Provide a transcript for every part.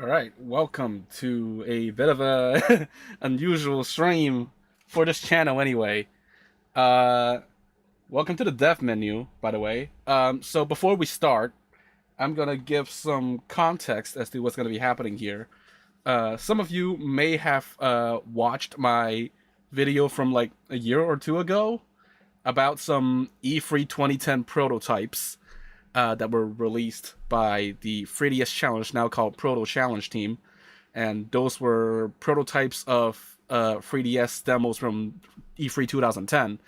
All right, welcome to a bit of a unusual stream for this channel anyway. Uh, Welcome to the dev menu, by the way. So before we start, I'm gonna give some context as to what's gonna be happening here. Some of you may have watched my video from like a year or two ago about some E3 2010 prototypes that were released by the 3DS Challenge, now called Proto Challenge team. And those were prototypes of 3DS demos from E3 2010.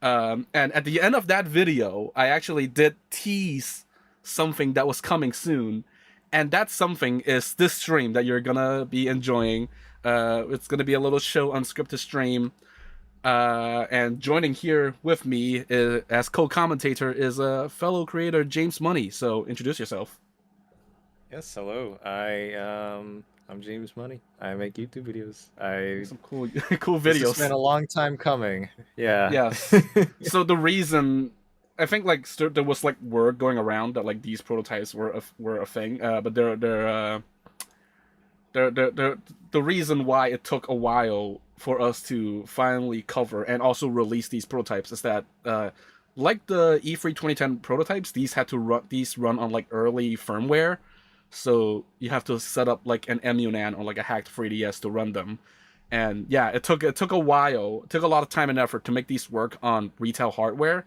And at the end of that video, I actually did tease something that was coming soon. And that something is this stream that you're gonna be enjoying. It's gonna be a little show unscripted stream. And joining here with me as co-commentator is a fellow creator, James Money. So introduce yourself. Yes, hello. I'm James Money. I make YouTube videos. Some cool cool This videos. has been a long time coming. Yeah. Yes. So the reason, I think, like there was like word going around that like these prototypes were a thing, but the reason why it took a while for us to finally cover and also release these prototypes is that like the E3 2010 prototypes, these run on like early firmware, so you have to set up like an emunan on like a hacked 3DS to run them. And yeah, it took a while. It took a lot of time and effort to make these work on retail hardware.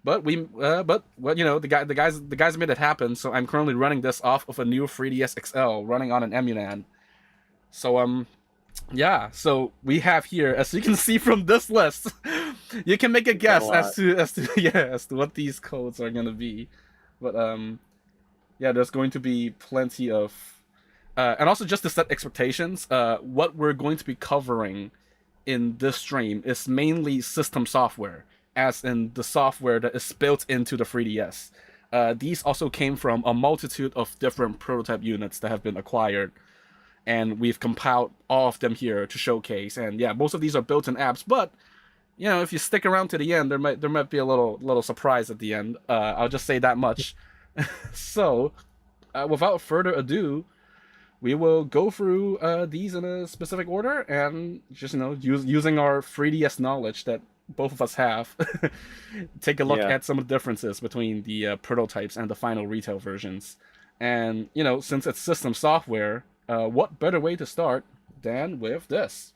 But you know, the guys made it happen. So I'm currently running this off of a new 3DS XL running on an emunan. So yeah, so we have here, as you can see from this list, you can make a guess as to what these codes are gonna be. But yeah, there's going to be plenty of and also just to set expectations, what we're going to be covering in this stream is mainly system software, as in the software that is built into the 3DS. These also came from a multitude of different prototype units that have been acquired, and we've compiled all of them here to showcase. And yeah, most of these are built-in apps, but you know, if you stick around to the end, there might be a little surprise at the end. I'll just say that much. So, without further ado, we will go through these in a specific order and just, you know, using our 3DS knowledge that both of us have, take a look at some of the differences between the prototypes and the final retail versions. And, you know, since it's system software, what better way to start than with this?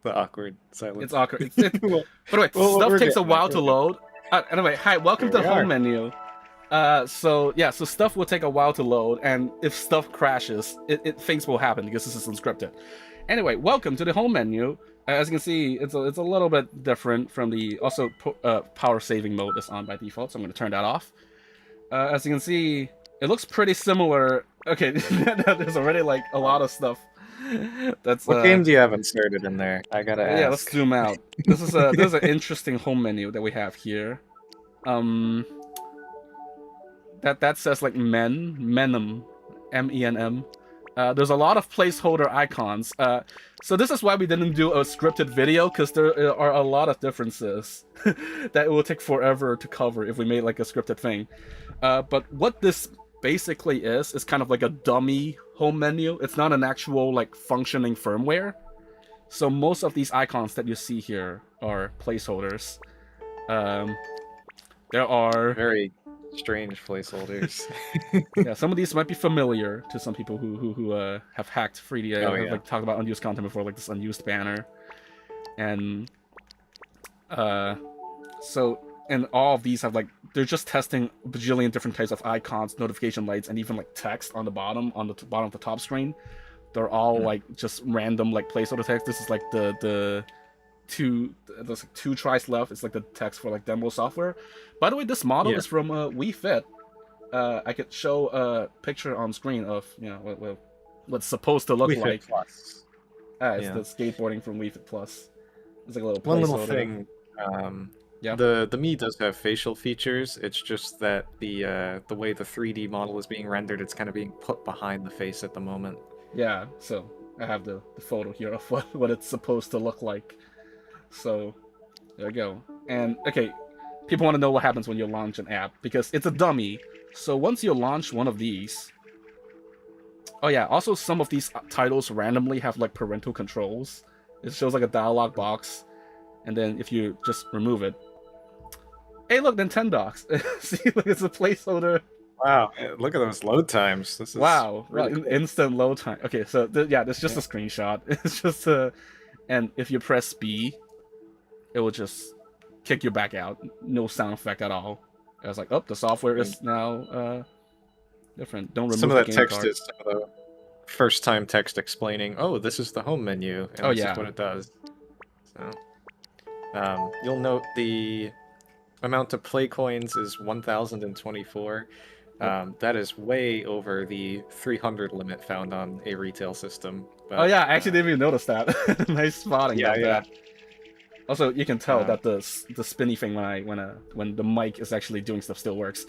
The awkward silence. It's awkward. By the way, stuff takes a while to load. Anyway, hi, welcome Here to we the are. home menu. So yeah, so stuff will take a while to load, and if stuff crashes, things will happen because this is unscripted. Anyway, welcome to the home menu. As you can see, it's a little bit different from the power saving mode is on by default, so I'm going to turn that off. As you can see, it looks pretty similar. Okay, there's already like a lot of stuff. That's What game do you have inserted in there? I gotta yeah. Let's ask. zoom out. This is an interesting home menu that we have here. Um, that says like Menem, MENM. There's a lot of placeholder icons. So this is why we didn't do a scripted video, because there are a lot of differences that it will take forever to cover if we made like a scripted thing. But what this basically is kind of like a dummy home menu. It's not an actual like functioning firmware. So most of these icons that you see here are placeholders. There are Very strange placeholders. yeah, some of these might be familiar to some people who have hacked 3D. Oh Have yeah. like talked about unused content before, like this unused banner, and uh, so and all of these have like they're just testing a bajillion different types of icons, notification lights, and even like text on the bottom bottom of the top screen. They're all like just random like placeholder text. This is like there's like two tries left. It's like the text for like demo software. By the way, this model is from Wii Fit. I could show a picture on screen of what's supposed to look Wii Fit like. Plus. It's Yeah. the skateboarding from Wii Fit Plus. It's like a little One little placeholder. thing. Yeah. The Mii does have facial features. It's just that the way the 3D model is being rendered, it's kind of being put behind the face at the moment. Yeah. So I have the photo here of what it's supposed to look like. So there we go. And okay, people want to know what happens when you launch an app because it's a dummy. So once you launch one of these, oh yeah, also some of these titles randomly have like parental controls. It shows like a dialog box, and then if you just remove it, hey look, Nintendox. See, look, it's a placeholder. Wow, look at those load times. This is Wow, really cool. instant load time. Okay, so yeah, that's just a screenshot. It's just and if you press B, it will just kick you back out. No sound effect at all. I was like, oh, the software is now different. Don't remove some of the that game text card. is some of the first time text explaining, oh, this is the home menu, and Oh, this yeah. is what it does. So, you'll note the amount of play coins is 1,024. That is way over the 300 limit found on a retail system. But, oh yeah, I actually didn't even notice that. Nice spotting yeah, of yeah. that. Also, you can tell that the spinny thing when the mic is actually doing stuff still works.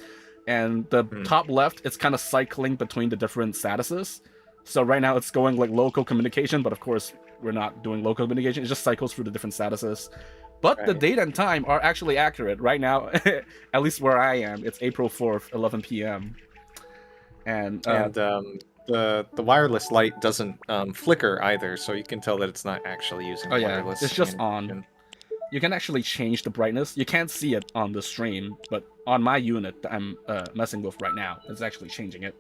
And the top left, it's kind of cycling between the different statuses. So right now it's going like local communication, but of course we're not doing local communication. It just cycles through the different statuses. But the date and time are actually accurate. Right now, at least where I am, it's April 4th, 11 p.m. And the wireless light doesn't flicker either, so you can tell that it's not actually using wireless. It's just on. You can actually change the brightness. You can't see it on the stream, but on my unit that I'm messing with right now, it's actually changing it.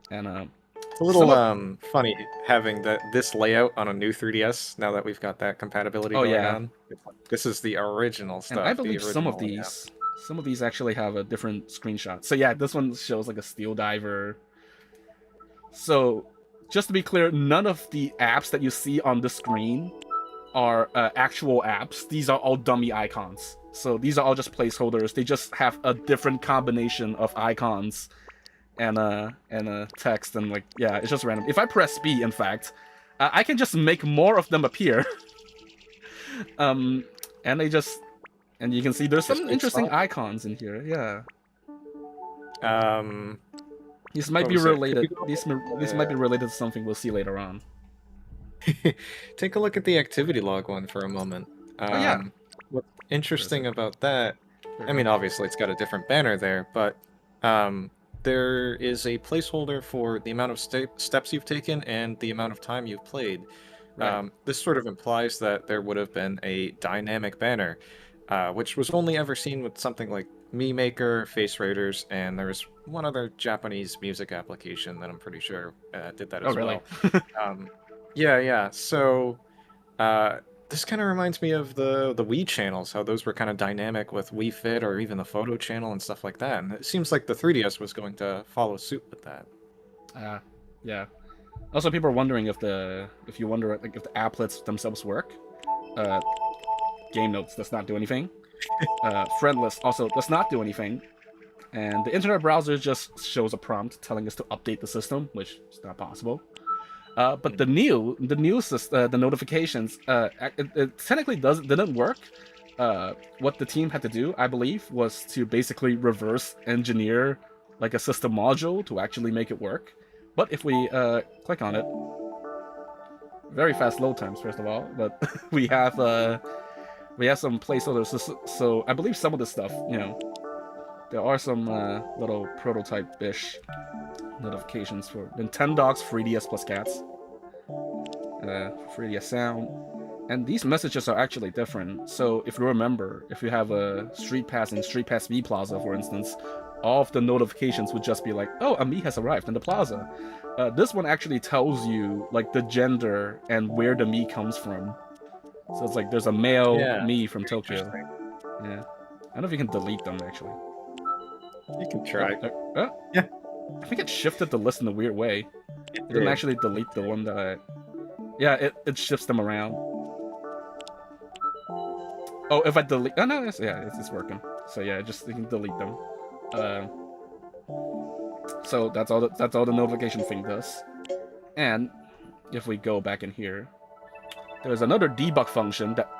And it's a little funny having this layout on a new 3DS now that we've got that compatibility going on. This is the original stuff. And I believe some of these actually have a different screenshot. So yeah, this one shows like a steel diver. So just to be clear, none of the apps that you see on the screen are actual apps. These are all dummy icons. So these are all just placeholders. They just have a different combination of icons and text, and like, yeah, it's just random. If I press B, in fact, I can just make more of them appear. And they just, and you can see there's some interesting icons in here. Yeah. These might be related. These might be related to something we'll see later on. Take a look at the activity log one for a moment. What's interesting about that, I mean, obviously it's got a different banner there, but there is a placeholder for the amount of steps you've taken and the amount of time you've played. This sort of implies that there would have been a dynamic banner, which was only ever seen with something like Mii Maker, Face Raiders, and there's one other Japanese music application that I'm pretty sure did that as well. Yeah. So the This kind of reminds me of the Wii channels, how those were kind of dynamic with Wii Fit or even the photo channel and stuff like that. And it seems like the 3DS was going to follow suit with that. Yeah. Also, people are wondering if you wonder like if the applets themselves work. Game notes does not do anything. Friend list also does not do anything. And the internet browser just shows a prompt telling us to update the system, which is not possible. But the notifications, it technically didn't work. What the team had to do, I believe, was to basically reverse engineer like a system module to actually make it work. But if we click on it, very fast load times first of all. But we have some placeholders. So I believe some of this stuff, there are some little prototype-ish notifications for Nintendogs, 3DS plus cats, 3DS sound, and these messages are actually different. So if you remember, if you have a StreetPass in StreetPass Mii Plaza, for instance, all of the notifications would just be like, "Oh, a Mii has arrived in the plaza." This one actually tells you like the gender and where the Mii comes from. So it's like there's a male Mii from Tokyo. Yeah, I don't know if you can delete them actually. You can try. Yeah. I think it shifted the list in a weird way. It didn't actually delete the one that I... Yeah, it shifts them around. Oh, if I delete... Oh, no, it's working. So yeah, you can delete them. So that's all the notification thing does. And if we go back in here, there's another debug function that...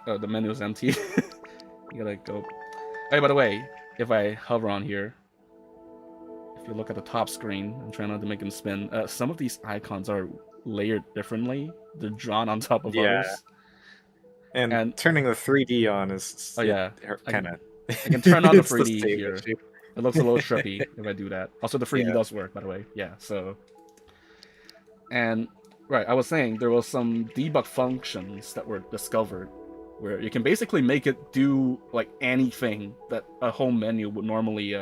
Oh, the menu is empty. You gotta go... Hey, by the way, if I hover on here, if you look at the top screen, I'm trying not to make them spin. Some of these icons are layered differently. They're drawn on top of others. And turning the 3D on is kind of. I can turn on the 3D here. Issue. It looks a little trippy if I do that. Also, the 3D does work, by the way. Yeah. So. And right, I was saying there was some debug functions that were discovered where you can basically make it do like anything that a home menu would normally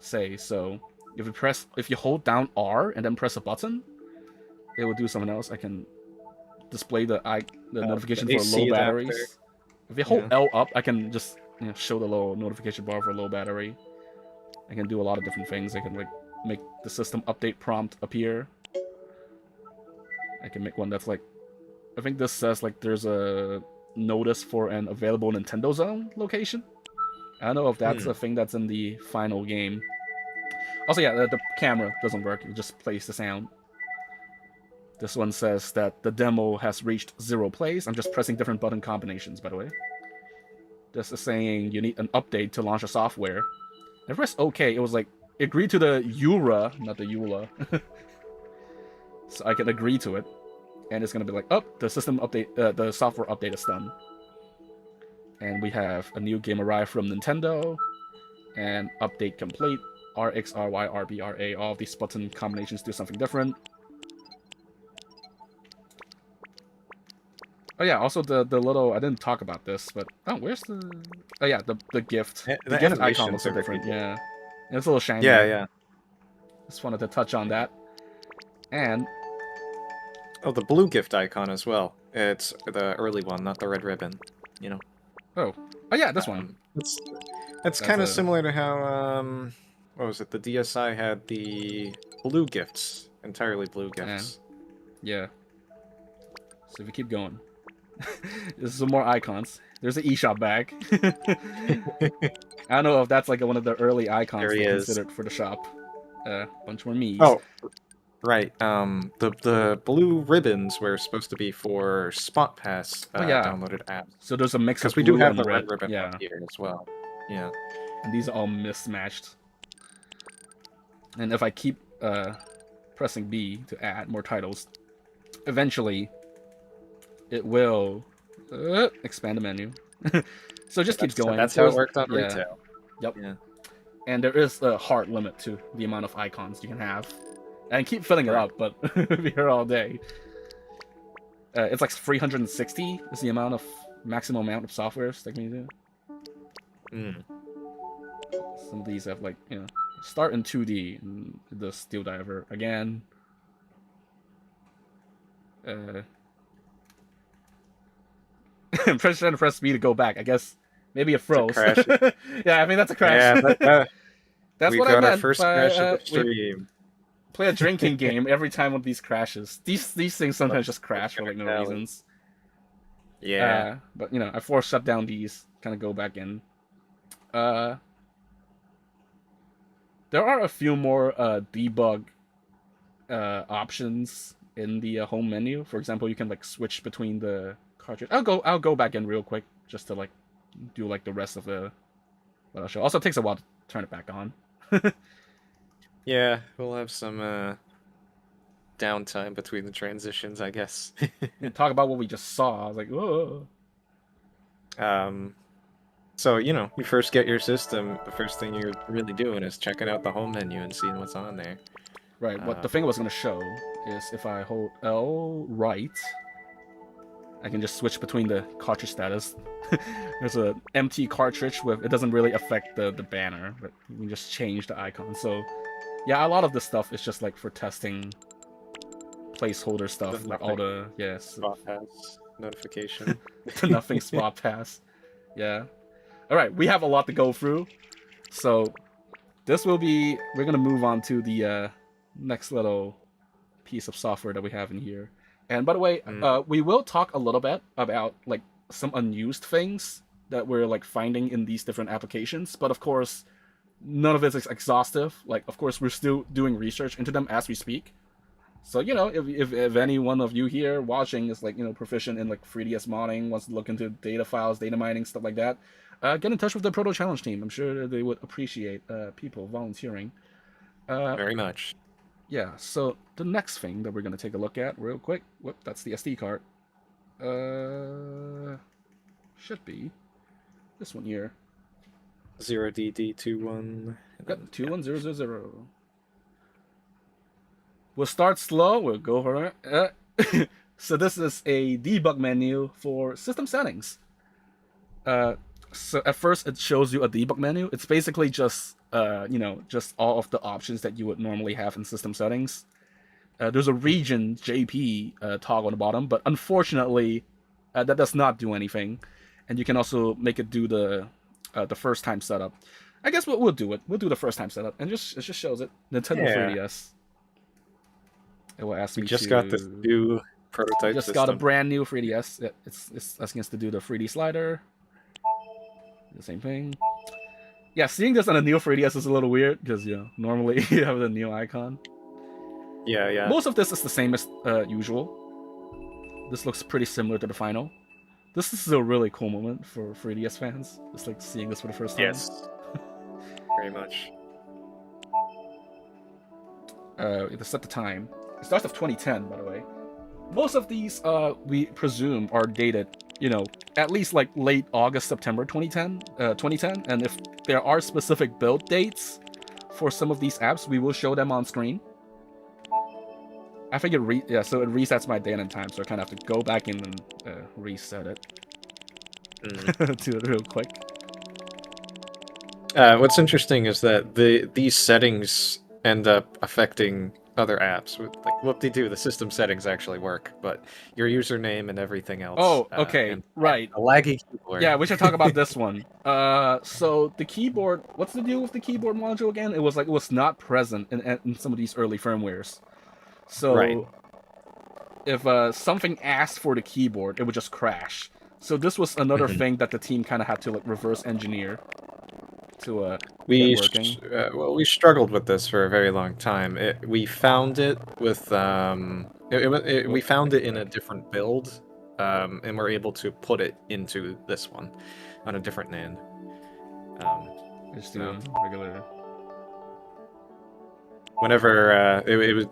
say. So if you hold down R and then press a button, it will do something else. I can display the notification for low batteries. Adapter. If you hold L up, I can just show the low notification bar for low battery. I can do a lot of different things. I can like make the system update prompt appear. I can make one that's like, I think this says like there's a notice for an available Nintendo Zone location. I don't know if that's a thing that's in the final game. Also, yeah, the camera doesn't work. It just plays the sound. This one says that the demo has reached 0 plays. I'm just pressing different button combinations, by the way. This is saying you need an update to launch a software. I pressed OK. It was like, agree to the EULA, not the EULA. So I can agree to it. And it's going to be like, oh, the system update, the software update is done. And we have a new game arrive from Nintendo. And update complete. RX, RY, RB, RA. All of these button combinations do something different. Oh yeah, also the little, I didn't talk about this, but where's the... Oh yeah, the gift. The gift icon looks so different. Yeah. It's a little shiny. Yeah. Just wanted to touch on that. And... Oh, the blue gift icon as well. It's the early one, not the red ribbon, you know. Oh yeah, this one. That's kind of similar to how, what was it, the DSi had the blue gifts, entirely blue gifts. Yeah. So if you keep going, there's some more icons. There's an eShop bag. I don't know if that's like one of the early icons they considered for the shop. Bunch more Miis. Oh, right. The blue ribbons were supposed to be for SpotPass downloaded apps. So there's a mix of blue we do have the red ribbon here as well. Yeah. And these are all mismatched. And if I keep pressing B to add more titles, eventually it will expand the menu. So it just keeps going. That's how it worked on retail. Yep. Yeah. And there is a hard limit to the amount of icons you can have. And keep filling it up, but we'll be here all day. It's like 360 is the maximum amount of softwares that can do. Some of these have like, start in 2D, and the Steel Diver again. Press and press B to go back. I guess maybe it It's a froze. crash. Yeah, I think that's a crash. Yeah, That's we what I got our meant first by crash of the we stream. play a drinking game every time one of these crashes. These things sometimes just crash for like no reasons. Yeah. But you know, I force shut down these, kind of go back in. There are a few more debug options in the home menu. For example, you can like switch between the cartridge. I'll go back in real quick just to like do like the rest of the what I'll show. Also, it takes a while to turn it back on. Yeah, we'll have some downtime between the transitions, I guess. Talk about what we just saw. I was like, whoa. So, you know, you first get your system, the first thing you're really doing is checking out the home menu and seeing what's on there. Right, what the thing I was going to show is if I hold L right, I can just switch between the cartridge status. There's an empty cartridge with, it doesn't really affect the banner, but you can just change the icon. So, yeah, a lot of this stuff is just like for testing placeholder stuff, like all the, yes. Spot pass notification. The nothing spot pass. Yeah. Alright, we have a lot to go through. So, this will be, we're going to move on to the next little piece of software that we have in here. And by the way, we will talk a little bit about like some unused things that we're like finding in these different applications. But of course, none of it is exhaustive. Like, of course, we're still doing research into them as we speak. So, you know, if any one of you here watching is like, you know, proficient in like 3DS modding, wants to look into data files, data mining, stuff like that, get in touch with the Proto Challenge team. I'm sure they would appreciate people volunteering. Very much. Yeah, so the next thing that we're going to take a look at real quick, whoop, that's the SD card. Should be this one here. 0DD21. Yep, 21000. We'll start slow, we'll go for it. So this is a debug menu for system settings. So at first it shows you a debug menu. It's basically just you know, just all of the options that you would normally have in system settings. There's a region JP toggle on the bottom, but unfortunately that does not do anything. And you can also make it do the first time setup. I guess we'll do it. We'll do the first time setup, and it just shows it. Nintendo 3DS. It will ask me to. We just got this new prototype just system. got a brand new 3DS. It's asking us to do the 3D slider. The same thing. Yeah, seeing this on a Neo 3DS is a little weird because, you know, normally you have the Neo icon. Yeah, yeah. Most of this is the same as usual. This looks pretty similar to the final. This is a really cool moment for 3DS fans. Just like seeing this for the first time. Yes. Very much. We have to set the time. It starts with 2010, by the way. Most of these, we presume, are dated, you know, at least like late August, September 2010. And if there are specific build dates for some of these apps, we will show them on screen. I think so it resets my date and time, so I kind of have to go back in and reset it. Do it real quick. What's interesting is that these settings end up affecting other apps. Like, whoop-de-doo, the system settings actually work, but your username and everything else. Oh, okay, right. A laggy keyboard. Yeah, we should talk about this one. So the keyboard, what's the deal with the keyboard module again? It was not present in some of these early firmwares. So if something asked for the keyboard, it would just crash. So this was another thing that the team kind of had to like reverse engineer to get working. Well, we struggled with this for a very long time. We found it with we found it in a different build, and we're able to put it into this one on a different NAND. Just do regular. Whenever it was.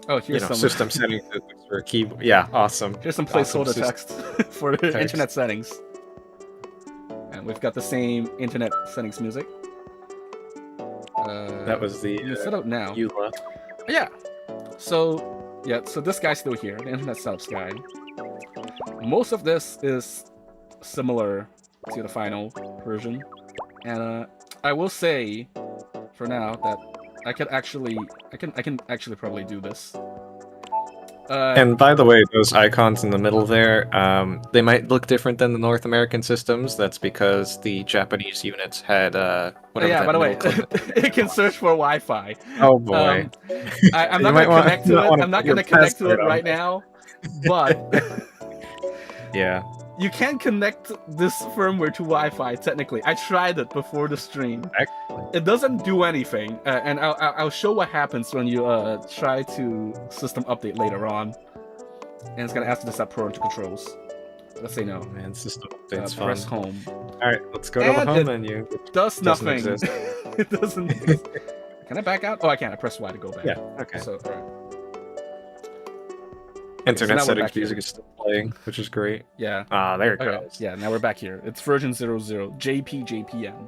Oh, here's some system settings for a keyboard. Yeah, awesome. Here's some placeholder text for the internet settings. And we've got the same internet settings music. That was the set up now. EULA. Yeah. So this guy's still here, the internet setups guy. Most of this is similar to the final version, and I will say for now that I can actually probably do this. And by the way, those icons in the middle there, they might look different than the North American systems. That's because the Japanese units had whatever yeah, that by the way, middle it can search for Wi-Fi. Oh boy. I'm You not might going to connect to it. wanna I'm not put your going to connect to it password on right there. now, but Yeah. you can connect this firmware to Wi-Fi. Technically, I tried it before the stream. Excellent. It doesn't do anything, and I'll show what happens when you try to system update later on. And it's gonna ask you to set parental controls. Let's say no. Oh, man, system update's fun. Press home. All right, let's go to the home menu. Does Doesn't nothing. exist. It doesn't exist. Can I back out? Oh, I can. I press Y to go back. Yeah. Okay. So, all right. Internet so settings music is still playing, which is great. Yeah. Ah, there it goes. Yeah, now we're back here. It's version 00, JPJPN.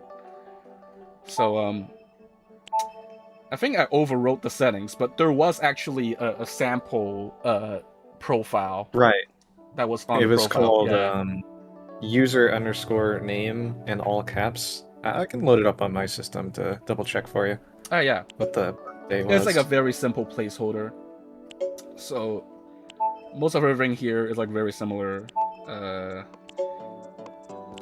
So, I think I overwrote the settings, but there was actually a sample profile. Right. That was on It was profile. called user_name in all caps. I can load it up on my system to double check for you. Oh, yeah. What the day was. It's like a very simple placeholder. So, most of everything here is like very similar.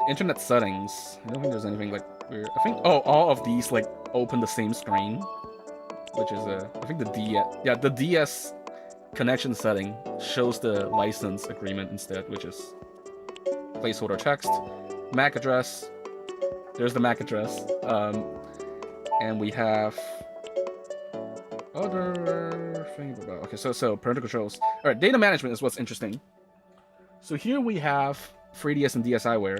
Internet settings. I don't think there's anything like weird. I think all of these like open the same screen, which is I think the DS connection setting shows the license agreement instead, which is placeholder text, MAC address. There's the MAC address, and we have other things about. Okay, so parental controls. All right, data management is what's interesting. So here we have 3DS and DSiWare.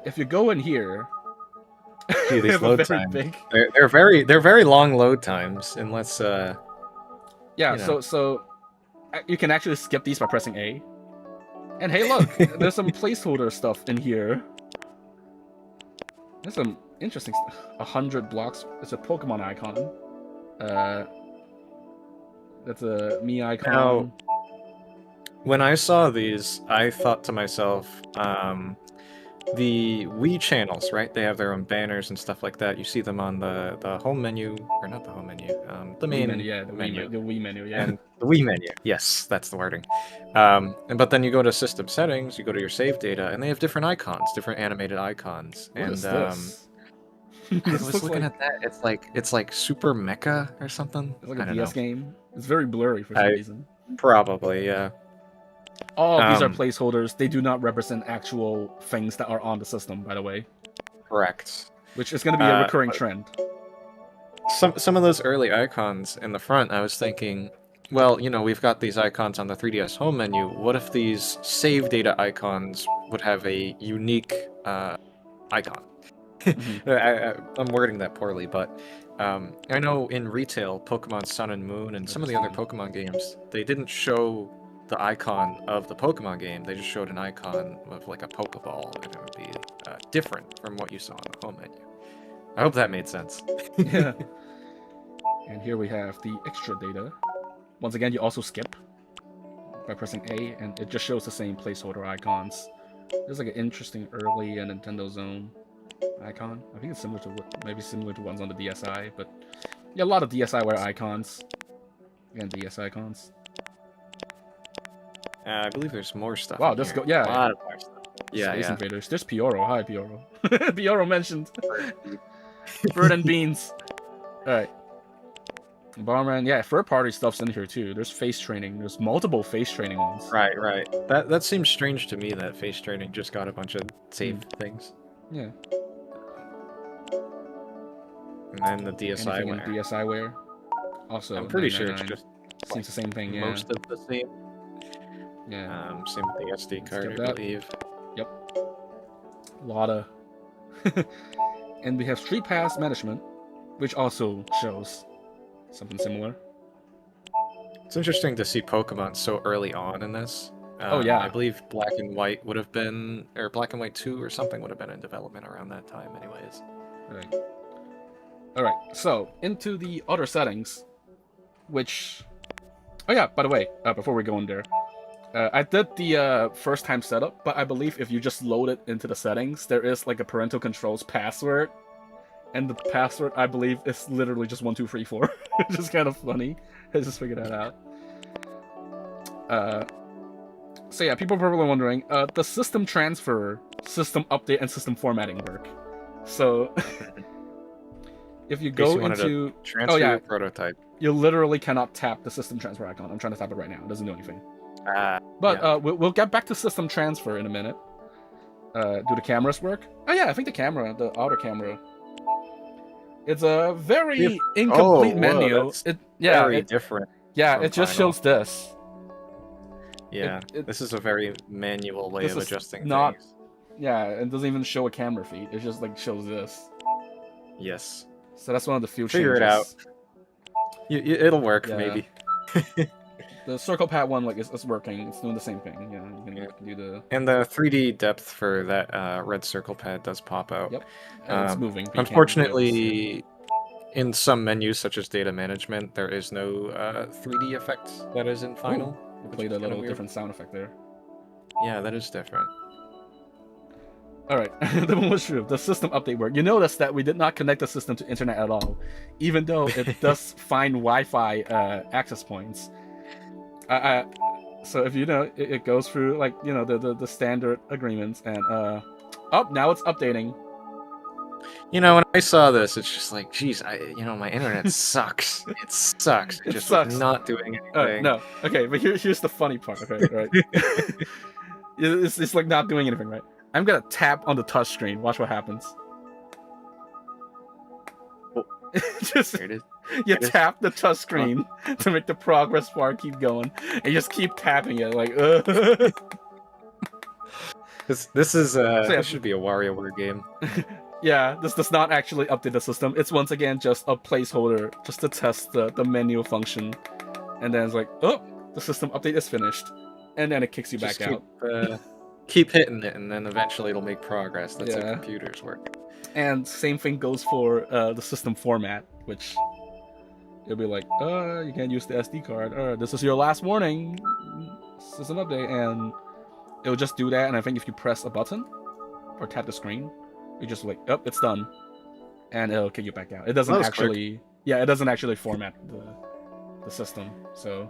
If you go in here, Gee, these load times. big... They're very long load times, unless yeah. You know. So you can actually skip these by pressing A. And hey, look, there's some placeholder stuff in here. There's some interesting stuff. 100 blocks. It's a Pokemon icon. That's a Mii icon. Now, when I saw these, I thought to myself, the Wii channels, right? They have their own banners and stuff like that. You see them on the home menu, or not the home menu, the main menu, yeah, the menu. The Wii menu, yeah. And the Wii menu, yes, that's the wording. But then you go to system settings, you go to your save data, and they have different icons, different animated icons. What and is this? I was looking at that. It's like Super Mecha or something. It's like a DS game. It's very blurry for some reason. Probably, yeah. All of these are placeholders. They do not represent actual things that are on the system, by the way. Correct. Which is going to be a recurring trend. Some of those early icons in the front, I was thinking, well, you know, we've got these icons on the 3DS home menu. What if these save data icons would have a unique icon? I'm wording that poorly, but I know in retail, Pokemon Sun and Moon and some of the other Pokemon games, they didn't show the icon of the Pokemon game. They just showed an icon of like a Pokeball, and it would be different from what you saw on the home menu. I hope that made sense. Yeah. And here we have the extra data. Once again, you also skip by pressing A, and it just shows the same placeholder icons. There's like an interesting early Nintendo Zone icon. I think it's similar to maybe similar to ones on the DSi, but yeah, a lot of DSiWare icons and DS icons. I believe there's more stuff. Wow, let's go. Yeah, a lot of more stuff. Yeah, Space Invaders. There's Pioro. Hi, Pioro. Pioro mentioned. Bird and Beans. All right. Bomberman. Yeah, third-party stuff's in here too. There's face training. There's multiple face training ones. Right. That seems strange to me that face training just got a bunch of save things. Yeah. And then the DSiWare. DSiWare. Also, I'm pretty sure it's just seems the same thing. Yeah. Most of the same. Yeah. Same with the SD card, I believe. Yep. A lot of. And we have StreetPass management, which also shows something similar. It's interesting to see Pokemon so early on in this. Oh yeah. I believe Black and White would have been, or Black and White 2 or something would have been in development around that time, anyways. Right. All right. So into the other settings, which. Oh yeah. By the way, before we go in there. I did the first time setup, but I believe if you just load it into the settings, there is like a parental controls password And the password, I believe, is literally just 1234, which is kind of funny. I just figured that out. So yeah, people are probably wondering, does system transfer, system update, and system formatting work? So if you go into transfer your prototype, you literally cannot tap the system transfer icon. I'm trying to tap it right now. It doesn't do anything. But yeah. we'll get back to system transfer in a minute. Do the cameras work? Oh yeah, I think the outer camera. It's a very incomplete menu. Very different. Yeah, it just shows this. Yeah, this is a very manual way of adjusting things. Yeah, it doesn't even show a camera feed. It just like shows this. Yes. So that's one of the few Figure changes. it out. It'll work, maybe. The circle pad one is working. It's doing the same thing. Yeah, you can do the. And the 3D depth for that red circle pad does pop out. Yep. And it's moving. Unfortunately, in some menus such as data management, there is no 3D effect that is in final. Ooh, you played a little different sound effect there. Yeah, that is different. Alright, the one was true. The system update work. You notice that we did not connect the system to internet at all, even though it does find Wi-Fi access points. So if you know, it goes through like the standard agreements, and now it's updating. When I saw this, it's just like, geez, my internet sucks. It sucks. It just sucks. Not doing anything. No, okay, but here's the funny part. Okay, right? it's like not doing anything, right? I'm gonna tap on the touch screen. Watch what happens. Oh. Just there it is. You tap the touch screen to make the progress bar keep going, and you just keep tapping it like. This is this should be a WarioWare game. Yeah, this does not actually update the system. It's once again just a placeholder just to test the menu function, and then it's like, oh, the system update is finished, and then it kicks you back out. Keep hitting it, and then eventually it'll make progress. That's how computers work. And same thing goes for the system format, which it'll be like, you can't use the SD card. This is your last warning, system update, and it'll just do that. And I think if you press a button or tap the screen, you just like, oh, it's done, and it'll kick you back out. It doesn't actually, it doesn't actually format the system. So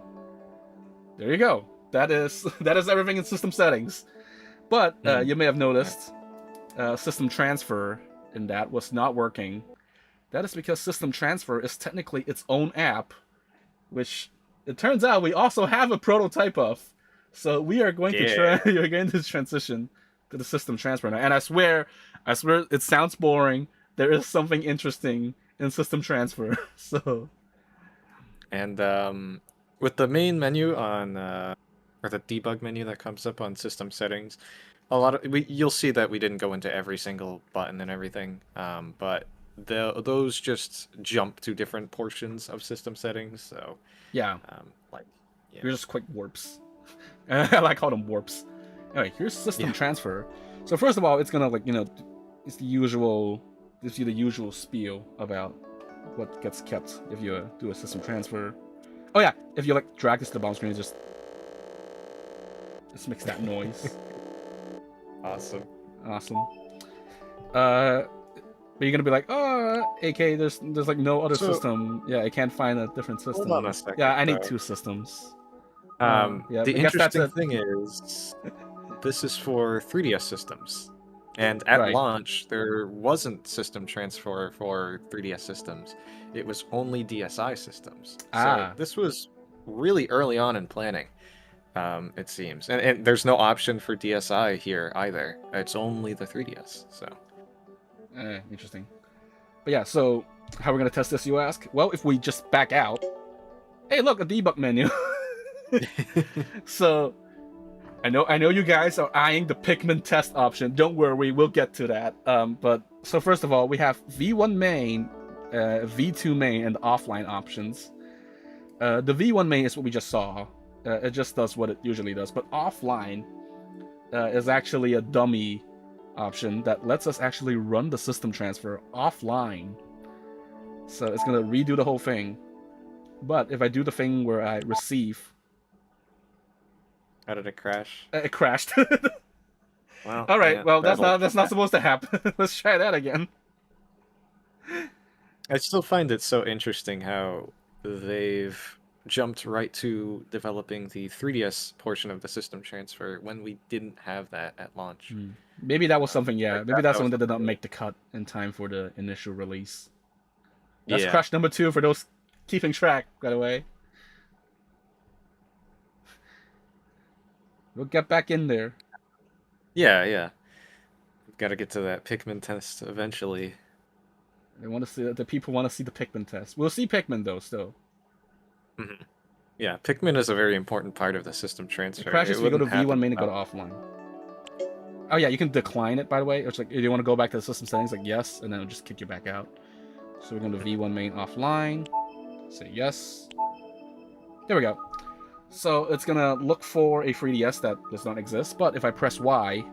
there you go. That is everything in system settings. But you may have noticed system transfer in that was not working. That is because system transfer is technically its own app, which it turns out we also have a prototype of. So we are going to transition to the system transfer now. And I swear it sounds boring. There is something interesting in system transfer. So. And with the main menu on or the debug menu that comes up on system settings, you'll see that we didn't go into every single button and everything, but those just jump to different portions of system settings. So they're just quick warps. I like call them warps. Anyway, here's system transfer. So first of all, it's gonna it's the usual. Gives you the usual spiel about what gets kept if you do a system transfer. Oh yeah, if you drag this to the bottom screen, it just makes that noise. Awesome. But you're gonna be like, AK, there's no other system. Yeah, I can't find a different system. Hold on a second, I need two systems. The interesting thing is, this is for 3DS systems, and at launch there wasn't system transfer for 3DS systems. It was only DSi systems. So this was really early on in planning. It seems, and there's no option for DSi here either. It's only the 3DS. So, interesting. But yeah, so how are we gonna test this, you ask? Well, if we just back out, hey, look, a debug menu. So, I know you guys are eyeing the Pikmin test option. Don't worry, we'll get to that. But so first of all, we have V1 main, V2 main, and offline options. The V1 main is what we just saw. It just does what it usually does, but offline is actually a dummy option that lets us actually run the system transfer offline. So it's gonna redo the whole thing. But if I do the thing where I receive, how did it crash? It crashed. Wow. All right. Well, that's not supposed to happen. Let's try that again. I still find it so interesting how they've jumped right to developing the 3DS portion of the system transfer when we didn't have that at launch. Maybe that was something, yeah. Like Maybe that's that was something that did not something make the cut in time for the initial release. That's yeah. Crash number 2 for those keeping track, by the way. We'll get back in there. Yeah, yeah. We've got to get to that Pikmin test eventually. They want to see the people want to see the Pikmin test. We'll see Pikmin though, still. Mm-hmm. Yeah, Pikmin is a very important part of the system transfer. It crashes if you go to V1 main and go to offline. Oh yeah, you can decline it, by the way. It's like, do you want to go back to the system settings? Like, yes, and then it'll just kick you back out. So we're going to V1 main offline. Say yes. There we go. So it's going to look for a 3DS that does not exist, but if I press Y...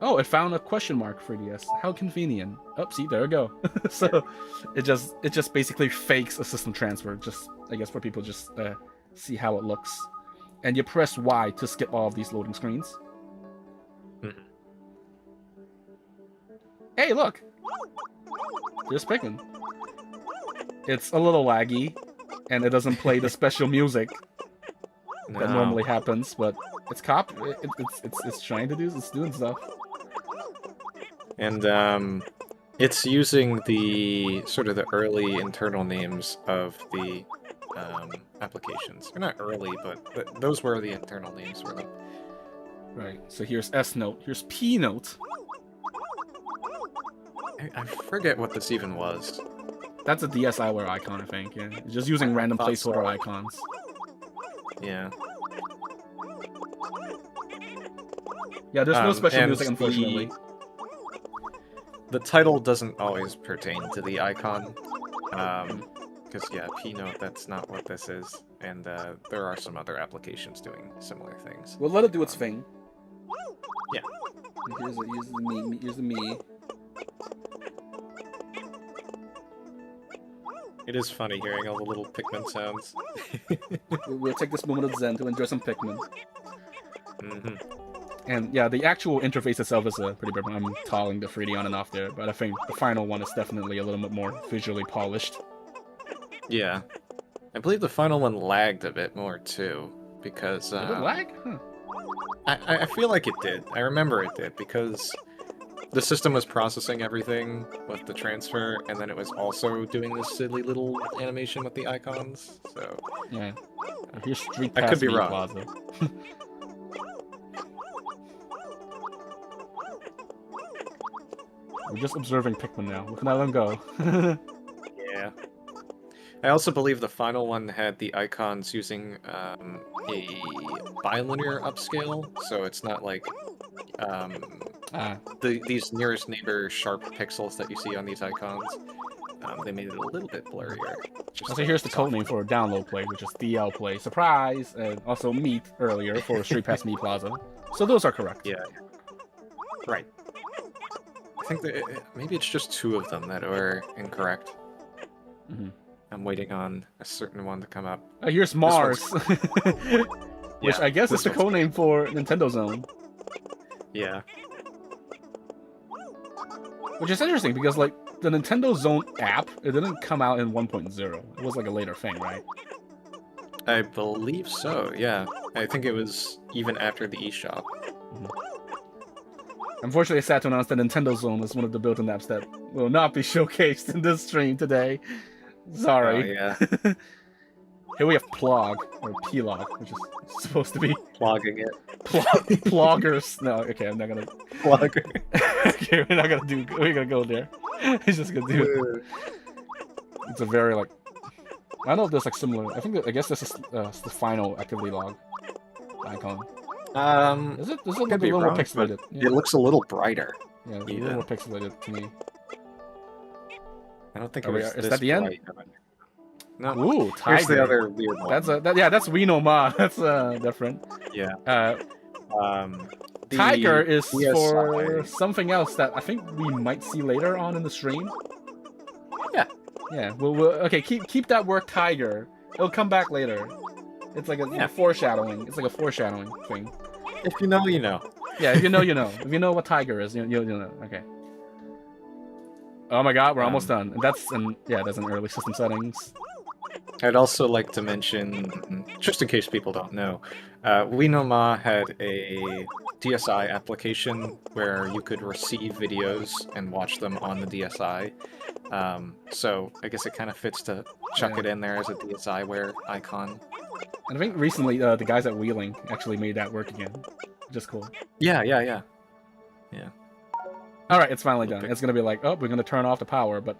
Oh, it found a question mark 3DS. How convenient. Oh, see, there we go. So it just basically fakes a system transfer, just, I guess, for people just see how it looks. And you press Y to skip all of these loading screens. Mm-hmm. Hey, look! There's Pikmin. It's a little laggy, and it doesn't play the special music that normally happens, but it's it's trying to do, it's doing stuff. And it's using the sort of the early internal names of the applications. They're not early, but those were the internal names for them. Right. So here's S note. Here's P note. I forget what this even was. That's a DSiWare icon, I think. Yeah, just using random placeholder icons. Yeah. Yeah, there's no special music, unfortunately. The title doesn't always pertain to the icon. Because, yeah, P-Note, that's not what this is. And there are some other applications doing similar things. We'll let it do its thing. Yeah. Here's the Mii. It is funny hearing all the little Pikmin sounds. We'll take this moment of zen to enjoy some Pikmin. Mm-hmm. And yeah, the actual interface itself is pretty bad. I'm toggling the 3D on and off there, but I think the final one is definitely a little bit more visually polished. Yeah. I believe the final one lagged a bit more, too, because... Did it lag? Huh. I feel like it did. I remember it did, because the system was processing everything with the transfer, and then it was also doing this silly little animation with the icons, so... Yeah. Here's StreetPass I could be Mii wrong. Plaza. We're just observing Pikmin now. We can let them go. Yeah. I also believe the final one had the icons using a bilinear upscale, so it's not like these nearest neighbor sharp pixels that you see on these icons. They made it a little bit blurrier. So here's the code name for download play, which is DL play. Surprise! And also meet earlier for StreetPass Mii Plaza. So those are correct. Yeah. Right. I think that maybe it's just 2 of them that are incorrect. Mm-hmm. I'm waiting on a certain one to come up. Here's Mars, which Yeah, I guess is the codename for Nintendo Zone. Yeah. Which is interesting because, like, the Nintendo Zone app, it didn't come out in 1.0. It was like a later thing, right? I believe so, yeah. I think it was even after the eShop. Mm-hmm. Unfortunately, it's sad to announce that Nintendo Zone is one of the built-in apps that will not be showcased in this stream today. Sorry. Oh, yeah. Here we have Plog, or Plog, which is supposed to be... Plogging it. Ploggers. No, okay, I'm not gonna... Plogger. Okay, we're gonna go there. He's just gonna do it. It's a very, like... I don't know if there's, like, similar... I guess this is the final activity log icon. Is it? This looks a little more pixelated. Yeah. It looks a little brighter. Yeah, it's a little more pixelated to me. I don't think it was Is this that the end? bright. No. Ooh, Tiger. Here's the other weird one. That's Wino Ma. That's different. Yeah. Tiger is DSi. for something else that I think we might see later on in the stream. Yeah. Yeah. Okay. Keep that word Tiger. It'll come back later. It's like a foreshadowing. It's like a foreshadowing thing. If you know, you know. Yeah. If you know, you know. If you know what Tiger is, you know. Okay. Oh my god, we're almost done. And that's an early system settings. I'd also like to mention, just in case people don't know, Ma had a DSi application where you could receive videos and watch them on the DSi. So I guess it kind of fits to chuck it in there as a DSiWare icon. And I think recently the guys at Wheeling actually made that work again. Just cool. Yeah. Alright, it's finally done. It's gonna be like, oh, we're gonna turn off the power, but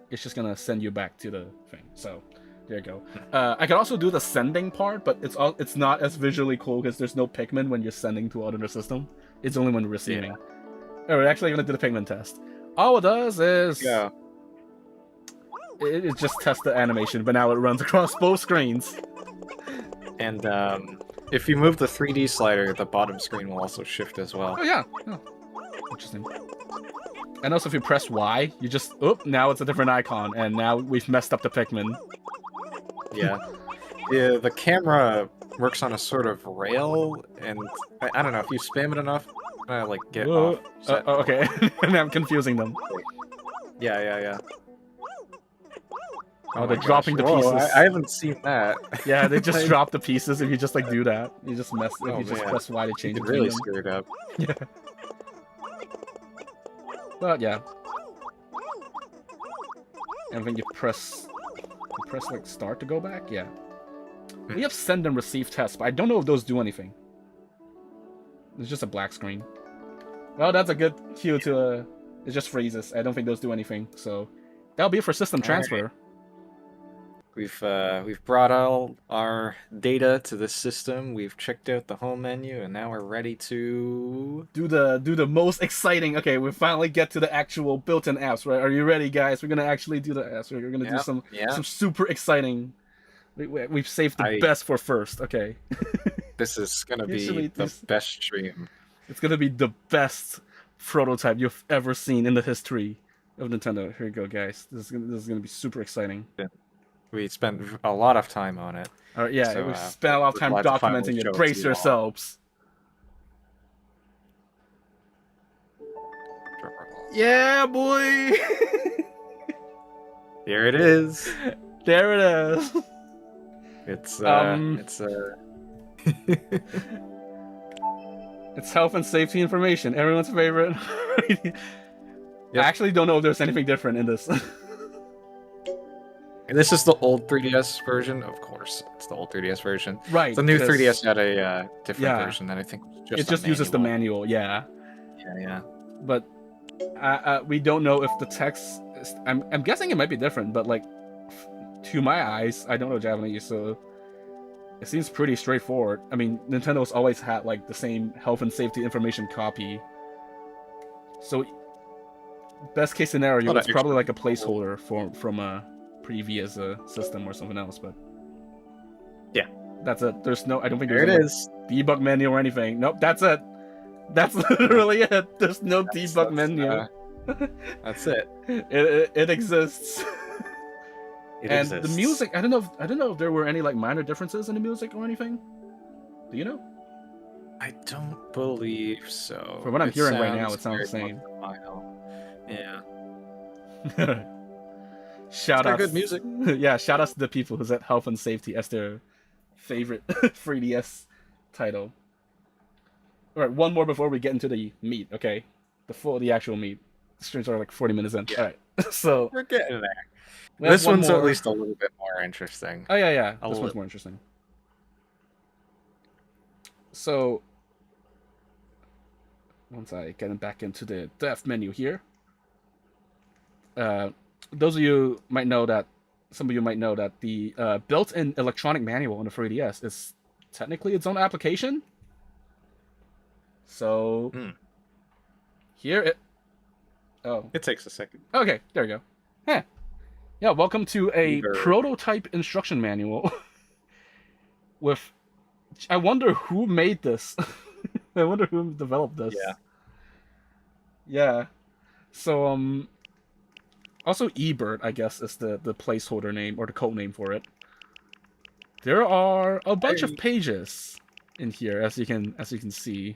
it's just gonna send you back to the thing. So there you go. I can also do the sending part, but it's not as visually cool because there's no Pikmin when you're sending to another system. It's only when you're receiving. Oh, we're actually gonna do the Pikmin test. All it does is it just tests the animation, but now it runs across both screens. And if you move the 3D slider, the bottom screen will also shift as well. Oh yeah. Oh. Interesting. And also if you press Y, you just now it's a different icon, and now we've messed up the Pikmin. Yeah. The camera works on a sort of rail, and I don't know, if you spam it enough, like get off. Okay, and I'm confusing them. Yeah. Oh, they're dropping the pieces. I haven't seen that. Yeah, they just drop the pieces if you just like do that. You just mess. If you just press Y to change it. Really screwed up. Yeah. But yeah. And when you press like start to go back. Yeah. We have send and receive tests, but I don't know if those do anything. It's just a black screen. Well, that's a good cue to. It just freezes. I don't think those do anything. So that'll be it for system transfer. Right. We've brought all our data to the system. We've checked out the home menu, and now we're ready to do the most exciting. Okay, we finally get to the actual built-in apps. Right? Are you ready, guys? We're gonna actually do the apps. We're gonna do some super exciting. We've saved the best for first. Okay. This is gonna be the best stream. It's gonna be the best prototype you've ever seen in the history of Nintendo. Here you go, guys. This is gonna be super exciting. Yeah. We spent a lot of time on it. Yeah, so, we spent a lot of time documenting it. Brace yourselves. Yeah, boy! Here it is. There it is. It's it's health and safety information. Everyone's favorite. I actually don't know if there's anything different in this. And this is the old 3DS version, of course. It's the old 3DS version. Right. The new 3DS had a different version that I think it just uses the manual. Yeah. Yeah. But we don't know if the text. I'm guessing it might be different, but like to my eyes, I don't know Japanese, so it seems pretty straightforward. I mean, Nintendo's always had like the same health and safety information copy. So best case scenario, it's probably like a placeholder from a previous system or something else, but yeah, that's it. There's no, I don't think there's a debug menu or anything. Nope, that's it. That's literally it. There's no debug menu. That's it. It exists. It and exists. The music, I don't know if there were any like minor differences in the music or anything. Do you know? I don't believe so. From what I'm hearing right now, it sounds the same. Yeah. Shout out good music. Yeah, shout out to the people who set health and safety as their favorite 3DS title. All right, one more before we get into the meat. Okay, the actual meat. The streams are like 40 minutes in. Yeah. All right, so we're getting there. This one's at least a little bit more interesting. Oh yeah. This one's more interesting. So once I get back into the dev menu here. Those of you might know that, some of you might know that the built-in electronic manual on the 3DS is technically its own application. So here it takes a second. Okay, there we go. Yeah, welcome to a prototype instruction manual. With, I wonder who made this. I wonder who developed this. Yeah. So also, eBird, I guess, is the placeholder name or the code name for it. There are a bunch of pages in here, as you can see.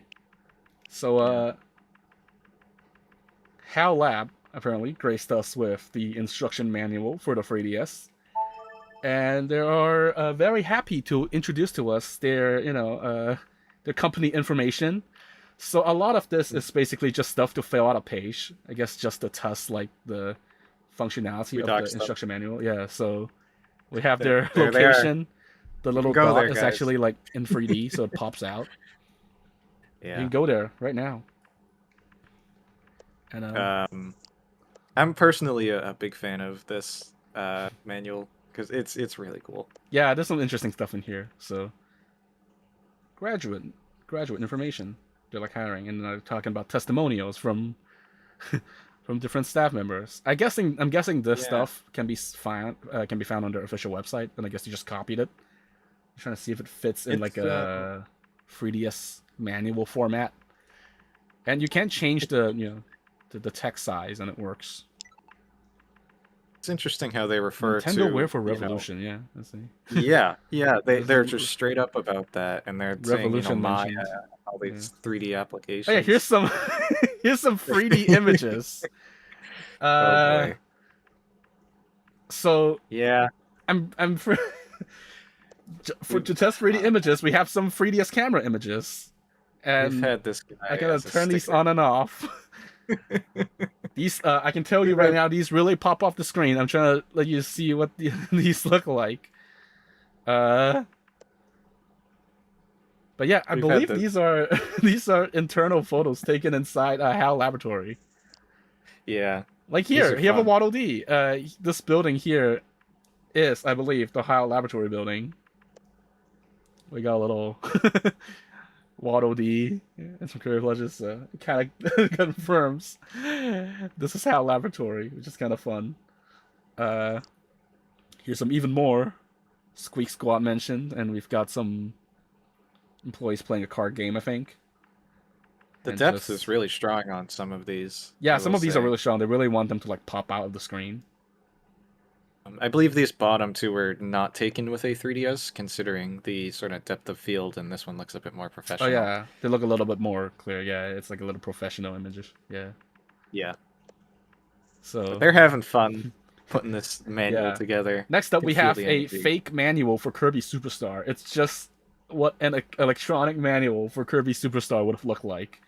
So, HAL Lab, apparently graced us with the instruction manual for the 3DS, and they are very happy to introduce to us their their company information. So a lot of this is basically just stuff to fill out a page, I guess, just to test like the functionality of the instruction manual. Yeah, so we have their location. The little dot is actually like in 3D, so it pops out. Yeah, you can go there right now. And I'm personally a big fan of this manual because it's really cool. Yeah, there's some interesting stuff in here. So graduate information. They're like hiring, and they're talking about testimonials from from different staff members. I'm guessing this stuff can be found on their official website, and I guess you just copied it. I'm trying to see if it fits in like a 3DS manual format, and you can change the the text size, and it works. It's interesting how they refer to Nintendo Wear for Revolution. Yeah, let's see. Yeah, they're just straight up about that, and they're saying Maya, all these 3D applications. Oh yeah, here's some here's some 3D images. Oh boy. So yeah, I'm to test 3D images, we have some 3DS camera images, and we've had this guy I gotta turn these on and off. These I can tell you right now, these really pop off the screen. I'm trying to let you see what these look like. But yeah, I believe these are internal photos taken inside a HAL laboratory. Yeah. Like here, you have a Waddle Dee. This building here is, I believe, the HAL laboratory building. We got a little Waddle Dee and some curve ledges. It kind of confirms this is HAL laboratory, which is kind of fun. Here's some even more Squeak Squad mentioned, and we've got some employees playing a card game, I think. The depth is really strong on some of these. Yeah, some of these are really strong. They really want them to like pop out of the screen. I believe these bottom two were not taken with a 3DS, considering the sort of depth of field, and this one looks a bit more professional. Oh yeah, they look a little bit more clear. Yeah, it's like a little professional images. Yeah. Yeah. So but they're having fun putting this manual together. Next up, we have a fake manual for Kirby Superstar. It's just what an electronic manual for Kirby Superstar would have looked like.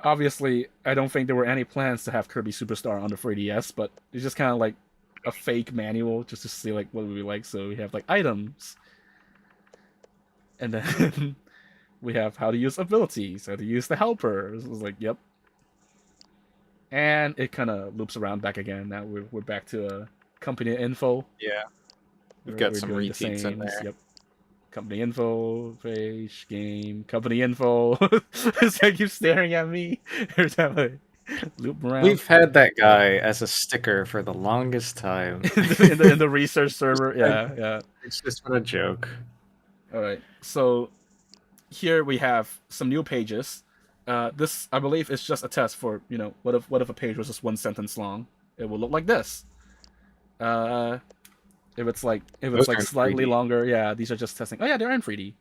Obviously, I don't think there were any plans to have Kirby Superstar on the 3DS, but it's just kind of like a fake manual just to see like what it would be like. So we have like items, and then we have how to use abilities, how to use the helpers. It was like, yep. And it kind of loops around back again. Now we're back to company info. Yeah, we've got some repeats in there. Yep. Company info, page, game, company info. It's like you staring at me every time I loop around. We've had that guy as a sticker for the longest time. in the research server. Yeah. It's just been a joke. Alright, so here we have some new pages. This, I believe, is just a test for, what if a page was just one sentence long? It will look like this. If it's like slightly longer, yeah, these are just testing. Oh yeah, they're in 3D.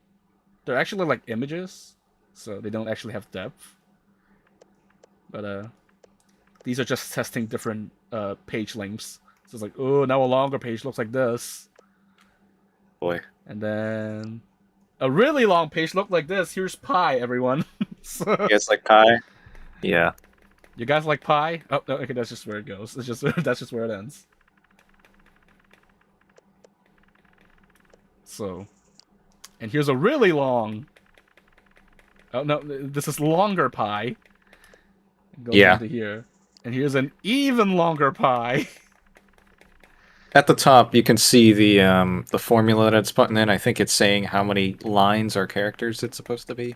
They're actually like images, so they don't actually have depth. But these are just testing different page lengths. So it's like, oh, now a longer page looks like this. Boy. And then a really long page looked like this. Here's pie, everyone. So, you guys like pie? Yeah. You guys like pie? Oh no, okay, that's just where it goes. It's just that's just where it ends. So, and here's a really long. Oh no, this is longer pie. Goes into here, and here's an even longer pie. At the top, you can see the formula that it's putting in. I think it's saying how many lines or characters it's supposed to be.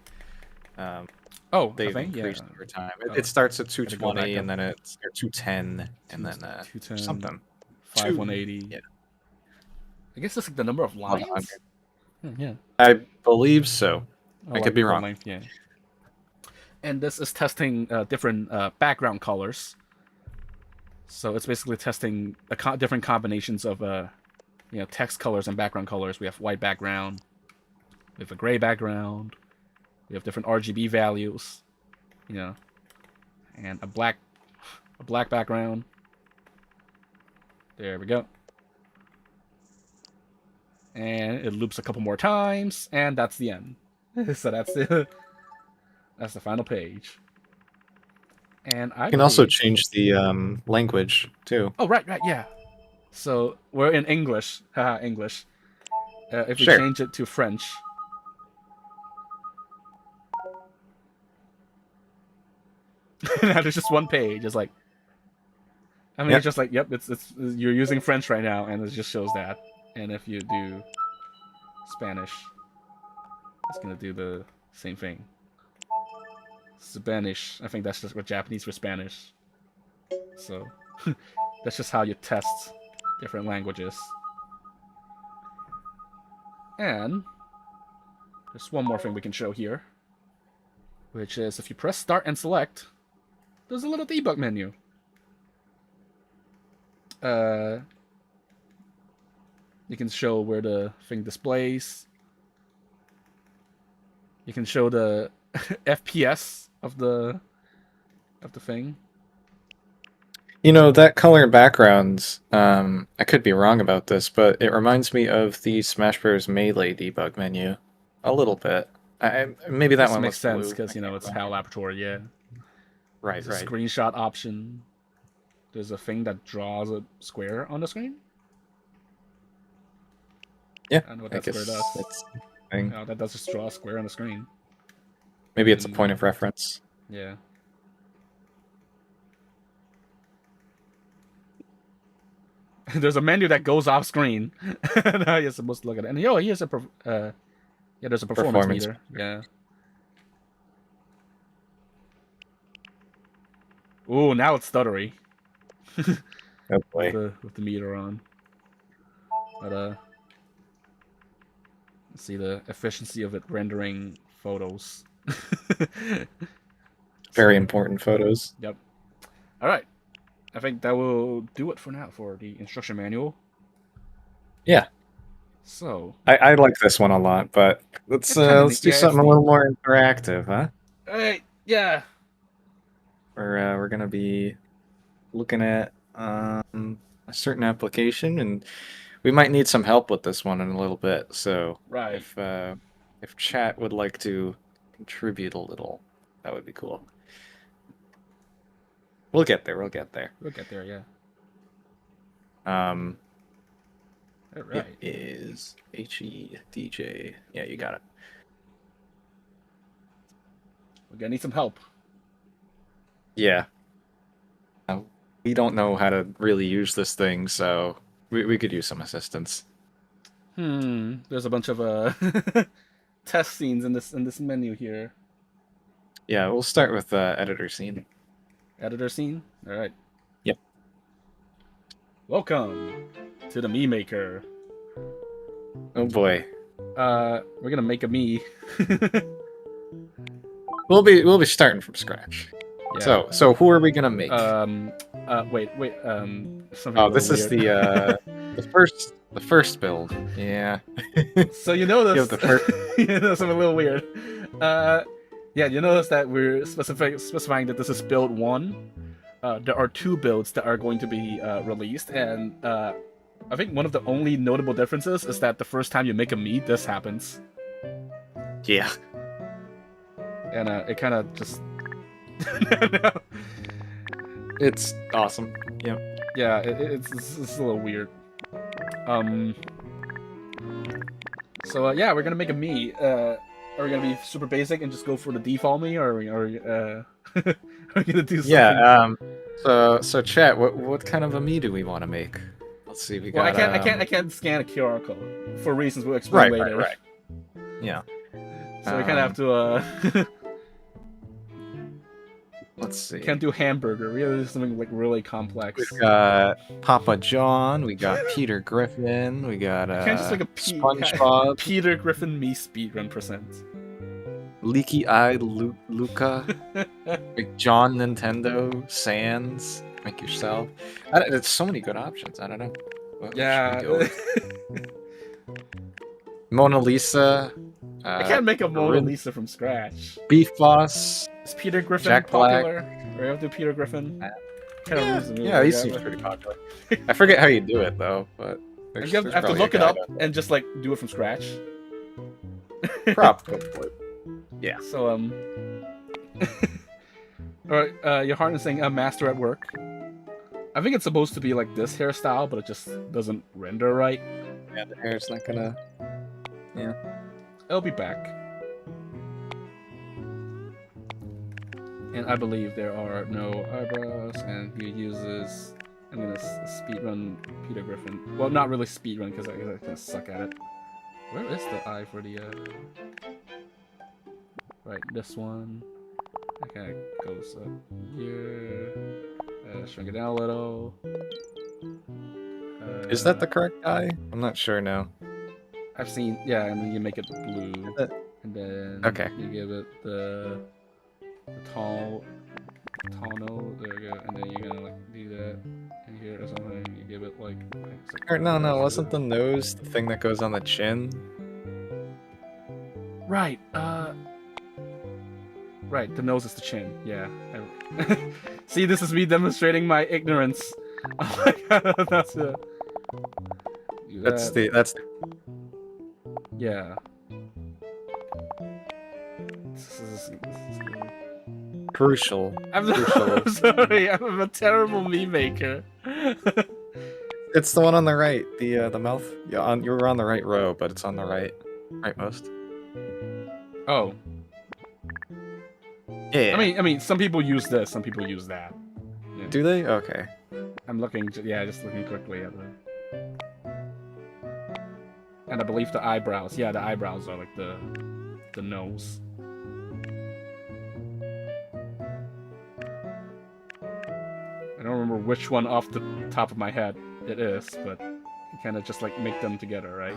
They've increased over time. It starts at 220, and then it's 210, and then 210, something. 5180. Yeah. I guess that's like the number of lines. Yeah. I believe so. I could be wrong. Length, yeah. And this is testing different background colors. So it's basically testing different combinations of text colors and background colors. We have white background. We have a gray background. We have different RGB values. and a black background. There we go. And it loops a couple more times, and that's the end. So that's the final page. And I You can also change the language too. Oh, right, yeah. So we're in English. Haha, English. If we Sure. change it to French. Now there's just one page. It's like, I mean, Yep. it's just like, yep, it's you're using French right now, and it just shows that. And if you do Spanish, it's gonna do the same thing. Spanish, I think that's just what Japanese for Spanish. So that's just how you test different languages. And there's one more thing we can show here, which is if you press start and select, there's a little debug menu. You can show where the thing displays. You can show the FPS of the thing. You know, that color background, I could be wrong about this, but it reminds me of the Smash Bros. Melee debug menu. A little bit. Maybe that one makes sense, because, you know, it's HAL Laboratory, yeah. Right, There's a screenshot option. There's a thing that draws a square on the screen. Yeah, I don't know what that square does. That's thing. No, that does just draw a square on the screen. Maybe it's a point of reference. Yeah. There's a menu that goes off screen. Now you're supposed to look at it. And here's a there's a performance meter. Yeah. Ooh, now it's stuttery. Oh boy. With the meter on. But let's see the efficiency of it rendering photos. Very important photos. Yep. All right. I think that will do it for now for the instruction manual. Yeah. So I like this one a lot, but let's do something a little more interactive, huh? Alright, yeah. We're gonna be looking at a certain application, and we might need some help with this one in a little bit. So right. If chat would like to contribute a little, that would be cool. We'll get there. We'll get there. We'll get there. Yeah. All right. It is HEDJ. Yeah, you got it. We're gonna need some help. Yeah. We don't know how to really use this thing, so we could use some assistance. There's a bunch of test scenes in this menu here. Yeah, we'll start with editor scene. Editor scene? Alright. Yep. Welcome to the Mii Maker. Oh boy. We're gonna make a Mii. We'll be starting from scratch. Yeah. So who are we gonna make? Wait. Oh, this is the first build. Yeah. So you notice the first. you know something a little weird. Yeah, you notice that we're specifying that this is build 1. There are 2 builds that are going to be released, and I think one of the only notable differences is that the first time you make a Mii, this happens. Yeah. And it kind of just... No. It's awesome. Yep. Yeah, it's a little weird. So yeah, we're gonna make a Mii. Are we gonna be super basic and just go for the default Mii, or are we gonna do something? Yeah. So chat. What kind of a Mii do we want to make? Let's see. We got. Well, I can't scan a QR code for reasons we'll explain later. Right. Yeah. So we kind of have to. Let's see. Can't do hamburger. We gotta do something like really complex. We got Papa John. We got Peter Griffin. We got can't just like a SpongeBob. Peter Griffin Mii speedrun %. Leaky Eyed Luca. John Nintendo. Sans. Make yourself. There's so many good options. I don't know. Yeah. Mona Lisa. I can't make a Mona Lisa from scratch. Beef Boss. Is Peter Griffin Jack popular? Are you up to Peter Griffin? Yeah, he seems pretty popular. I forget how you do it though, but you have to look it up and just like do it from scratch. Probably. Yeah. So alright, your heart is saying a master at work. I think it's supposed to be like this hairstyle, but it just doesn't render right. Yeah, the hair's not gonna. Yeah. It'll be back. And I believe there are no eyebrows, and he uses. I'm gonna speedrun Peter Griffin. Well, not really speedrun because I'm gonna suck at it. Where is the eye for the? Right, this one. That kind of goes up here. Shrink it down a little. Is that the correct eye? I'm not sure now. I've seen, yeah, and then you make it blue, and then you give it the tall nose. There you go, and then you're gonna like do that in here or something. You give it like. No, wasn't the nose the thing that goes on the chin? Right. Right. The nose is the chin. Yeah. See, this is me demonstrating my ignorance. Oh my god, that's it. That's the. Yeah. This is crucial. I'm sorry, I'm a terrible Mii Maker. It's the one on the right, the mouth. Yeah, you were on the right row, but it's on the rightmost. Oh. Yeah. I mean, some people use this, some people use that. Yeah. Do they? Okay. I'm looking, just looking quickly at the. And I believe the eyebrows. Yeah, the eyebrows are like the nose. I don't remember which one off the top of my head it is, but you kind of just like make them together, right?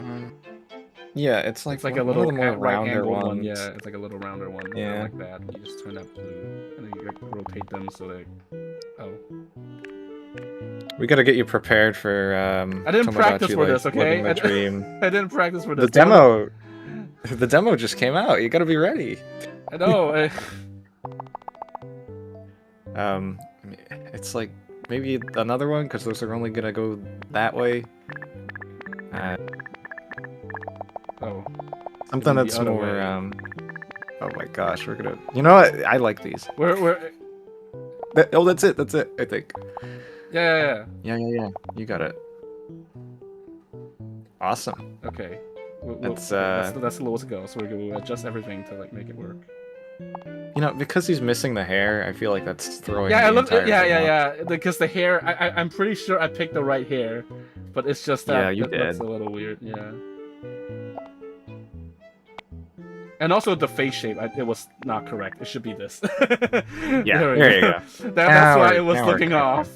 Yeah, it's like a little more rounder one. one. Yeah, it's like a little rounder one. Yeah, like that. You just turn that blue, and then you like, rotate them so they. Oh. We gotta get you prepared for. I didn't practice for this, okay? I didn't practice for this. The demo just came out. You gotta be ready. I know. It's like maybe another one because those are only gonna go that way. Oh. Something that's more. Oh my gosh, we're gonna. You know what? I like these. Where? Oh, that's it. That's it. I think. Yeah. You got it. Awesome. Okay. That's the lowest it goes. So we're gonna adjust everything to like make it work. You know, because he's missing the hair, I feel like that's throwing. Yeah, because the hair, I'm pretty sure I picked the right hair, but it's just that that's a little weird. Yeah. And also the face shape, it was not correct. It should be this. Yeah, there you go. That's why it was looking off.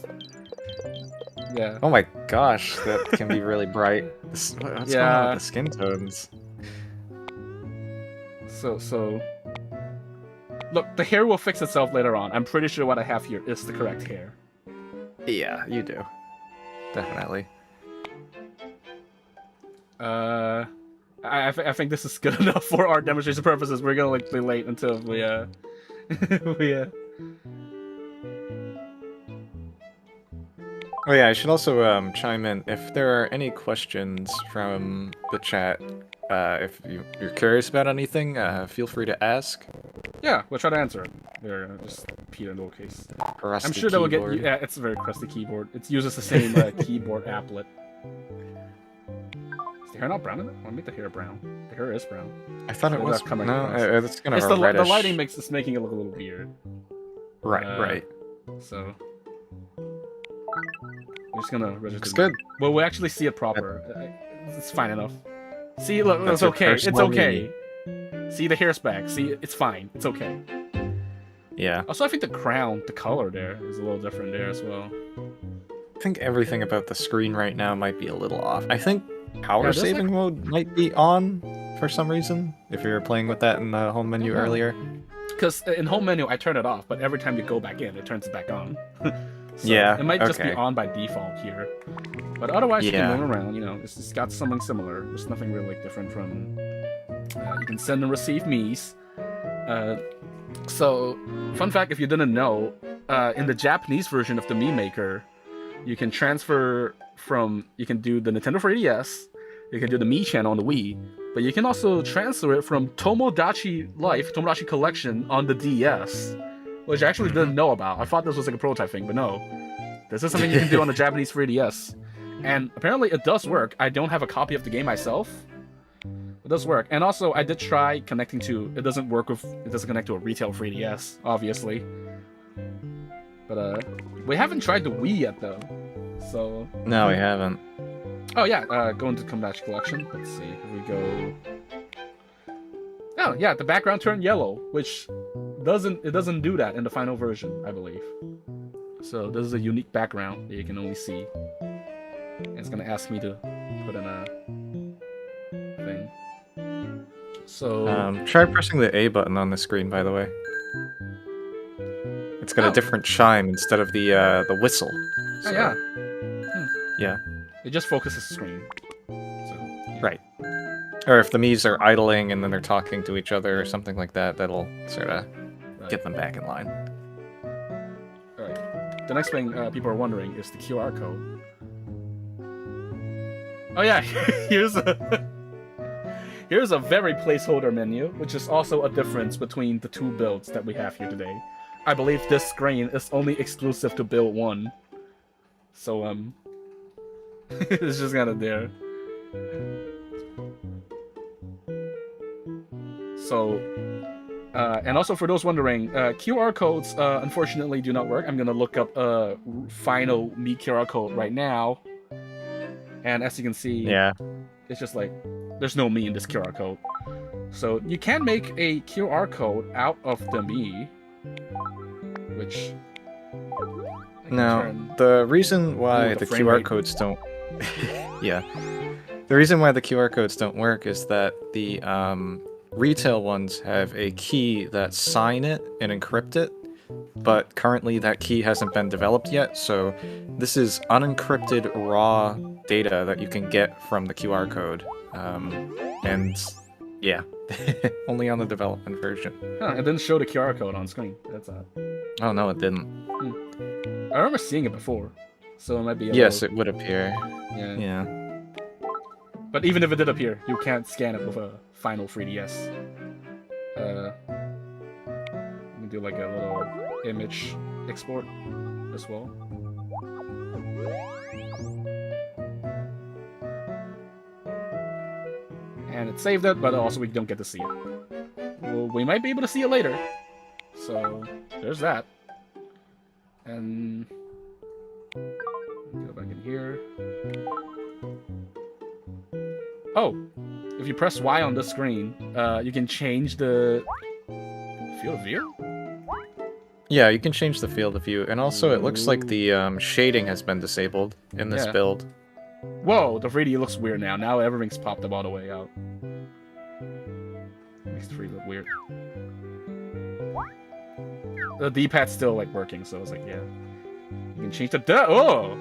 Yeah. Oh my gosh, that can be really bright. What's going on with the skin tones? So... Look, the hair will fix itself later on. I'm pretty sure what I have here is the correct hair. Yeah, you do. Definitely. I think this is good enough for our demonstration purposes. We're gonna like be late until we Oh yeah, I should also chime in if there are any questions from the chat. If you're curious about anything, feel free to ask. Yeah, we'll try to answer it. There, just Peter in the case. Crusty I'm sure that will get. keyboard. Yeah, it's a very crusty keyboard. It uses the same keyboard applet. Is the hair not brown in it? I want to make the hair brown. The hair is brown. I thought it was. Coming no, it's gonna. It's the the lighting it's making it look a little weird. Right. So we're just gonna register. Looks good. Well, we actually see it proper. It's fine enough. See, look, it's okay. It's okay. See, the hair's back. See, it's fine. It's okay. Yeah. Also, I think the crown, the color there is a little different there as well. I think everything about the screen right now might be a little off. I think power saving mode might be on for some reason, if you were playing with that in the home menu earlier. Because in home menu, I turn it off, but every time you go back in, it turns it back on. So yeah, it might just be on by default here. But otherwise, you can move around, you know, it's got something similar. There's nothing really different from... you can send and receive Mii's. So, fun fact, if you didn't know, in the Japanese version of the Mii Maker, you can transfer you can do the Nintendo 3DS, you can do the Mii channel on the Wii, but you can also transfer it from Tomodachi Collection on the DS, which I actually didn't know about. I thought this was like a prototype thing, but no. This is something you can do on the Japanese 3DS. And apparently it does work. I don't have a copy of the game myself. It does work. And also, I did try connecting to... It doesn't connect to a retail 3DS, obviously. But, we haven't tried the Wii yet, though. So... No, we haven't. Oh, yeah, go into Tomodachi Collection. Let's see. Here we go. Oh, yeah, the background turned yellow, which doesn't do that in the final version, I believe. So this is a unique background that you can only see. And it's gonna ask me to put in a thing. So try pressing the A button on the screen, by the way. It's got a different chime instead of the whistle. So, oh yeah. Yeah. It just focuses the screen. So, yeah. Right. Or if the Miis are idling and then they're talking to each other or something like that, that'll sort of get them back in line. Alright. The next thing people are wondering is the QR code. Oh yeah, here's a very placeholder menu, which is also a difference between the two builds that we have here today. I believe this screen is only exclusive to build 1. So, it's just kind of there. So, and also for those wondering, QR codes unfortunately do not work. I'm gonna look up a final Mii QR code right now. And as you can see, it's just like, there's no Mii in this QR code. So you can make a QR code out of the Mii, which... Now, the reason why the QR codes don't... yeah. The reason why the QR codes don't work is that the retail ones have a key that sign it and encrypt it, but currently that key hasn't been developed yet, so this is unencrypted raw data that you can get from the QR code. And yeah, only on the development version. Huh, it didn't show the QR code on screen. That's odd. Oh no, it didn't. I remember seeing it before, so it might be. Yes, it would appear. Yeah. But even if it did appear, you can't scan it with a final 3DS. You can do like a little image export as well. And it saved it, but also we don't get to see it. Well, we might be able to see it later. So, there's that. And... go back in here. Oh! If you press Y on this screen, you can change the field of view? Yeah, you can change the field of view, and also it looks like the shading has been disabled in this build. Whoa, the 3D looks weird now. Now everything's popped up all the way out. Makes the 3D look weird. The D-pad's still like working, so I was like, yeah. You can change the oh!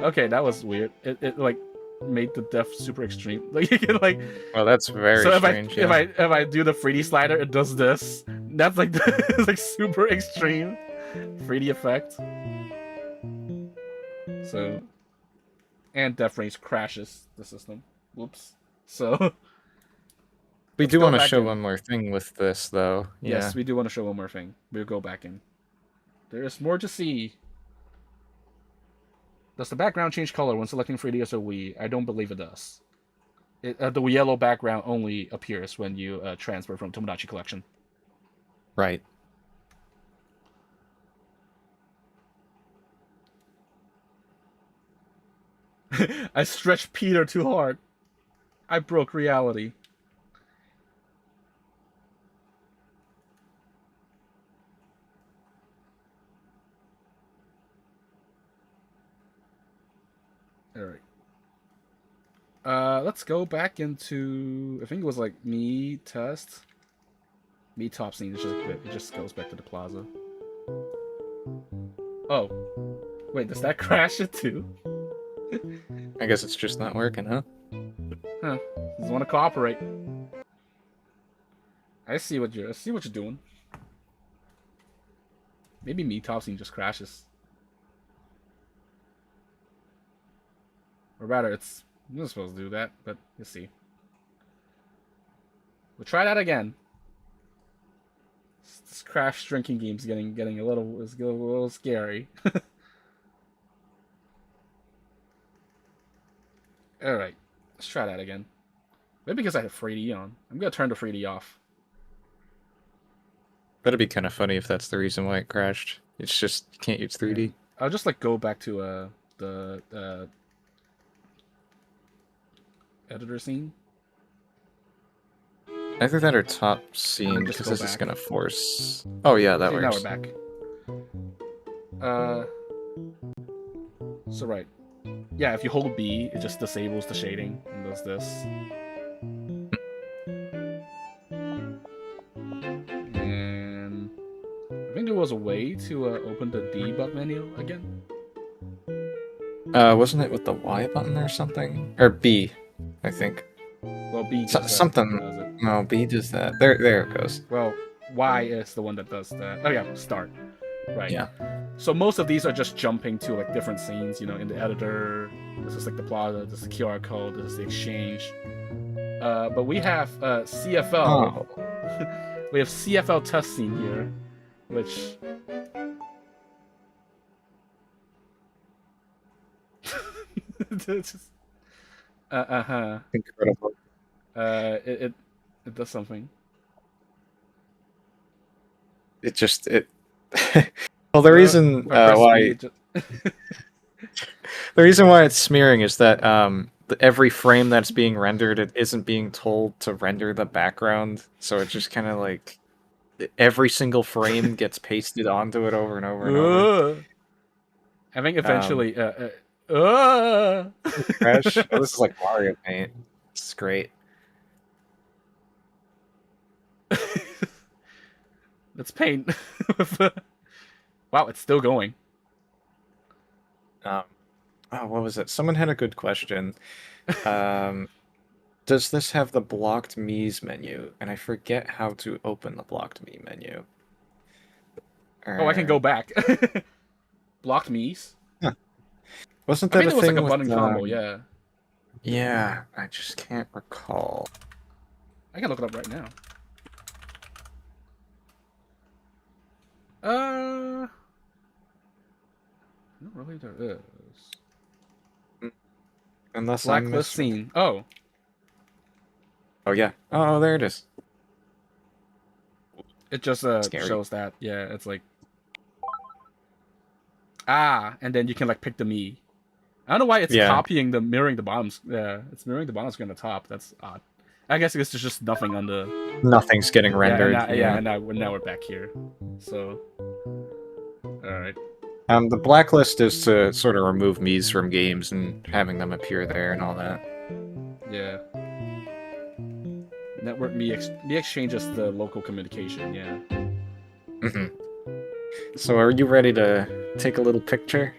Okay, that was weird. It like made the depth super extreme. Like you can like. Well, that's very strange. If I do the 3D slider, it does this. That's like it's like super extreme 3D effect. So, and depth range crashes the system. Whoops. So. We do want to show one more thing with this, though. Yes, we do want to show one more thing. We'll go back in. There is more to see. Does the background change color when selecting 3DS or Wii? I don't believe it does. The yellow background only appears when you transfer from Tomodachi Collection. Right. I stretched Peter too hard. I broke reality. Alright. Let's go back into... I think it was like Mii test. Mii top scene. It just goes back to the plaza. Oh. Wait, does that crash it too? I guess it's just not working, huh? Huh. Doesn't want to cooperate. I see what you're doing. Maybe Mii top scene just crashes. Or rather, it's not supposed to do that, but you'll see. We'll try that again. This crash drinking game's getting a little scary. All right, let's try that again. Maybe because I have 3D on. I'm gonna turn the 3D off. That'd be kind of funny if that's the reason why it crashed. It's just you can't use 3D. Yeah. I'll just like go back to the editor scene. Either that or top scene, because this is gonna force. Oh yeah, that works. Now we're back. So right, yeah. If you hold B, it just disables the shading and does this. And I think there was a way to open the debug menu again. Wasn't it with the Y button or something? Or B, I think. Well, B does something. Does it. No, B does that. There it goes. Well, Y is the one that does that. Oh yeah, start. Right. Yeah. So most of these are just jumping to like different scenes, you know, in the editor. This is like the plaza, this is the QR code, this is the exchange. But we have CFL. Oh. We have CFL test scene here, which just... Incredible. It does something. Well, the reason why the reason why it's smearing is that every frame that's being rendered, it isn't being told to render the background, so it just kind of like every single frame gets pasted onto it over and over and over. I think eventually crash. Oh, this is like Mario Paint. This is great. Let's paint. Wow, it's still going. Oh, what was it? Someone had a good question. Does this have the blocked Mii's menu? And I forget how to open the blocked Mii menu. Oh, I can go back. Blocked Mii's? Huh. Wasn't that I think a it was thing like a button with, combo, yeah. Yeah, I just can't recall. I can look it up right now. Not really there is. Unless Blacklist scene. Oh. Oh yeah. Oh, there it is. It just shows that. Yeah, it's like and then you can like pick the Mii. I don't know why it's copying the mirroring the bottoms. Yeah, it's mirroring the bottom screen on the top. That's odd. I guess it's just nothing on the. Nothing's getting rendered. And now we're back here. So. All right. The blacklist is to sort of remove Mii's from games and having them appear there and all that. Yeah. Network Mii Exchange is the local communication. Yeah. Mm-hmm. So, are you ready to take a little picture?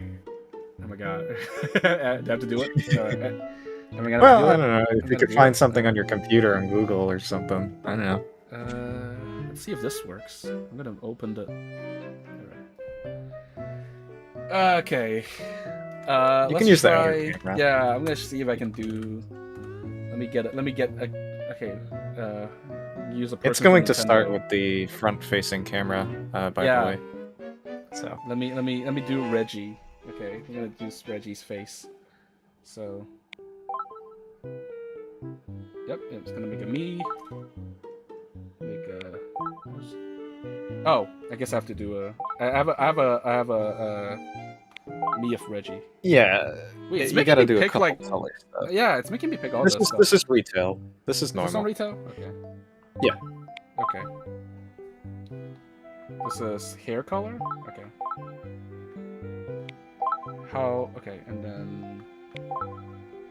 Oh my god. Do I have to do it? I don't know. If you could find something on your computer on Google or something. I don't know. Let's see if this works. I'm gonna open the. Okay. You can use try... that. Camera. Yeah, I'm gonna see if I can do. Let me get a. Okay. Use a. It's going to start with the front-facing camera. By the way. So. Let me do Reggie. Okay, I'm gonna do Reggie's face. So. Yep, it's gonna make a Mii. Make a. Oh, I guess I have to do a. I have a Mii of Reggie. Yeah. Wait, it's you gotta do pick, a couple like, color stuff. Yeah, it's making me pick all this stuff. This is retail. This is normal. Is this on retail? Okay. Yeah. Okay. This is hair color? Okay. How... Okay, and then...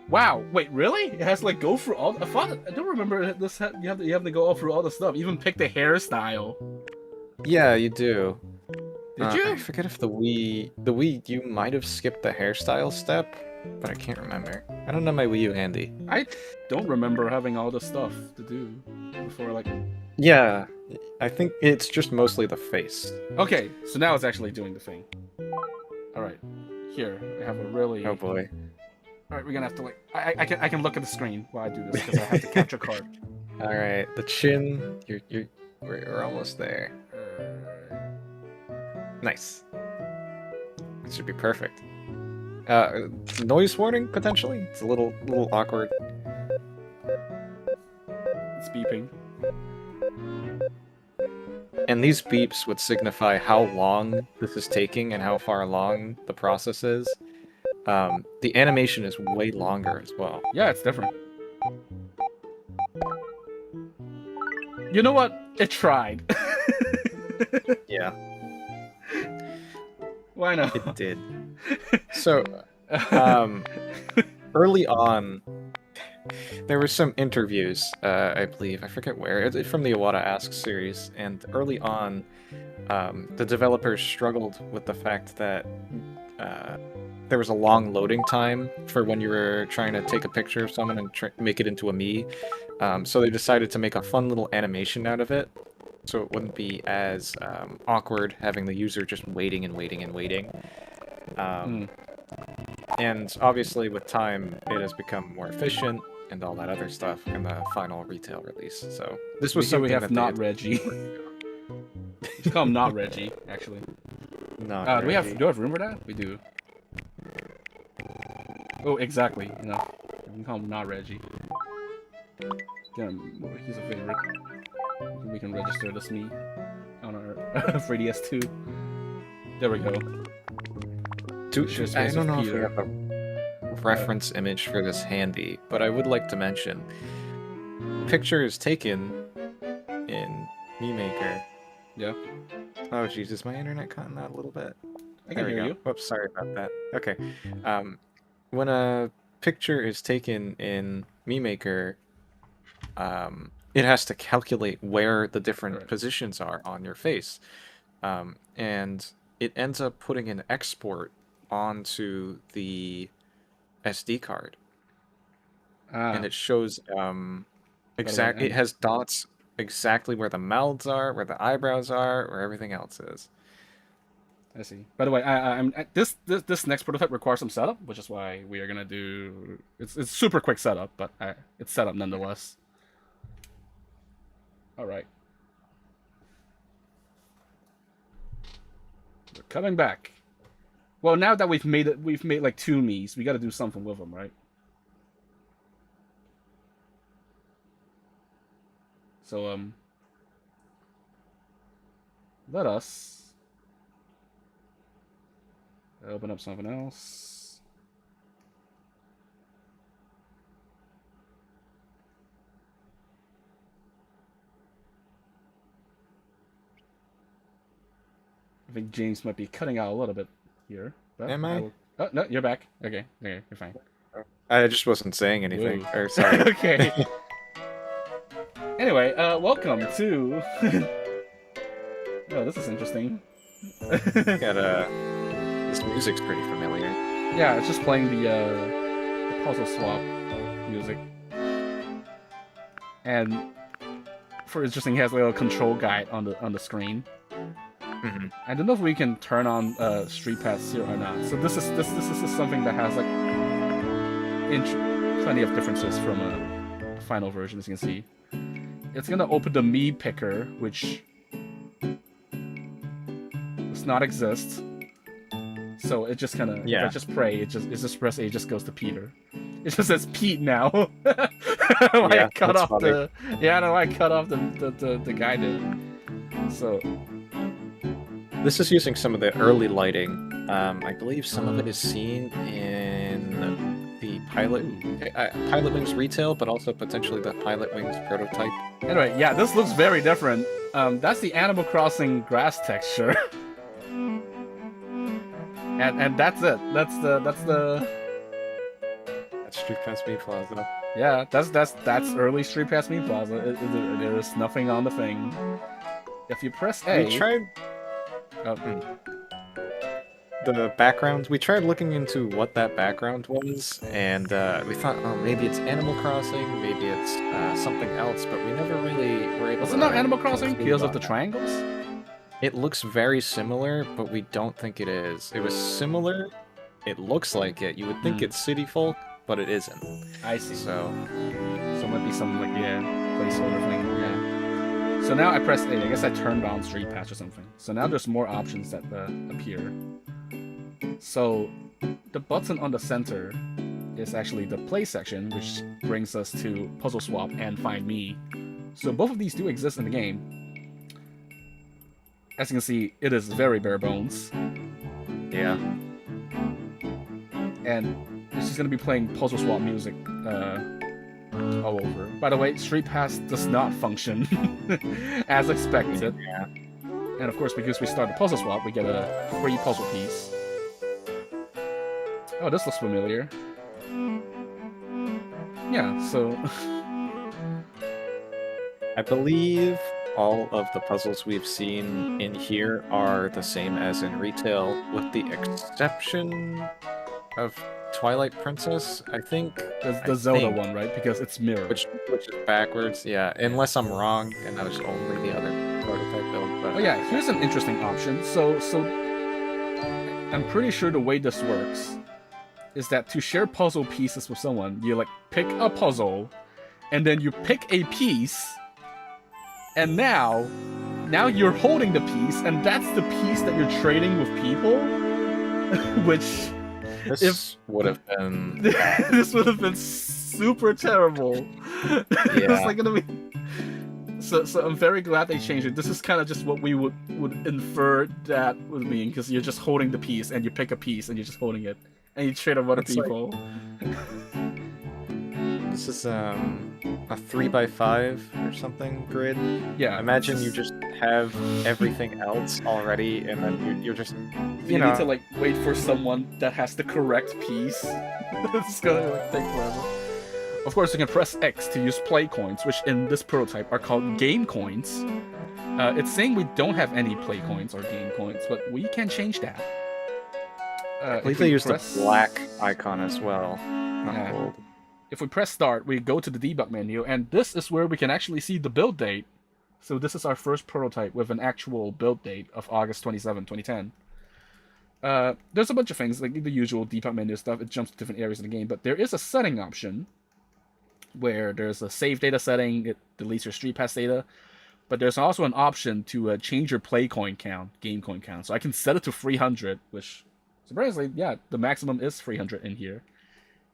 Wow! Wait, really? It has to, like, go through all... I don't remember this. You have to go all through all the stuff. Even pick the hairstyle. Yeah, you do. Did you? I forget if the Wii U might have skipped the hairstyle step, but I can't remember. I don't know my Wii U handy. I don't remember having all the stuff to do before, like... Yeah, I think it's just mostly the face. Okay, so now it's actually doing the thing. All right, here I have a really. Oh boy. All right, we're gonna have to like. I can look at the screen while I do this because I have to capture card. All right, the chin. We're almost there. Nice. It should be perfect. Noise warning potentially. It's a little awkward. It's beeping. And these beeps would signify how long this is taking and how far along the process is. The animation is way longer as well. Yeah, it's different. You know what? It tried. Yeah. Why not? It did. So, early on, there were some interviews, I believe, I forget where, from the Iwata Asks series, and early on, the developers struggled with the fact that there was a long loading time for when you were trying to take a picture of someone and make it into a Mii. So they decided to make a fun little animation out of it, so it wouldn't be as awkward having the user just waiting and waiting and waiting. And obviously with time, it has become more efficient and all that other stuff in the final retail release. So this was something we have that not Reggie. Just call him not Reggie, actually. Not do we have room for that? We do. Oh, exactly. You know, we can call him not Reggie. He's a favorite. We can register this Mii on our 3DS2. There we go. I don't know if we have a reference image for this handy, but I would like to mention, picture is taken in Mii Maker. Yeah. Oh jeez, is my internet cutting out a little bit? I can hear you. Whoops, sorry about that. Okay. When a picture is taken in Mii Maker, it has to calculate where the different positions are on your face. And it ends up putting an export onto the SD card. And it shows it has dots exactly where the mouths are, where the eyebrows are, where everything else is. I see. By the way, this next prototype requires some setup, which is why we are gonna do. It's super quick setup, but it's set up nonetheless. All right. We're coming back. Well, now that we've made like 2 Miis, we got to do something with them, right? So let us open up something else. I think James might be cutting out a little bit here. But Am I? Oh, no, you're back. Okay, you're fine. I just wasn't saying anything. Or, sorry. Okay. Anyway, welcome to... Oh, this is interesting. This music's pretty familiar. Yeah, it's just playing the puzzle swap music. And for interesting, it has a little control guide on the screen. I don't know if we can turn on StreetPass here or not. So this is something that has like plenty of differences from a final version, as you can see. It's gonna open the Mii picker, which does not exist. So it just kind of, if I just pray, it just press A, it just goes to Peter. It just says Pete now. I cut off the guy there. So. This is using some of the early lighting. I believe some of it is seen in the Pilot Wings retail, but also potentially the Pilot Wings prototype. Anyway, yeah, this looks very different. That's the Animal Crossing grass texture. and that's it. That's StreetPass Mii Plaza. Yeah, that's early StreetPass Mii Plaza. There is nothing on the thing. If you press A, We tried. the background, we tried looking into what that background was, and we thought, oh, maybe it's Animal Crossing, maybe it's something else, but we never really were able to... Was it not Animal Crossing because of the triangles? It looks very similar, but we don't think it is. It was similar. It looks like it. You would think it's City Folk, but it isn't. I see. So it might be some like placeholder thing. Yeah. So now I pressed A. I guess I turned on StreetPass or something. So now there's more options that appear. So the button on the center is actually the play section, which brings us to Puzzle Swap and Find Me. So both of these do exist in the game. As you can see, it is very bare bones. Yeah. And it's just going to be playing Puzzle Swap music all over. By the way, StreetPass does not function as expected. Yeah. And of course, because we start the Puzzle Swap, we get a free puzzle piece. Oh, this looks familiar. Yeah, so... I believe all of the puzzles we've seen in here are the same as in retail, with the exception of Twilight Princess, I think. The Zelda one, right? Because it's mirrored. Which is backwards, yeah. Unless I'm wrong, and that was only the other prototype build. But... Oh yeah, here's an interesting option. So I'm pretty sure the way this works is that to share puzzle pieces with someone, you like pick a puzzle, and then you pick a piece, and now you're holding the piece, and that's the piece that you're trading with people, which... This would have been... this would have been super terrible. Yeah. It's like gonna be... So I'm very glad they changed it. This is kind of just what we would infer that would mean, because you're just holding the piece, and you pick a piece, and you're just holding it, and you trade with other people. Like... This is a 3x5 or something grid. Yeah. Imagine you just have everything else already, and then you're just you need to like wait for someone that has the correct piece. It's gonna like take forever. Of course, you can press X to use play coins, which in this prototype are called game coins. It's saying we don't have any play coins or game coins, but we can change that. I believe they used the black icon as well, not gold. If we press start, we go to the debug menu, and this is where we can actually see the build date. So this is our first prototype with an actual build date of August 27, 2010. There's a bunch of things, like the usual debug menu stuff. It jumps to different areas of the game, but there is a setting option where there's a save data setting. It deletes your StreetPass data. But there's also an option to change your play coin count, game coin count. So I can set it to 300, which, surprisingly, yeah, the maximum is 300 in here.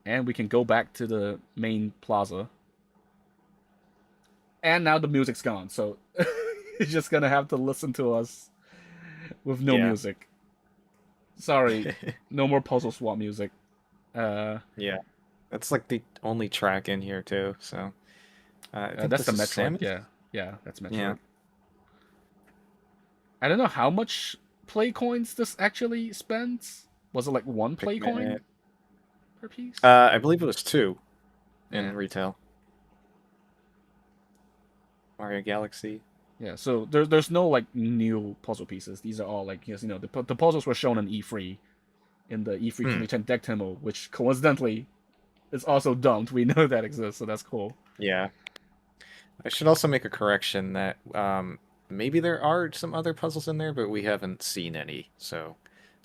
And we can go back to the main plaza. And now the music's gone, so you're just gonna have to listen to us with no music. Sorry, no more puzzle swap music. Yeah, that's like the only track in here too. So that's the Metroid. Yeah, that's Metroid. Yeah. I don't know how much play coins this actually spends. Was it like one play coin per piece? I believe it was 2 in retail. Mario Galaxy. Yeah, so there's no like new puzzle pieces. These are all like, you know, the puzzles were shown in E3, in the E3 2010 deck demo, which coincidentally is also dumped. We know that exists, so that's cool. Yeah. I should also make a correction that maybe there are some other puzzles in there, but we haven't seen any. So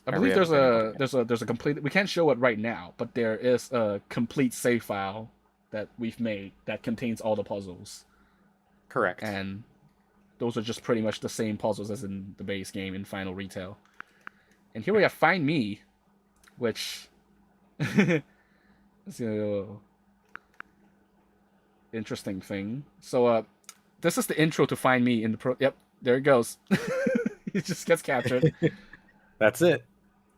I believe there's a complete. We can't show it right now, but there is a complete save file that we've made that contains all the puzzles. Correct. And those are just pretty much the same puzzles as in the base game in Final Retail. And here we have Find Me, which is a interesting thing. So this is the intro to Find Me in the Yep, there it goes. He just gets captured. That's it.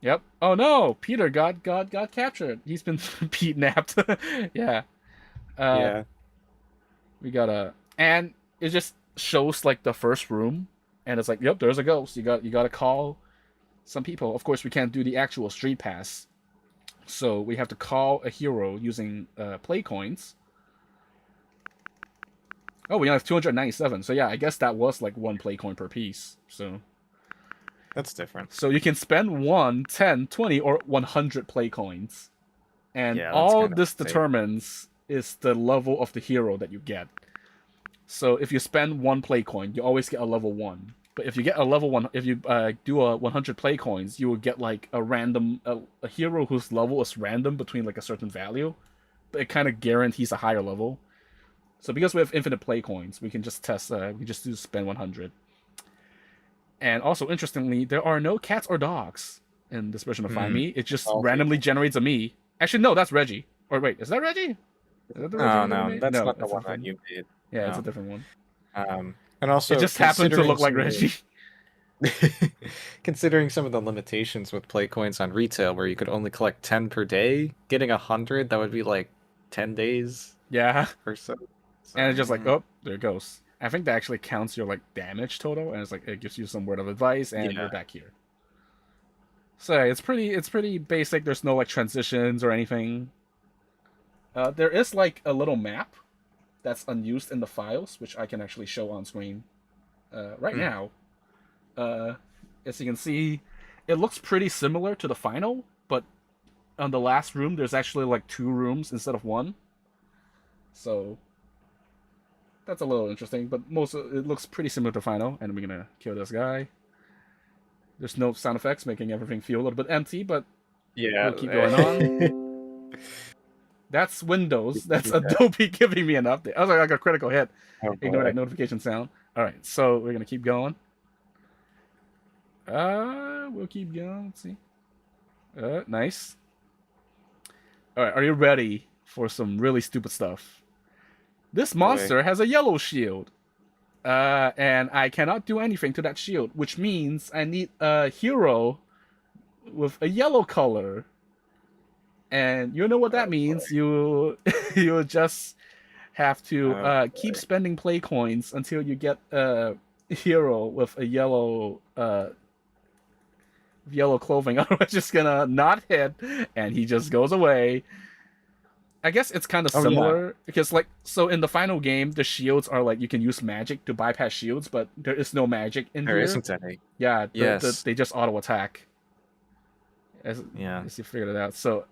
Yep. Oh no, Peter got captured. He's been Pete-napped. Yeah. Yeah. We got and it just shows like the first room, and it's like, yep, there's a ghost. You got to call some people. Of course, we can't do the actual StreetPass, so we have to call a hero using play coins. Oh, we only have 297. So yeah, I guess that was like one play coin per piece. So That's different. So you can spend 1, 10, 20, or 100 play coins. And Yeah, that's all kind of this insane. determines is the level of the hero that you get. So if you spend 1 play coin, you always get a level 1. But if you get a level 1, if you do a 100 play coins, you will get like a random, a hero whose level is random between like a certain value. But it kind of guarantees a higher level. So because we have infinite play coins, we can just test, we just do spend 100. And also, interestingly, there are no cats or dogs in this version of Find Me. It It's just all randomly people. generates a Mii. Actually, no, that's Reggie. Or wait, is that Reggie? Is that the Reggie Oh that we no, made? that's No, not the it's a one that different. you made. Yeah, it's a No. different one. And It also just happened to considering look like some of the Reggie. considering some of the limitations with play coins on retail, where you could only collect 10 per day, getting 100, that would be like 10 days Yeah, or so. So and it's just like, oh, there it goes. I think that actually counts your like damage total, and it's like it gives you some word of advice, and yeah. you're back here. So yeah, it's pretty basic. There's no like transitions or anything. There is like a little map that's unused in the files, which I can actually show on screen right Mm. now. Uh, as you can see, it looks pretty similar to the final, but on the last room, there's actually like 2 rooms instead of 1. So that's a little interesting, but most of it looks pretty similar to final. And we're gonna kill this guy. There's no sound effects, making everything feel a little bit empty, but Yeah. we'll keep going on. That's Windows. That's Adobe giving me an update. I was like, I got a critical hit. Oh Ignore boy. that notification sound. All right, so we're gonna keep going. We'll keep going. Let's see. Nice. All right, are you ready for some really stupid stuff? This Boy. monster has a yellow shield. And I cannot do anything to that shield, which means I need a hero with a yellow color. And you know what that Oh boy. means. You you just have to Oh keep boy. spending play coins until you get a hero with a yellow clothing. Otherwise, it's just gonna not hit, and he just goes away. I guess it's kind of Oh yeah. similar because, like, so in the final game, the shields are like you can use magic to bypass shields, but there is no magic in There here. isn't any. Yeah, Yes. they just auto attack Yeah. as you figured it out. So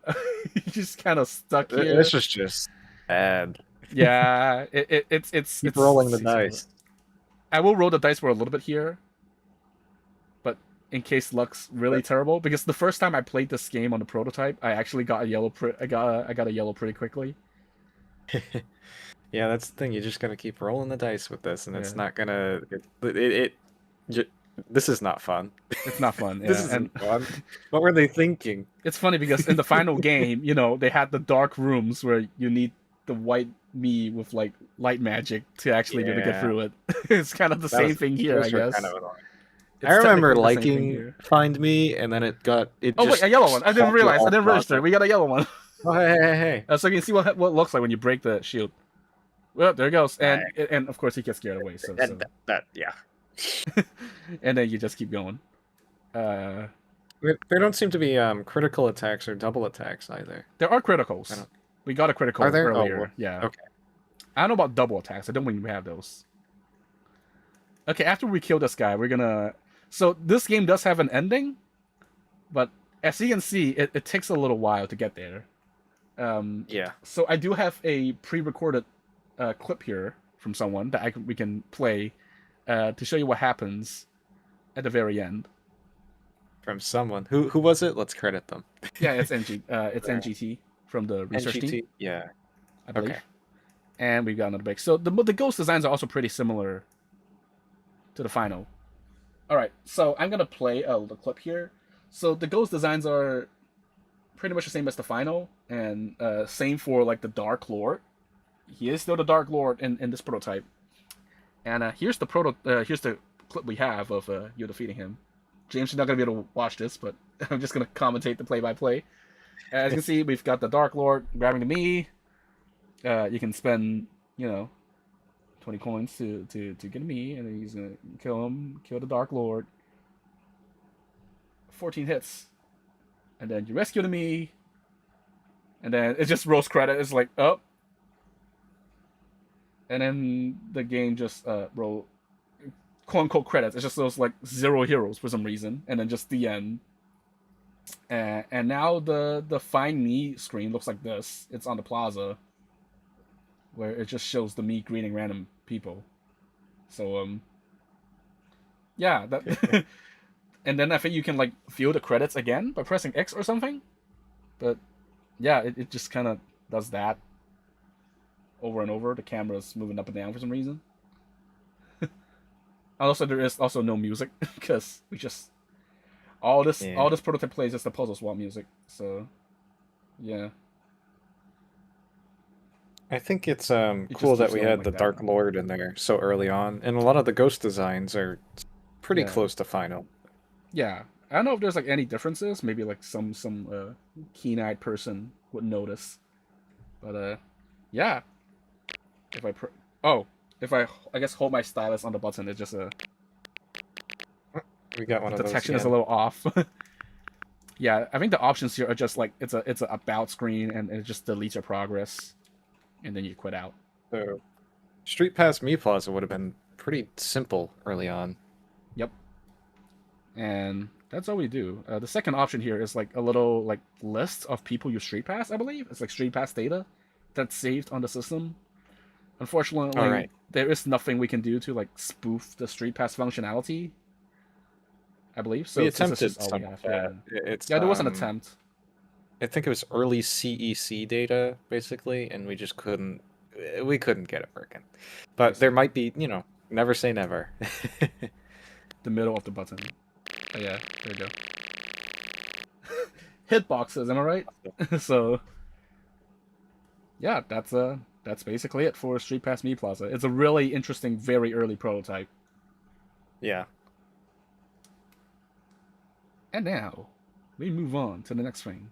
you just kind of stuck This here. is just bad. Yeah, Keep it's rolling the dice. I will roll the dice for a little bit here, but in case luck's really terrible, because the first time I played this game on the prototype, I actually got a yellow. I got a yellow pretty quickly. Yeah, that's the thing. You just gotta keep rolling the dice with this, and Yeah, it's not gonna. This is not fun. it's not fun. This Yeah, and isn't fun. What were they thinking? it's funny because in the final game, you know, they had the dark rooms where you need the white me with like light magic to actually be able to get Yeah, through it. It's kind of the same thing here, I those were kind guess. of annoying. I It's remember technically the same thing liking here. Find Me, and then it Oh wait, a just yellow one. I didn't called you realize. I all didn't register. Plaza. We got a yellow one. Oh hey. So you can see what it looks like when you break the shield. Well, there it goes, Alright. and of course he gets scared away. So Yeah. and then you just keep going. There don't seem to be critical attacks or double attacks either. There are I criticals. don't. We got a Are critical there? Oh, earlier. well, Yeah. okay. I don't know about double attacks. I don't think we have those. Okay, after we kill this guy, we're gonna. So this game does have an ending, but as you can see, it takes a little while to get there. Yeah. So I do have a pre-recorded clip here from someone that we can play to show you what happens at the very end. From someone. Who was it? Let's credit them. Yeah, it's it's Right. NGT from the research team, NGT? Yeah. I believe. Okay. And we've got another break. So the ghost designs are also pretty similar to the final. All right, so I'm gonna play the clip here. So the ghost designs are pretty much the same as the final, and same for like the Dark Lord. He is still the Dark Lord in this prototype. And here's the here's the clip we have of you defeating him. James, you're not gonna be able to watch this, but I'm just gonna commentate the play-by-play. As you can see, we've got the Dark Lord grabbing the Mii. You can spend, 20 coins to get a Mii, and then he's gonna kill the Dark Lord. 14 hits, and then you rescue the Mii, and then it just rolls credit. It's like up, and then the game just quote unquote credits. It's just those like 0 heroes for some reason, and then just the end. And now the Find Me screen looks like this. It's on the plaza, where it just shows the Mii greeting random people. So yeah, that. And then I think you can like view the credits again by pressing X or something. But yeah, it just kind of does that over and over. The camera's moving up and down for some reason. Also, there is also no music because we just all this prototype plays is the puzzle swap music. So yeah, I think it's cool that we had like the that. Dark Lord in there so early on, and a lot of the ghost designs are pretty close to final. Yeah, I don't know if there's like any differences. Maybe like some keen-eyed person would notice. But yeah, if I if I guess hold my stylus on the button, it just We got one of those. Detection is a little off. Yeah, I think the options here are just like it's a about screen and it just deletes your progress, and then you quit out. So, StreetPass Mii Plaza would have been pretty simple early on. Yep. And that's all we do. The second option here is like a little like list of people you StreetPass, I believe. It's like StreetPass data that's saved on the system. Unfortunately, there is nothing we can do to like spoof the StreetPass functionality, I believe. So we attempted some of that. Yeah, there was an attempt. I think it was early CEC data, basically, and we just couldn't. We couldn't get it working. But there might be, you know, never say never. The middle of the button. Oh, yeah, there you go. Hitboxes, am I right? So, yeah, that's basically it for StreetPass Mii Plaza. It's a really interesting, very early prototype. Yeah. And now, we move on to the next thing.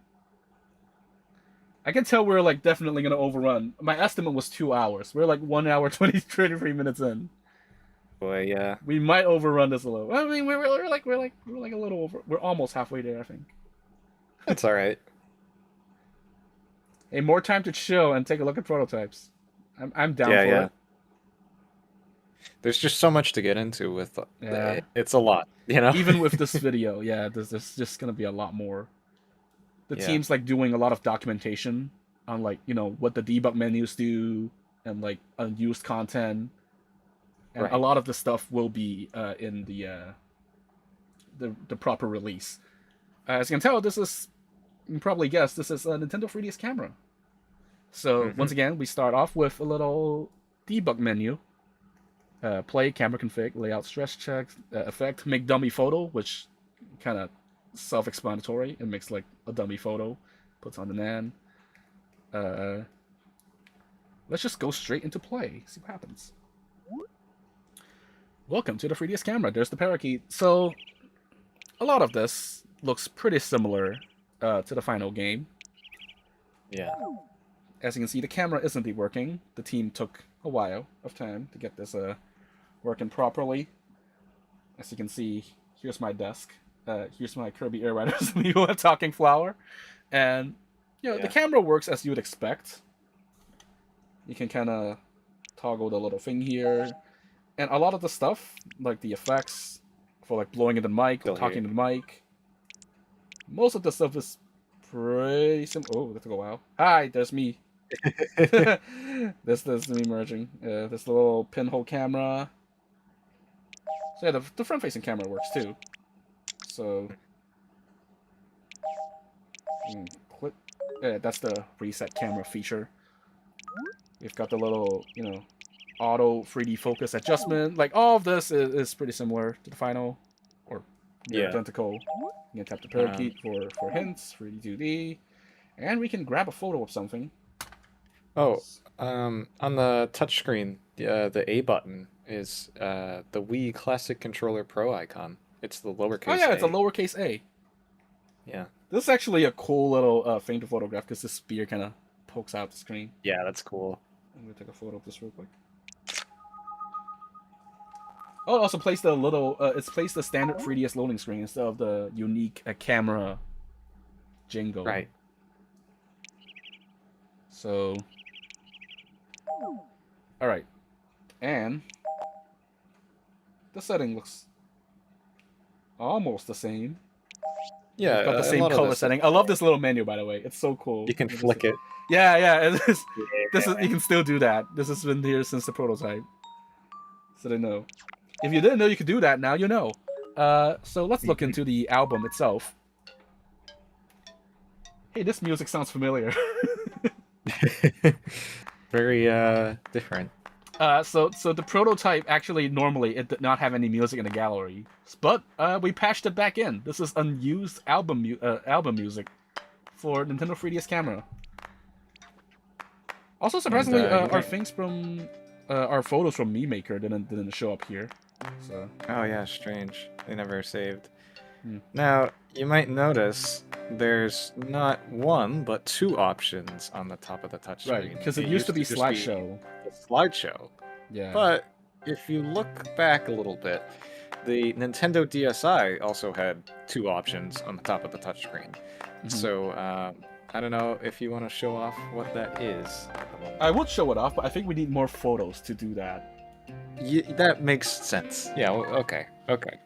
I can tell we're like definitely gonna overrun. My estimate was 2 hours. We're like 1 hour 23 minutes in. Boy, yeah. We might overrun this a little. I mean, we're like a little over. We're almost halfway there, I think. That's all right. Hey, more time to chill and take a look at prototypes. I'm down for it. There's just so much to get into with. It's a lot, you know. Even with this video, yeah, there's just gonna be a lot more. The team's like doing a lot of documentation on like what the debug menus do and like unused content, and a lot of the stuff will be in the proper release. As you can tell, this is, you can probably guess, this is a Nintendo 3DS camera. So once again, we start off with a little debug menu. Play, camera config, layout, stress check, effect, make dummy photo, which kind of self-explanatory. It makes like a dummy photo, puts on the NAND. Let's just go straight into play, see what happens. Welcome to the 3DS camera. There's the parakeet. So a lot of this looks pretty similar to the final game. Yeah. As you can see, the camera isn't working. The team took a while of time to get this working properly. As you can see, here's my desk. Here's my Kirby Air Riders talking flower. And the camera works as you would expect. You can kind of toggle the little thing here. And a lot of the stuff, like the effects for like blowing in the mic or talking to the mic, most of the stuff is pretty simple. Oh, that took a while. Hi, there's me. This is me merging. This little pinhole camera. So yeah, the front-facing camera works too. So click. That's the reset camera feature. We've got the little, auto 3D focus adjustment. Like all of this is pretty similar to the final, or identical. You can tap the parakeet for hints, 3D 2D, and we can grab a photo of something. Oh, on the touchscreen, the A button is the Wii Classic Controller Pro icon. It's the lowercase. Oh yeah, it's a lowercase a. Yeah. This is actually a cool little thing to photograph because the spear kind of pokes out the screen. Yeah, that's cool. I'm gonna take a photo of this real quick. Oh, it also plays the little. It's placed the standard 3DS loading screen instead of the unique camera jingle. Right. So. All right, and the setting looks almost the same. Yeah, it's got the same color setting. I love this little menu, by the way. It's so cool. You can flick it. Yeah, yeah. This is you can still do that. This has been here since the prototype. So they know. If you didn't know you could do that, now you know. So let's look into the album itself. Hey, this music sounds familiar. Very different. So the prototype actually normally it did not have any music in the gallery, but we patched it back in. This is unused album music for Nintendo 3DS camera. Also, surprisingly, our things from our photos from Mii Maker didn't show up here. So. Oh yeah, strange. They never saved. Now you might notice there's not one but two options on the top of the touchscreen. Right, because it used to be slideshow. Slideshow. Yeah. But if you look back a little bit, the Nintendo DSi also had two options on the top of the touchscreen. So I don't know if you want to show off what that is. I would show it off, but I think we need more photos to do that. That makes sense. Yeah. Okay. Okay.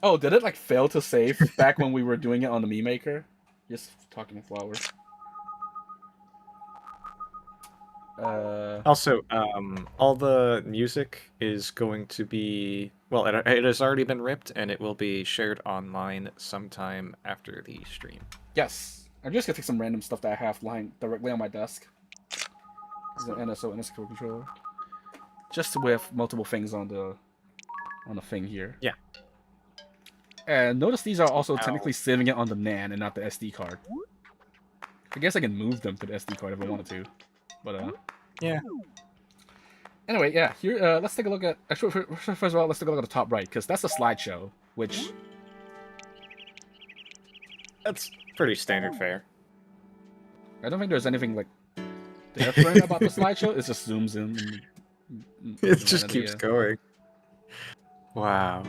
Oh, did it like fail to save back when we were doing it on the Mii Maker? Just talking flowers. Also, all the music is going to be, well, it has already been ripped, and it will be shared online sometime after the stream. Yes. I'm just gonna take some random stuff that I have lying directly on my desk. This is an NSO NSO controller. Just with multiple things on the thing here. Yeah. And notice these are also technically saving it on the NAND and not the SD card. I guess I can move them to the SD card if I wanted to. But, yeah. Anyway, yeah, here, let's take a look at... Actually, first of all, let's take a look at the top right, because that's a slideshow, which... That's pretty standard fare. I don't think there's anything, like, different about the slideshow. It just zooms in. And it just keeps going. Wow.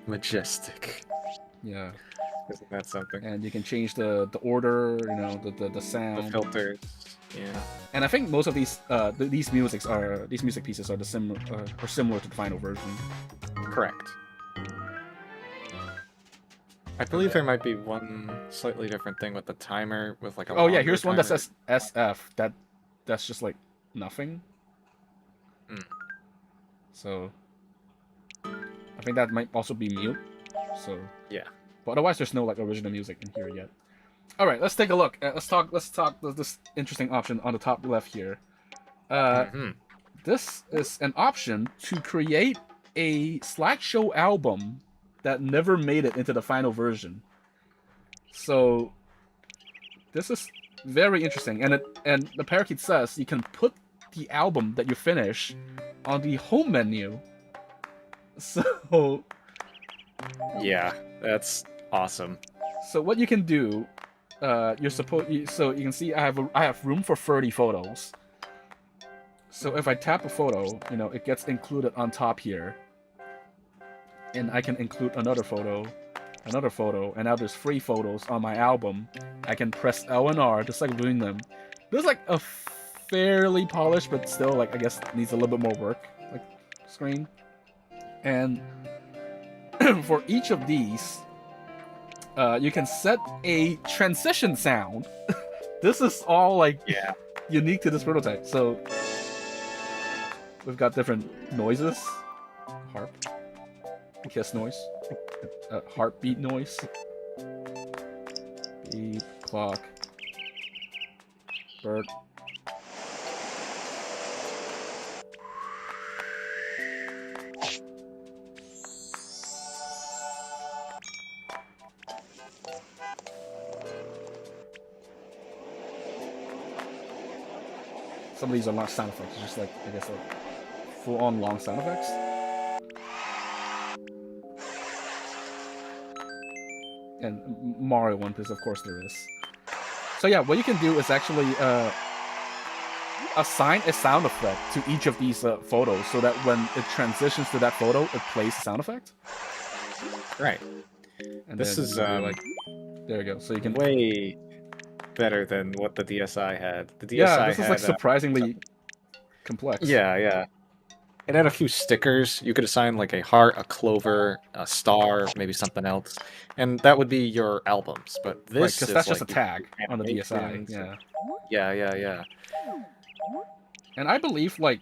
Majestic. Yeah. Isn't that something? And you can change the order, you know, the sound. The filters. Yeah. And I think most of these music pieces are similar to the final version. Correct. I believe there might be one slightly different thing with the timer, with like a. Oh yeah, here's one that says SF. That's just like nothing. So I think that might also be mute. So yeah. But otherwise, there's no like original music in here yet. All right, let's take a look. Let's talk this interesting option on the top left here. This is an option to create a slideshow album that never made it into the final version. So this is very interesting, and the parakeet says you can put the album that you finish on the home menu. So yeah, that's awesome. So what you can do, so you can see I have room for 30 photos. So if I tap a photo, you know, it gets included on top here. And I can include another photo, and now there's 3 photos on my album. I can press L and R just like doing them. There's like a fairly polished, but still like I guess needs a little bit more work, like screen. And for each of these, you can set a transition sound. This is all like unique to this prototype. So we've got different noises, harp, kiss noise, heartbeat noise, beep, clock, bird. Some of these are not sound effects, it's just like, I guess, like full-on long sound effects. And Mario one, because of course there is. So yeah, what you can do is actually assign a sound effect to each of these photos, so that when it transitions to that photo, it plays the sound effect. Right. And this is like, there you go. So you can way better than what the DSi had. The DSi this is had, like surprisingly complex. Yeah, yeah. it had a few stickers. You could assign like a heart, a clover, a star, maybe something else, and that would be your albums. But Right, this because is that's just a like you can tag do on the DSi. animations. Yeah. Yeah. And I believe like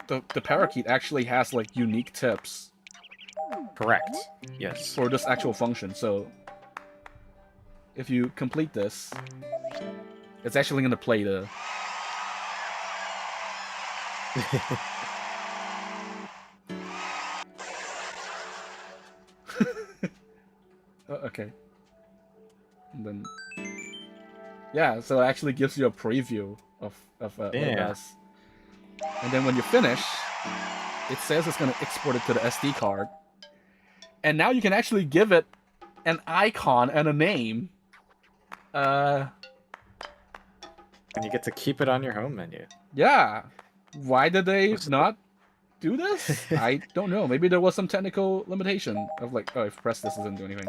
the parakeet actually has like unique tips Correct. Yes. for this actual function. So if you complete this, it's actually going to play the. Okay. And then. Yeah, so it actually gives you a preview of what it does. And then when you finish, it says it's going to export it to the SD card. And now you can actually give it an icon and a name. And you get to keep it on your home menu. Yeah. Why did they not do this? I don't know. Maybe there was some technical limitation of like, oh, if press this doesn't do anything.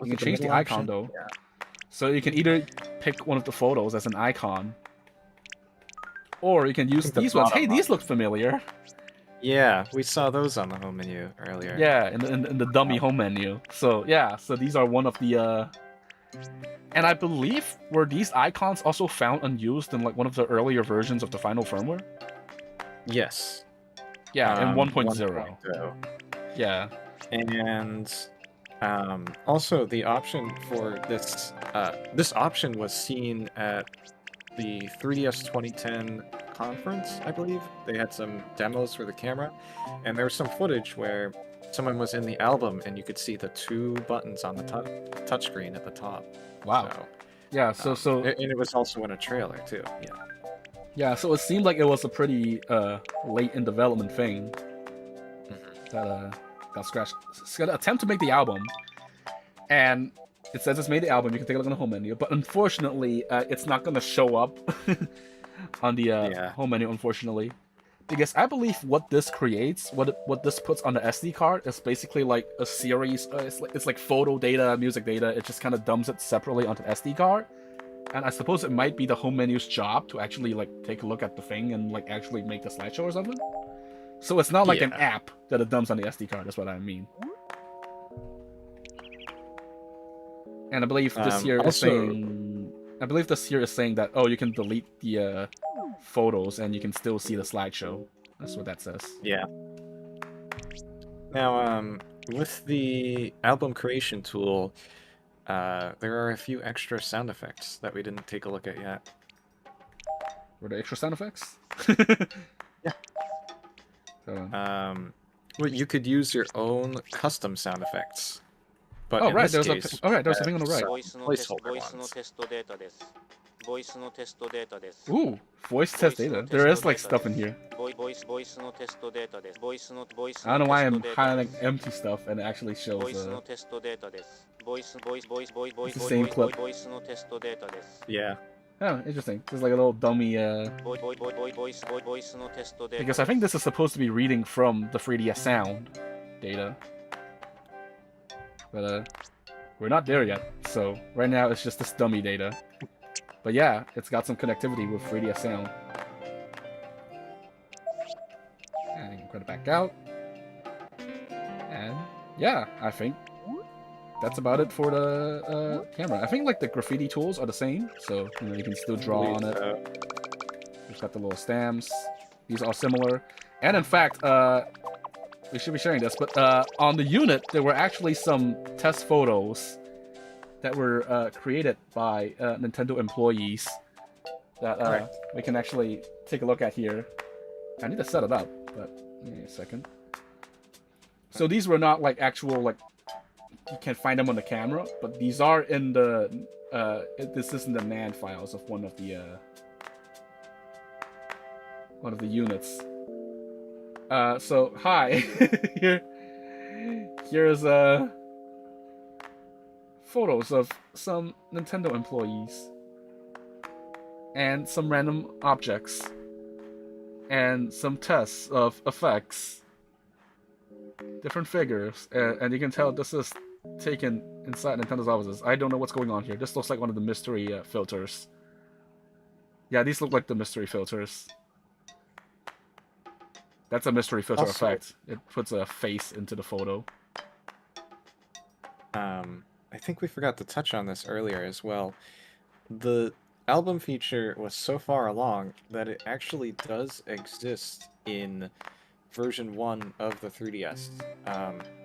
You can change the icon though. Yeah. So you can either pick one of the photos as an icon, or you can use these ones. Hey, these look familiar. Yeah, we saw those on the home menu earlier. Yeah, in the dummy home menu. So yeah, so these are one of the. And I believe were these icons also found unused in like one of the earlier versions of the final firmware? Yes. Yeah, in 1.0. Yeah. And also the option for this this option was seen at the 3DS 2010 conference, I believe. They had some demos for the camera, and there was some footage where someone was in the album and you could see the two buttons on the touchscreen at the top. Wow. So, yeah, so and it was also in a trailer too. Yeah. Yeah, so it seemed like it was a pretty late in development thing that got scratched. It's gonna attempt to make the album, and it says it's made the album. You can take a look on the home menu, but unfortunately, it's not gonna show up on the home menu. Unfortunately, because I believe what this creates, what this puts on the SD card, is basically like a series. It's like photo data, music data. It just kind of dumps it separately onto the SD card. And I suppose it might be the home menu's job to actually like take a look at the thing and like actually make the slideshow or something. So it's not like an app that it dumps on the SD card. That's what I mean. And I believe this here is saying. I believe this here is saying that you can delete the photos and you can still see the slideshow. That's what that says. Yeah. Now, with the album creation tool. There are a few extra sound effects that we didn't take a look at yet. Were there extra sound effects? Yeah. Well, you could use your own custom sound effects. But right, there's a thing on the right. Ooh, voice test data. There is like stuff in here. I don't know why I'm highlighting empty stuff and it actually shows it's the same clip. Yeah. Oh, interesting. Just like a little dummy because I think this is supposed to be reading from the 3DS sound data. But we're not there yet. So right now it's just this dummy data. But yeah, it's got some connectivity with 3DS sound. And you can put it back out. And yeah, I think that's about it for the camera. I think like the graffiti tools are the same, so you can still draw on it. We've got the little stamps. These are similar. And in fact, we should be sharing this, but on the unit there were actually some test photos that were created by Nintendo employees that we can actually take a look at here. I need to set it up, but give me a second. So these were not like actual like you can find them on the camera, but these are in the this is in the NAND files of one of the units. So hi, here's photos of some Nintendo employees and some random objects and some tests of effects, different figures, and you can tell this is taken inside Nintendo's offices. I don't know what's going on here. This looks like one of the mystery filters. Yeah, these look like the mystery filters That's a mystery filter Also, effect. It puts a face into the photo. I think we forgot to touch on this earlier as well. The album feature was so far along that it actually does exist in version 1 of the 3DS.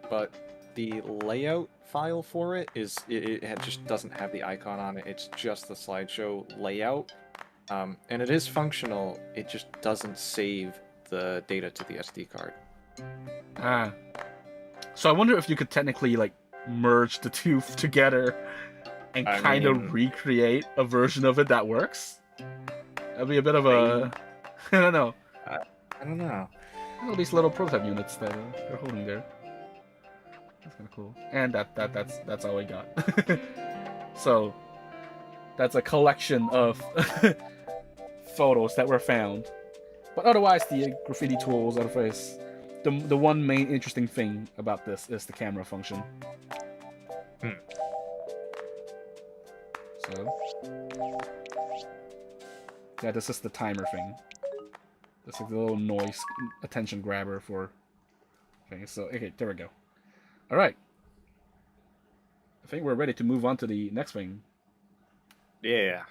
But the layout file for it just doesn't have the icon on it. It's just the slideshow layout. And it is functional, it just doesn't save the data to the SD card. Ah. So I wonder if you could technically like merge the two together and kind of recreate a version of it that works. That'd be a bit of a I don't know. I don't know. All these little prototype units that they're holding there. That's kind of cool. And that's all we got. So that's a collection of photos that were found. But otherwise, the graffiti tools, otherwise, the one main interesting thing about this is the camera function. So, yeah, this is the timer thing. This is like the little noise attention grabber for things. So, okay, there we go. All right. I think we're ready to move on to the next thing. Yeah.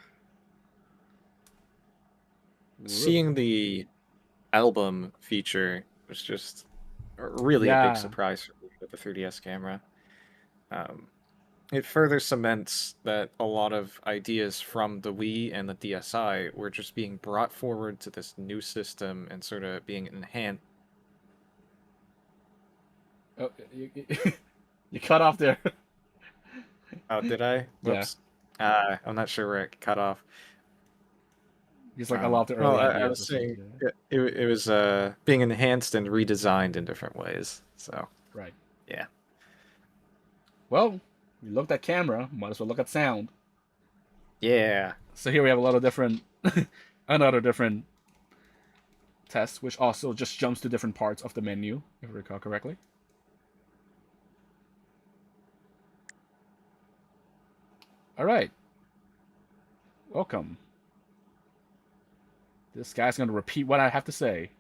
Seeing the album feature was just really a big surprise for me with the 3DS camera. It further cements that a lot of ideas from the Wii and the DSi were just being brought forward to this new system and sort of being enhanced. Oh, you cut off there. Oh, did I? Whoops. Yeah. I'm not sure where it cut off. Just like a lot of the early ideas. I was saying it was being enhanced and redesigned in different ways. So right. Yeah. Well, we looked at camera, might as well look at sound. Yeah. So here we have a lot of different, another different tests, which also just jumps to different parts of the menu, if I recall correctly. All right. Welcome. This guy's going to repeat what I have to say.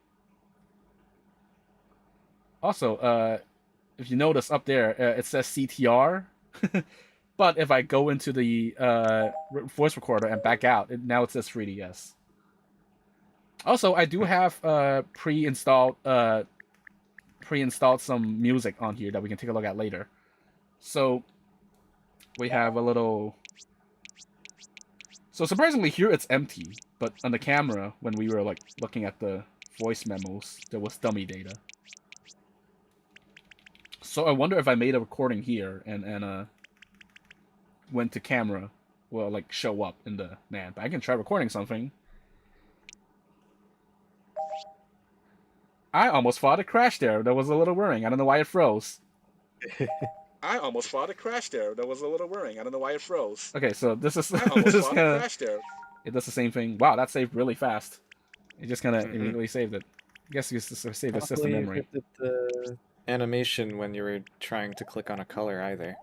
Also, if you notice up there, it says CTR. But if I go into the voice recorder and back out, now it says 3DS. Also, I do have pre-installed some music on here that we can take a look at later. So we have a little... So surprisingly here it's empty, but on the camera, when we were like looking at the voice memos, there was dummy data. So I wonder if I made a recording here and went to camera, will like show up in the NAND. But I can try recording something. I almost thought it crashed there. That was a little worrying. I don't know why it froze. I almost thought it crashed there. That was a little worrying. I don't know why it froze. Okay, so this is this is kind of it does the same thing. Wow, that saved really fast. It just kind of immediately saved it. I guess you just saved the system memory. The animation when you were trying to click on a color either.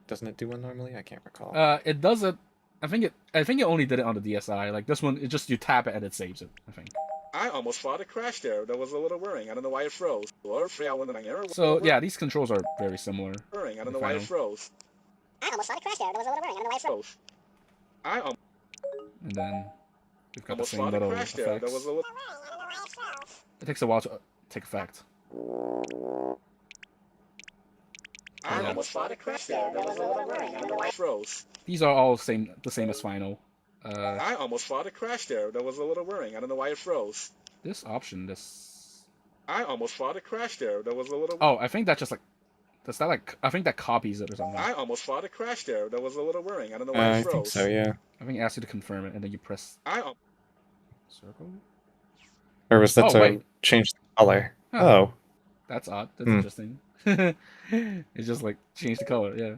Doesn't it do one normally? I can't recall. It does it. I think it only did it on the DSi. Like this one, it just you tap it and it saves it. I think. I almost thought it crashed there. That was a little worrying. I don't know why it froze. So yeah, these controls are very similar. I don't know why it froze. I almost thought it crashed there. That was a little worrying. I don't know why it froze. And then we've got the same little effects. It takes a while to take effect. I almost thought it crashed there. That was a little worrying. I don't know why it froze. These are all the same as final. I almost thought it crashed there. That was a little worrying. I don't know why it froze. This option, I almost thought it crashed there. That was a little... Oh, I think that just like... Does that like... I think that copies it or something. I almost thought it crashed there. That was a little worrying. I don't know why it froze. I think so, yeah. I think it asks you to confirm it, and then you press... Circle? Or was that to change the color? Huh. Oh. That's odd. That's interesting. It's just like, change the color, yeah.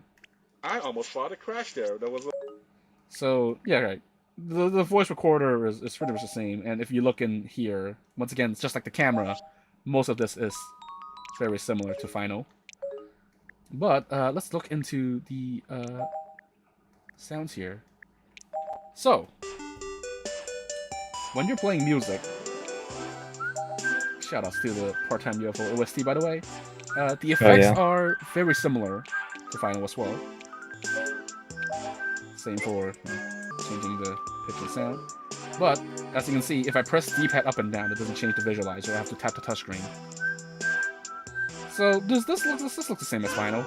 I almost thought it crashed there. That was... So, yeah, right. The voice recorder is pretty much the same, and if you look in here, once again, it's just like the camera. Most of this is very similar to Final. But let's look into the sounds here. So, when you're playing music, Shoutouts to the part-time UFO OST, by the way. The effects are very similar to Final as well. Same for changing the pitch and sound. But, as you can see, if I press D-pad up and down, it doesn't change the visualizer. I have to tap the touchscreen. So, does this look the same as Final?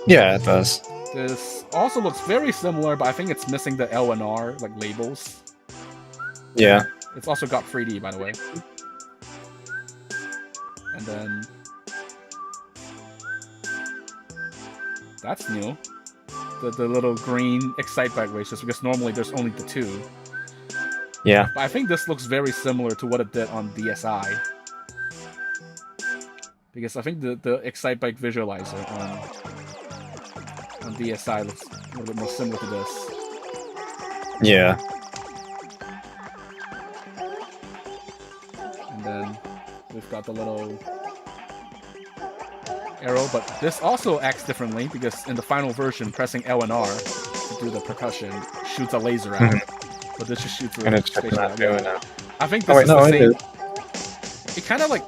Yeah, it does. This also looks very similar, but I think it's missing the L and R, like, labels. Yeah. It's also got 3D, by the way. And then... That's new. The little green Excitebike racers, because normally there's only the 2. Yeah. But I think this looks very similar to what it did on DSi. Because I think the Excitebike visualizer on DSi looks a little bit more similar to this. Yeah. And then we've got the little arrow, but this also acts differently because in the final version, pressing L and R to do the percussion shoots a laser out. But this just shoots a spatial out. Yeah. I think this is the same. It kind of like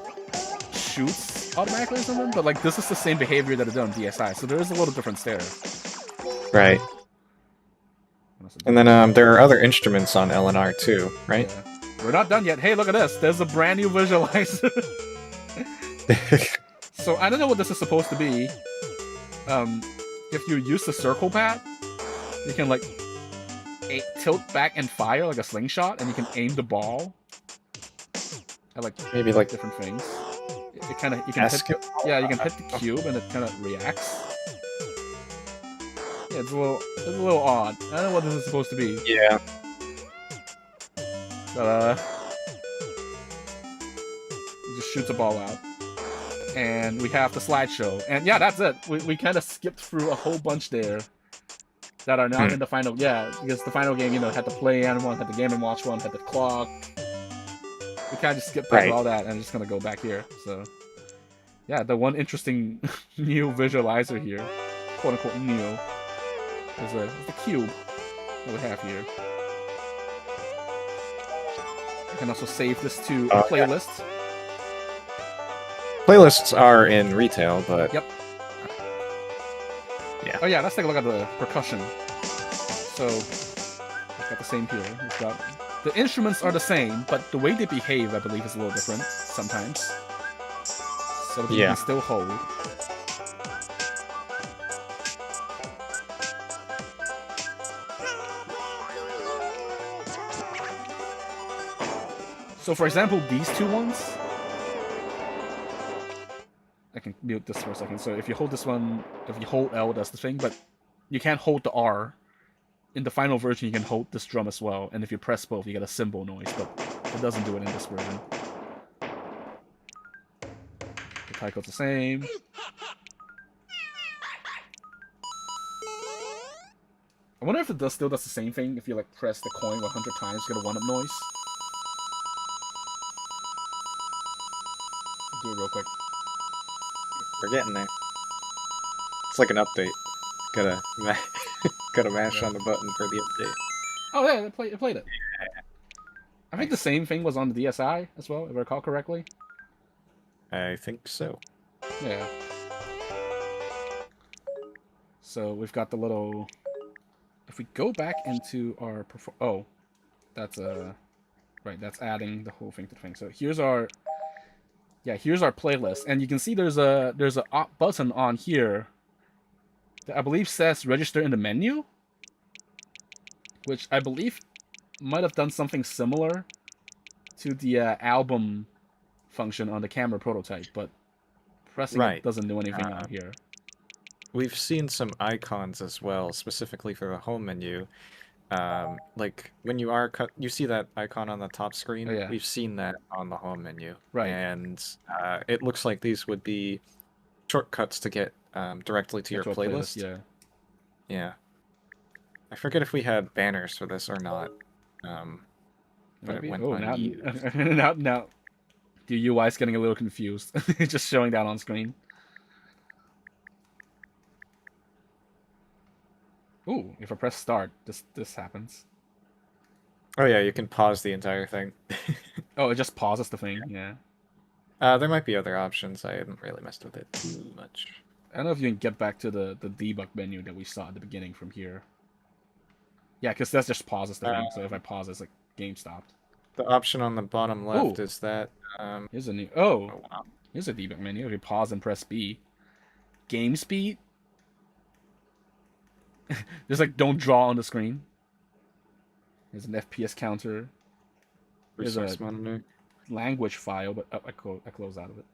shoots automatically or something, but like this is the same behavior that it did on DSi, so there is a little difference there. Right. And then there are other instruments on LNR too, right? Yeah. We're not done yet. Hey, look at this. There's a brand new visualizer. So I don't know what this is supposed to be. If you use the circle pad, you can like tilt back and fire like a slingshot, and you can aim the ball at like maybe like different things. It kind of you can hit, you can hit the cube and it kind of reacts. Yeah, it's a little odd. I don't know what this is supposed to be. Yeah. But it just shoots a ball out. And we have the slideshow. And yeah, that's it. We kind of skipped through a whole bunch there that are not in the final. Yeah, because the final game, had the play and one, had the Game & Watch one, had the clock. We kind of just skipped past all that, and I'm just going to go back here. So, yeah, the one interesting new visualizer here, quote-unquote new, is the cube that we have here. You can also save this to a playlist. Yeah. Playlists are in retail, but... Yep. Yeah. Oh yeah, let's take a look at the percussion. So, we've got the same here. We've got... The instruments are the same, but the way they behave, I believe, is a little different sometimes. So you can still hold. So for example, these two ones... I can mute this for a second. So if you hold this one, if you hold L, that's the thing, but you can't hold the R. In the final version, you can hold this drum as well, and if you press both, you get a cymbal noise, but it doesn't do it in this version. The taiko's the same. I wonder if it still does the same thing if you like press the coin 100 times, get a 1-up noise. I'll do it real quick. We're getting there. It's like an update. Gotta mash on the button for the update. Oh yeah, it played it. I think the same thing was on the DSi as well, if I recall correctly. I think so. Yeah. So we've got the little... If we go back into our... Oh, that's right, that's adding the whole thing to the thing. So here's our... Yeah, here's our playlist, and you can see there's a button on here that I believe says register in the menu, which I believe might have done something similar to the album function on the camera prototype, but pressing it doesn't do anything on here. We've seen some icons as well, specifically for the home menu. Like when you you see that icon on the top screen. Yeah. We've seen that on the home menu, right? And it looks like these would be shortcuts to get directly to your playlist. Yeah. I forget if we had banners for this or not. But it went unused. Now, the UI is getting a little confused. It's just showing that on screen. Ooh, if I press start, this happens. Oh yeah, you can pause the entire thing. Oh, it just pauses the thing, yeah. There might be other options. I haven't really messed with it too much. I don't know if you can get back to the debug menu that we saw at the beginning from here. Yeah, because that just pauses the game. So if I pause, it's like game stopped. The option on the bottom left is that. Here's a new. Oh, wow. Here's a debug menu. If you pause and press B, game speed. Just like don't draw on the screen. There's an FPS counter. There's a monitor. Language file, but I close out of it.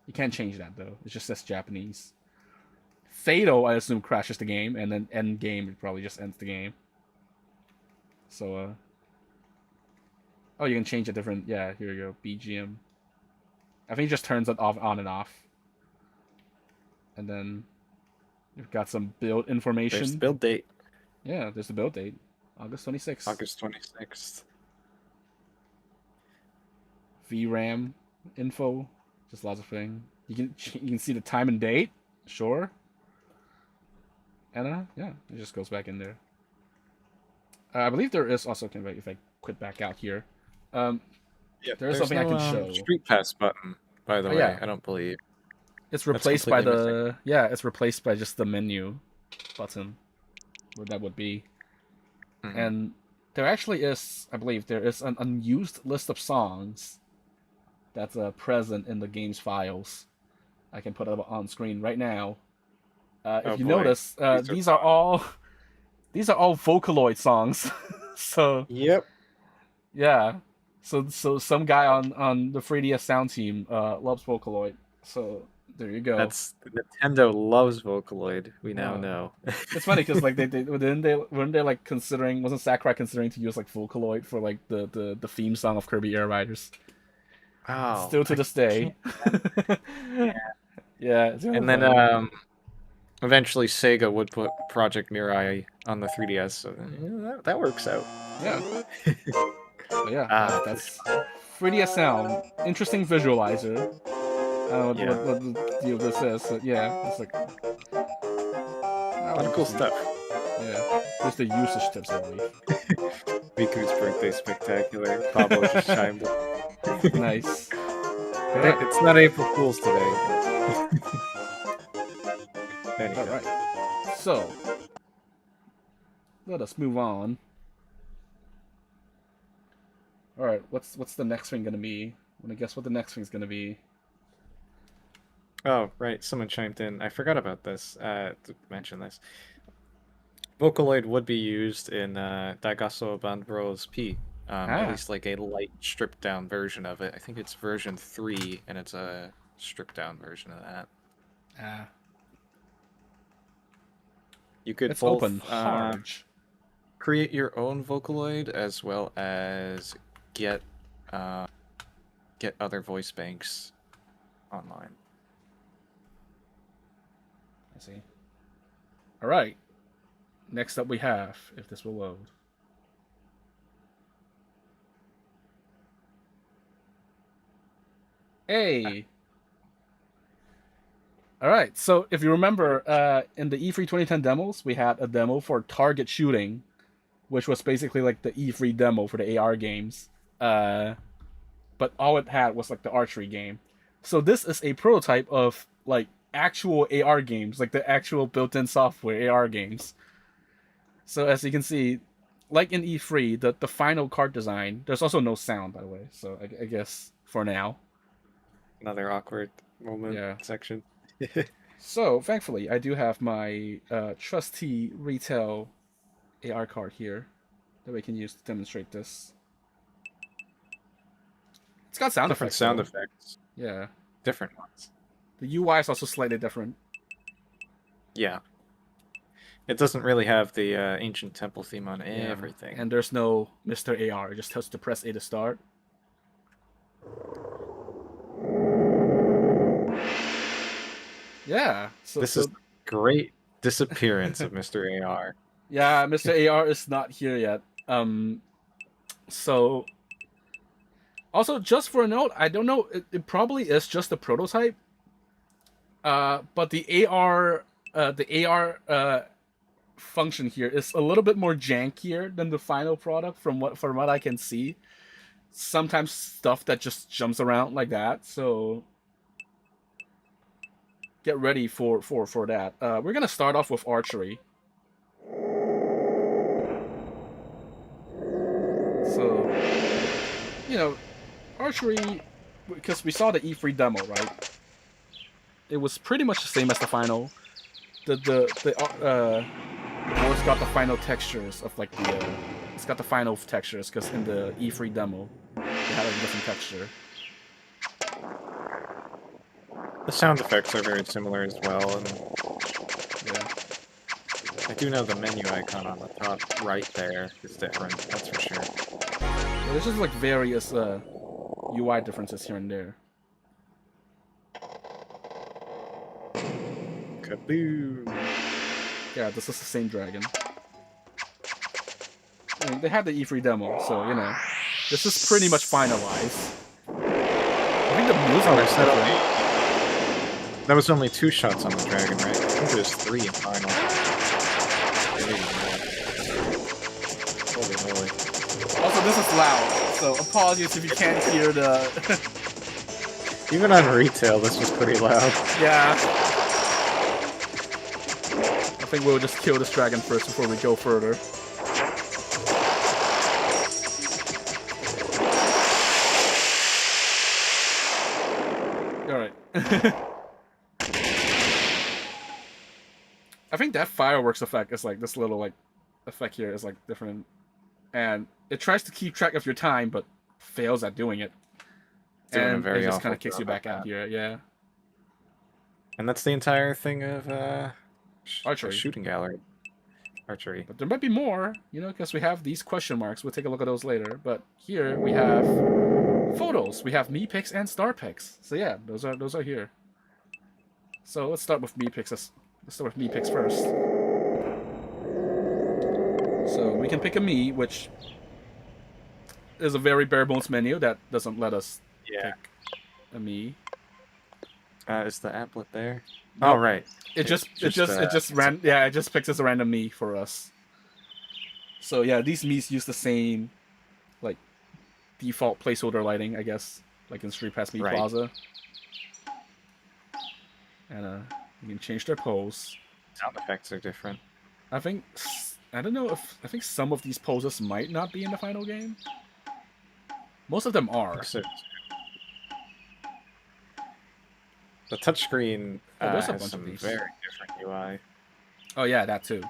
You can't change that though. It just says Japanese. Fatal, I assume, crashes the game, and then end game, it probably just ends the game. So, oh, you can change a different. Yeah, here you go. BGM. I think it just turns it off, on and off. And then you've got some build information. There's the build date. Yeah, there's the build date. August 26th. August 26th. VRAM info. Just lots of things. You can see the time and date. Sure. And yeah, it just goes back in there. I believe there is also, if I quit back out here, yeah, there is something I can show. StreetPass button, by the way. Yeah. I don't believe it's replaced by the it's replaced by just the menu button, where that would be. And there actually is, I believe, there is an unused list of songs that's present in the game's files. I can put it up on screen right now. If you notice, these are all Vocaloid songs. So yep, yeah. So some guy on the 3DS sound team loves Vocaloid. So there you go. That's Nintendo loves Vocaloid. We now know. It's funny because like weren't they like considering, wasn't Sakurai considering to use like Vocaloid for like the theme song of Kirby Air Riders? Oh, still to this day. Yeah. And then eventually Sega would put Project Mirai on the 3DS, so that works out. Yeah. So yeah, that's 3DS sound. Interesting visualizer. I don't know what the deal this is, but yeah, it's like a lot of cool stuff. Yeah, just the usage tips, I believe. Miku's birthday spectacular. Pablo just chimed in. Nice. It's not April Fool's today. Anyway. All right. So let us move on. All right, what's the next thing gonna be? I want to guess what the next thing's gonna be. Oh, right. Someone chimed in. I forgot about this. To mention this. Vocaloid would be used in Daigasso Banbros P. At least like a light stripped down version of it. I think it's version 3, and it's a stripped down version of that. You could it's open hard. Create your own Vocaloid as well as get other voice banks online. I see. All right. Next up we have, if this will load. Hey. All right. So if you remember, in the E3 2010 demos, we had a demo for target shooting, which was basically like the E3 demo for the AR games. But all it had was like the archery game. So this is a prototype of like actual AR games, like the actual built-in software AR games. So as you can see, like in E3, the final card design, there's also no sound, by the way. So I guess for now. Another awkward moment section. So thankfully, I do have my trusty retail AR card here that we can use to demonstrate this. It's got different sound effects. Yeah. Different ones. The UI is also slightly different. Yeah. It doesn't really have the ancient temple theme on everything. And there's no Mr. AR. It just has to press A to start. Yeah. This is great disappearance of Mr. AR. Yeah, Mr. AR is not here yet. So also, just for a note, I don't know, it probably is just a prototype. But the AR function here is a little bit more jankier than the final product from what I can see. sometimes stuff that just jumps around like that. So get ready for that. We're gonna start off with archery. So, you know, archery, because we saw the E3 demo, right? It was pretty much the same as the final. The board's got the final textures of like the. It's got the final textures because in the E3 demo, it had a different texture. The sound effects are very similar as well, and Yeah. I do know the menu icon on the top right there is different, that's for sure. So there's just like various UI differences here and there. Kaboom! Yeah, this is the same dragon. I mean, they had the E3 demo, so you know, this is pretty much finalized. I think the music Oh, is that different. that was only 2 shots on the dragon, right? I think there's 3 in final. Holy moly. Also, this is loud, so apologies if you can't hear the... Even on retail, this was pretty loud. Yeah. I think we'll just kill this dragon first before we go further. Alright. I think that fireworks effect is like this little like effect here is like different, and it tries to keep track of your time but fails at doing it. And it just kind of kicks you back out here, yeah. And that's the entire thing of archery, shooting gallery, archery. But there might be more, you know, because we have these question marks. We'll take a look at those later. But here we have photos. We have Mii pics and star pics. So yeah, those are here. So let's start with Mii pics. Let's start with Mii pics first. So we can pick a Mii, which is a very bare bones menu that doesn't let us pick a Mii. Is the applet there? Nope. Oh right. It just picks as a random Mii for us. So yeah, these Miis use the same like default placeholder lighting, I guess, like in StreetPass Mii Plaza. And you can change their pose. Sound effects are different. I think I think some of these poses might not be in the final game. Most of them are. The touchscreen there's a has bunch some of these. very different UI. Oh yeah, that too.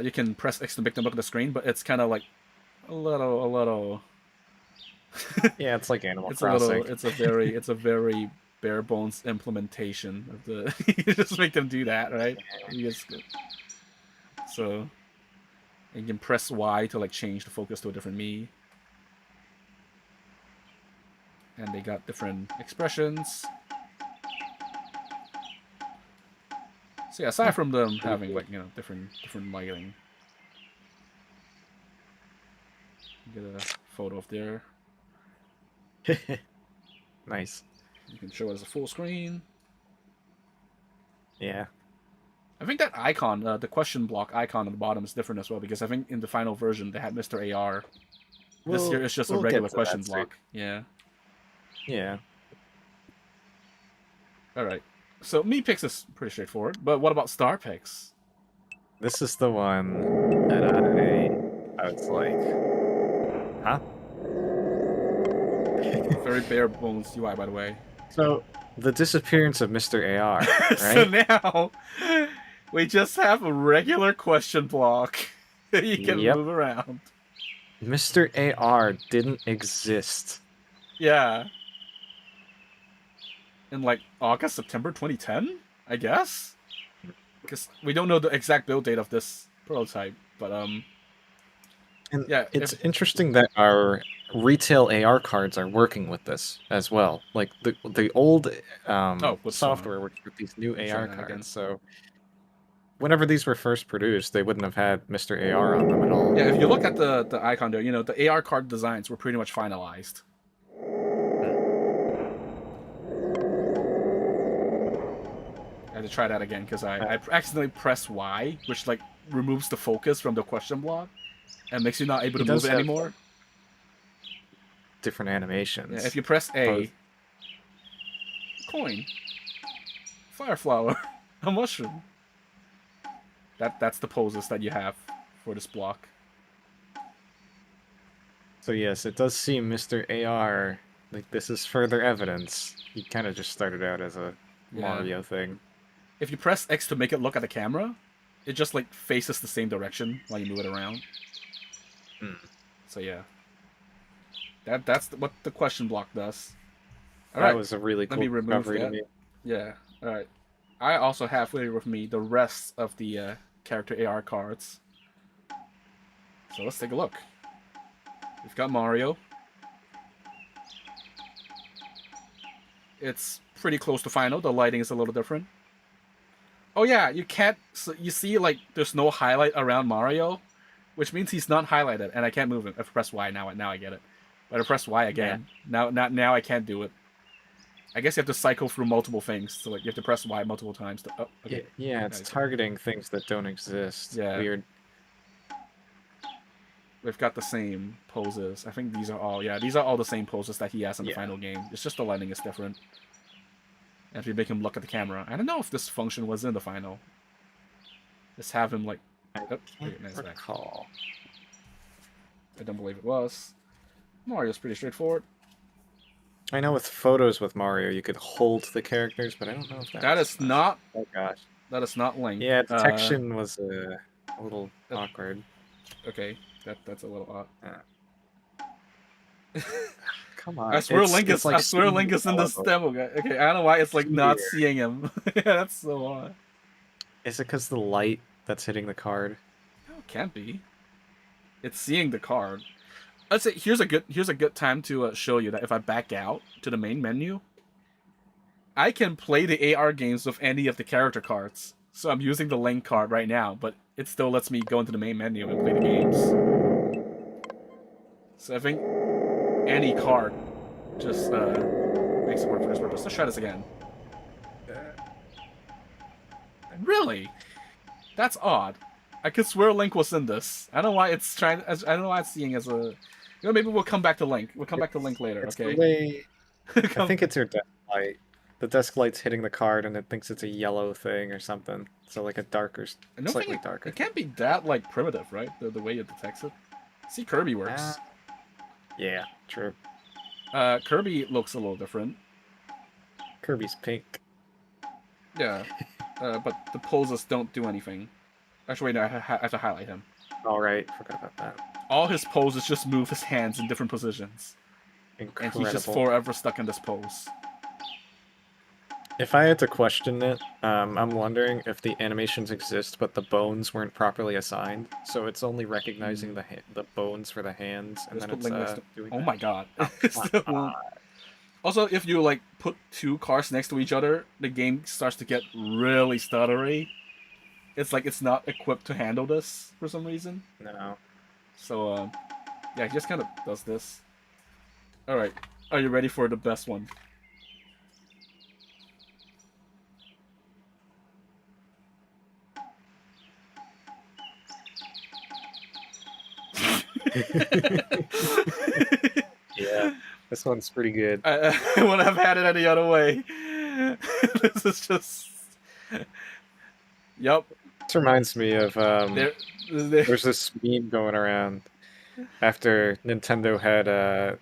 You can press X to make them look at the screen, but it's kind of like a little. Yeah, it's like Animal Crossing. It's a very bare bones implementation of the. You just make them do that, right? So you can press Y to like change the focus to a different Mii. And they got different expressions. So yeah, aside from them having like, you know, different lighting. Get a photo of there. Nice. You can show it as a full screen. Yeah. I think that icon, the question block icon on the bottom is different as well, because I think in the final version they had Mr. AR. This here is just a regular question block. Yeah. Yeah. Alright. So Mii pics is pretty straightforward, but what about star pics? This is the one that I was like, huh? Very bare bones UI, by the way. So the disappearance of Mr. AR, right? So now we just have a regular question block that you can move around. Mr. AR didn't exist. Yeah. In like August, September 2010, I guess? Because we don't know the exact build date of this prototype, but and yeah, it's interesting that our retail AR cards are working with this as well. Like the old software worked with these new AR cards. So whenever these were first produced, they wouldn't have had Mr. AR on them at all. Yeah, if you look at the icon there, you know, the AR card designs were pretty much finalized. I had to try that again because I accidentally pressed Y, which like removes the focus from the question block and makes you not able to move it anymore. different animations. Yeah, if you press A, coin, fire flower, a mushroom. That's the poses that you have for this block. So yes, it does seem Mr. AR, like this is further evidence. He kind of just started out as a Mario thing. If you press X to make it look at the camera, it just like faces the same direction while you move it around. So yeah, that's what the question block does. All right, that was a really cool discovery to me. Yeah. All right. I also have here with me the rest of the character AR cards. So let's take a look. We've got Mario. It's pretty close to final. The lighting is a little different. Oh yeah, you can't. So you see, like, there's no highlight around Mario, which means he's not highlighted, and I can't move him. If I press Y now, I get it. But I press Y again. Yeah. Now I can't do it. I guess you have to cycle through multiple things. So like you have to press Y multiple times. Oh, okay. Yeah, it's targeting things that don't exist. Yeah. Weird. We've got the same poses. I think these are all, these are all the same poses that he has in the final game. It's just the lighting is different. And if you make him look at the camera. I don't know if this function was in the final. Just have him like... I can't recall. I don't believe it was. Mario's pretty straightforward. I know with photos with Mario, you could hold the characters, but I don't know if that is not... Oh gosh. That is not Link. Yeah, detection was a little awkward. Okay. That's a little odd. Come on. I swear Link is in this demo, guy. Okay, I don't know why it's like not seeing him. Yeah, that's so odd. Is it because the light that's hitting the card? No, it can't be. It's seeing the card. Let's say here's a good time to show you that if I back out to the main menu, I can play the AR games with any of the character cards. So I'm using the Link card right now, but it still lets me go into the main menu and play the games. So I think any card just makes it work for this purpose. Let's try this again. Really? That's odd. I could swear Link was in this. I don't know why it's trying. I don't know why it's seeing as a. You know, maybe we'll come back to Link. We'll come back to Link later. Okay. The way... I think it's your desk light. The desk light's hitting the card, and it thinks it's a yellow thing or something. So like a darker, slightly darker. It can't be that like primitive, right? The way it detects it. See, Kirby works. Yeah, true. Kirby looks a little different. Kirby's pink. Yeah, but the poses don't do anything. Actually, wait, no, I have to highlight him. Alright, forgot about that. All his poses just move his hands in different positions. Incredible. And he's just forever stuck in this pose. If I had to question it, I'm wondering if the animations exist, but the bones weren't properly assigned. So it's only recognizing the bones for the hands, and then it's doing Oh my god. Also, if you like put two cars next to each other, the game starts to get really stuttery. It's like it's not equipped to handle this for some reason. No. So, yeah, he just kind of does this. Alright, are you ready for the best one? Yeah, this one's pretty good. I wouldn't have had it any other way. This is just... Yup. This reminds me of, there's this meme going around after Nintendo had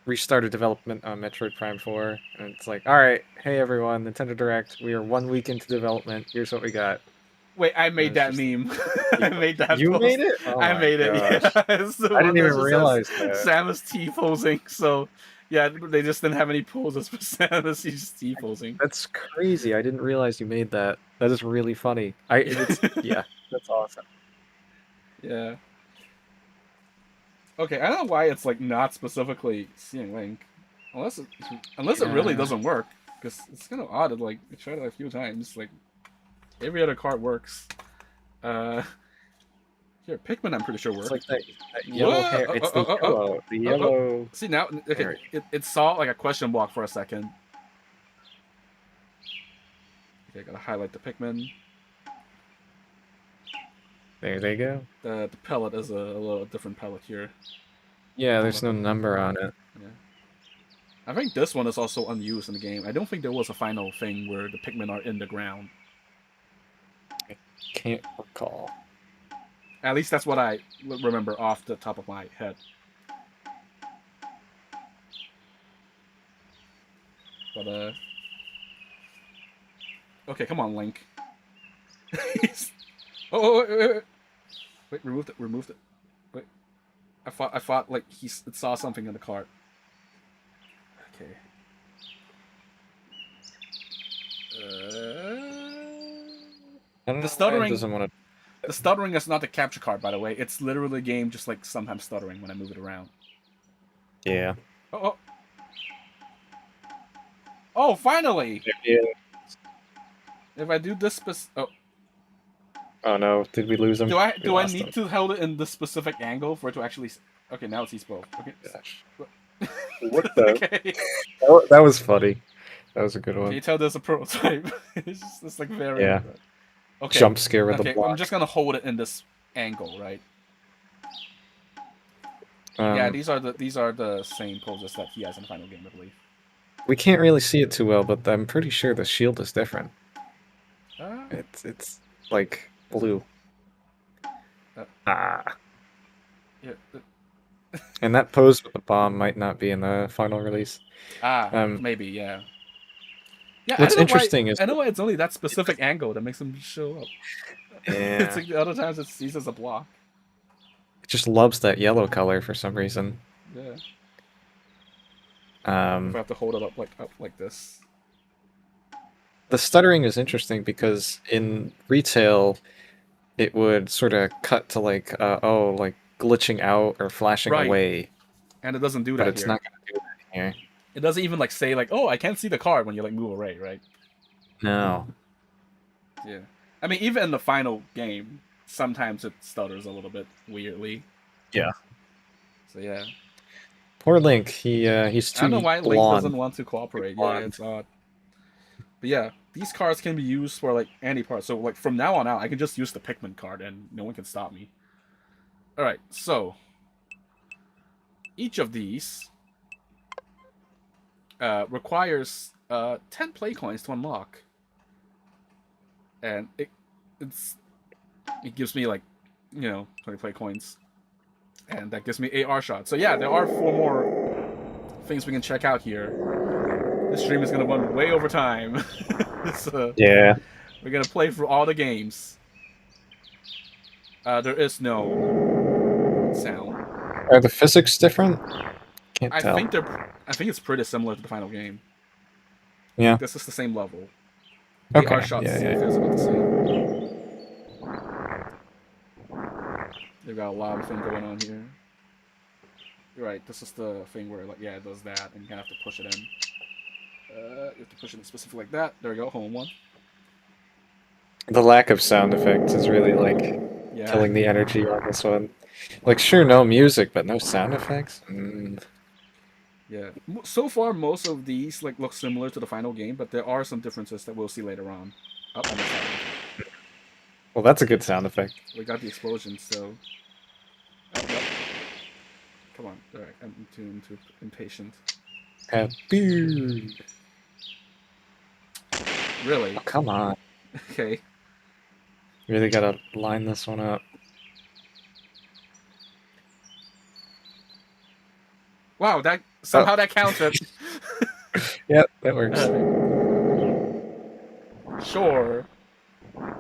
restarted development on Metroid Prime 4, and it's like, alright, hey everyone, Nintendo Direct, we are 1 week into development, here's what we got. Wait, I made that meme. I made that You post. made it? Oh I made it, yeah. I didn't even realize that. Samus T-posing, so... Yeah, they just didn't have any poses for Samus, he's just T-posing. That's crazy, I didn't realize you made that. That is really funny. Yeah, that's awesome. Yeah. Okay, I don't know why it's like not specifically seeing Link. Unless it really doesn't work. Because it's kind of odd, like, I tried it a few times, like... Every other card works. Here, Pikmin I'm pretty sure works. It's like that yellow hair. It's the yellow. The yellow... See, now, okay, it saw like a question block for a second. Okay, gotta highlight the Pikmin. There they go. The pellet is a little different pellet here. Yeah, there's no number on it. Yeah. I think this one is also unused in the game. I don't think there was a final thing where the Pikmin are in the ground. I can't recall. At least that's what I remember off the top of my head. But, okay, come on, Link. Wait, removed it. Wait. I thought like it saw something in the cart. Okay. The stuttering doesn't want to. The stuttering is not the capture card, by the way. It's literally the game just like sometimes stuttering when I move it around. Yeah. Oh, finally! Yeah. If I do this Oh no! Did we lose him? Do I need to hold it in this specific angle for it to actually? Okay, now it sees both. Okay. Gosh. What the? Okay. That was funny. That was a good one. Can you tell there's a prototype? It's like very. Yeah. Okay. Jump scare with the block. I'm just gonna hold it in this angle, right? Yeah, these are the same poses that he has in the final game, I believe. We can't really see it too well, but I'm pretty sure the shield is different. It's like blue. Yeah. And that pose with the bomb might not be in the final release. Maybe, yeah. Yeah, what's interesting is I know why it's only that specific angle that makes him show up. Yeah. It's like the other times it sees as a block. It just loves that yellow color for some reason. Yeah. If I have to hold it up like this. The stuttering is interesting because in retail, it would sort of cut to like like glitching out or flashing away. And it doesn't do that. But it's not gonna do that here. It doesn't even like say like, oh, I can't see the card when you like move away, right? No. Yeah. I mean, even in the final game, sometimes it stutters a little bit weirdly. Yeah. So yeah. Poor Link. He's too. I don't know why blonde. Link doesn't want to cooperate. Yeah, it's odd. But yeah, these cards can be used for like any part. So like from now on out, I can just use the Pikmin card and no one can stop me. All right, so each of these requires 10 play coins to unlock, and it gives me like 20 play coins, and that gives me AR shots. So yeah, there are 4 more things we can check out here. This stream is gonna run way over time. Yeah. We're gonna play through all the games. There is no sound. Are the physics different? Can't tell. I think it's pretty similar to the final game. Yeah. This is the same level. Okay. AR shots is about the same. They've got a lot of things going on here. You're right. This is the thing where like it does that, and you have to push it in. You have to push it in specific like that. There we go. Home one. The lack of sound effects is really like killing the energy on this one. Like, sure, no music, but no sound effects. Yeah. So far, most of these like look similar to the final game, but there are some differences that we'll see later on. Up on the side. Well, that's a good sound effect. We got the explosion, so. Come on. All right. I'm too impatient. Happy. Really? Oh, come on. Okay. Really gotta line this one up. Wow, that somehow that counted. Yep, that works. Sure. I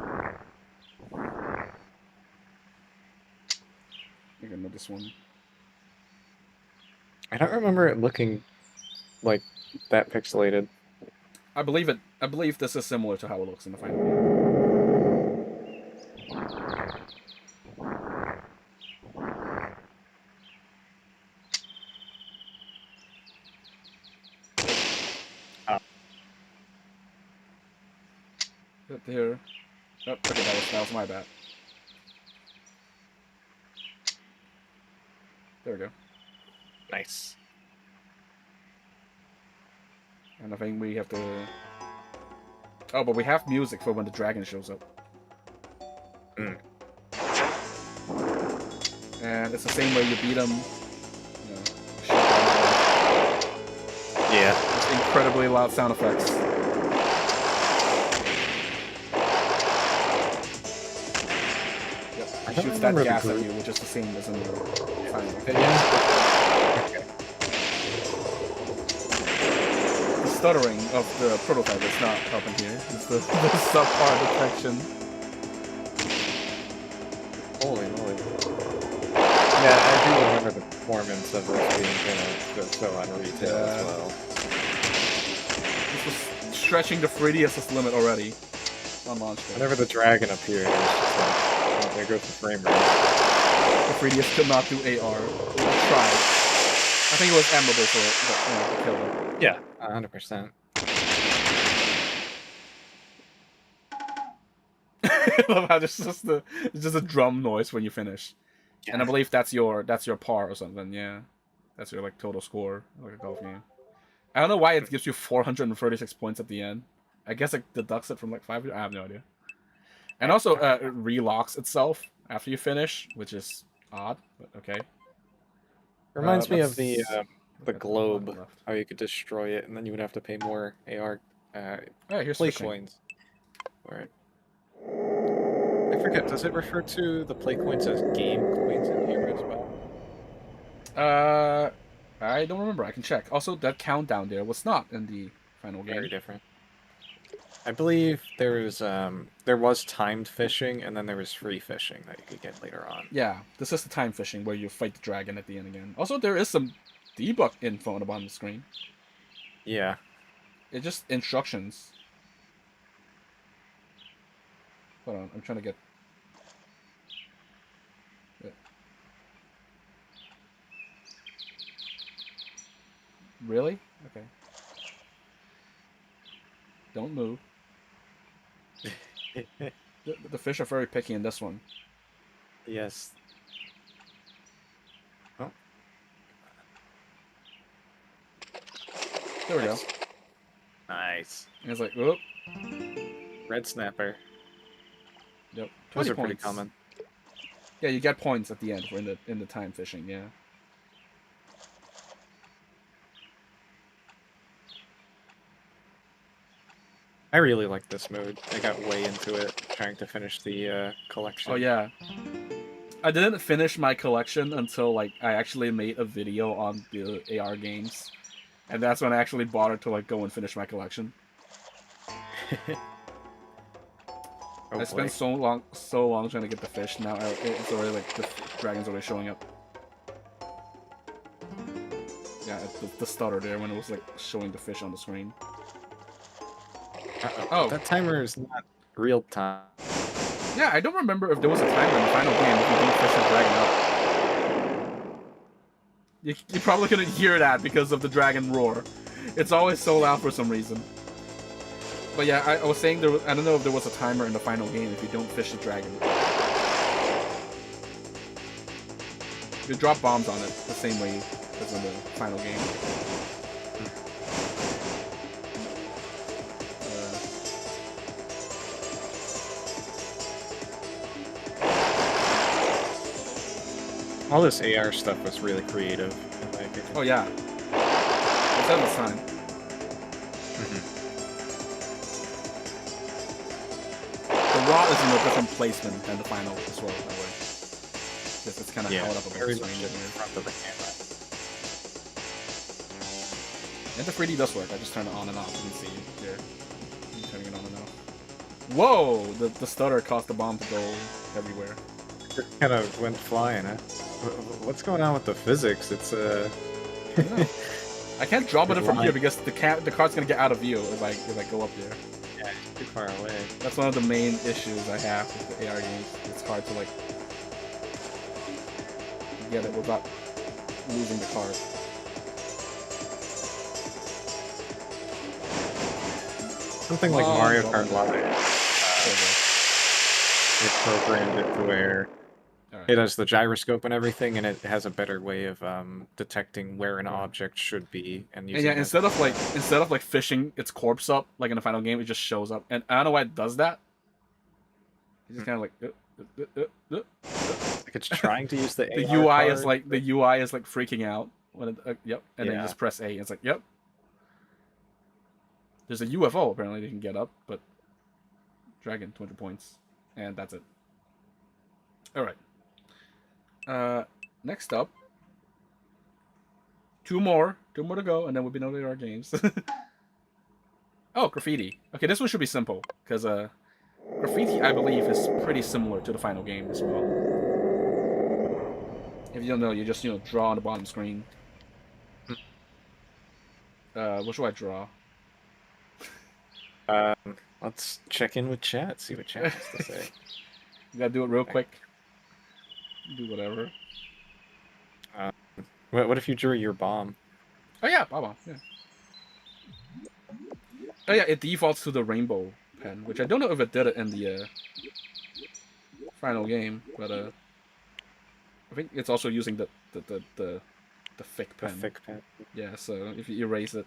think I know this one. I don't remember it looking like that pixelated. I believe this is similar to how it looks in the final game. There. Oh, okay, that was my bad. There we go. Nice. And I think we have to... Oh, but we have music for when the dragon shows up. And it's the same way you beat him. Yeah. It's incredibly loud sound effects. Yep. He shoots that gas at you, which is the same as in the final. Yeah. The stuttering of the prototype is not helping here. It's the subpar detection. Holy moly. Yeah, I do remember the performance of this being so on retail as well. This was stretching the 3DS's limit already on launch day. Whenever the dragon appeared, it was just like, oh, there goes the frame rate. The 3DS could not do AR. It tried. I think it was admirable for it, but to kill it. Yeah, 100%. I love how it's just a drum noise when you finish. Yeah. And I believe that's your par or something, yeah. That's your like total score, like a golf game. I don't know why it gives you 436 points at the end. I guess it deducts it from like 5. I have no idea. And also it relocks itself after you finish, which is odd, but okay. Reminds me of the globe, how you could destroy it and then you would have to pay more AR play coins for it. I forget, does it refer to the play coins as game coins in here as well? I don't remember. I can check. Also, that countdown there was not in the final game. Very different. I believe there was timed fishing and then there was free fishing that you could get later on. Yeah, this is the time fishing where you fight the dragon at the end again. Also, there is some debug info on the bottom of the screen. Yeah. It's just instructions. Hold on, I'm trying to get... Really? Okay. Don't move. The fish are very picky in this one. Yes. Oh. There we go. Nice. And it's like, whoop. Red snapper. Yep. 20 Those are points. pretty common. Yeah, you get points at the end in the time fishing, yeah. I really like this mode. I got way into it, trying to finish the collection. Oh yeah. I didn't finish my collection until like I actually made a video on the AR games. And that's when I actually bothered to like go and finish my collection. I spent so long trying to get the fish. Now it's already like the dragon's already showing up. Yeah, the stutter there when it was like showing the fish on the screen. Oh, that timer is not real time. Yeah, I don't remember if there was a timer in the final game if you didn't fish the dragon up. You probably couldn't hear that because of the dragon roar. It's always so loud for some reason. But yeah, I was saying I don't know if there was a timer in the final game if you don't fish the dragon. You drop bombs on it the same way as in the final game. All this AR stuff was really creative, in my opinion. Oh yeah. It's at this time. The rod is in a different placement than the final as well, by the way. Just it's kind of held up a bit. Very much in front of the camera. And the 3D does work. I just turn it on and off. You can see here. I'm turning it on and off. Whoa! The stutter caused the bomb to go everywhere. It kind of went flying, huh? What's going on with the physics? It's I can't drop it from here because the card's gonna get out of view if I go up there. Yeah, it's too far away. That's one of the main issues I have with the AR games. It's hard to like get it without losing the card. Something like Mario Kart Live. It programmed it to where it has the gyroscope and everything, and it has a better way of detecting where an object should be. And yeah, instead of like fishing its corpse up like in the final game, it just shows up. And I don't know why it does that. It's just kind of like. Like it's trying to use the the UI card, is like freaking out when it, yep, and then you just press A. And it's like yep. There's a UFO apparently they can get up, but dragon 200 points, and that's it. All right. Next up, two more to go, and then we'll be done with our games. Oh, graffiti. Okay, this one should be simple because graffiti, I believe, is pretty similar to the final game as well. If you don't know, you just draw on the bottom screen. What should I draw? Let's check in with chat. See what chat has to say. You gotta do it real quick. Do whatever. What if you drew your bomb? Oh yeah, bomb. Yeah. Oh yeah, it defaults to the rainbow pen, which I don't know if it did it in the final game, but I think it's also using the thick pen. The thick pen. Yeah, so if you erase it,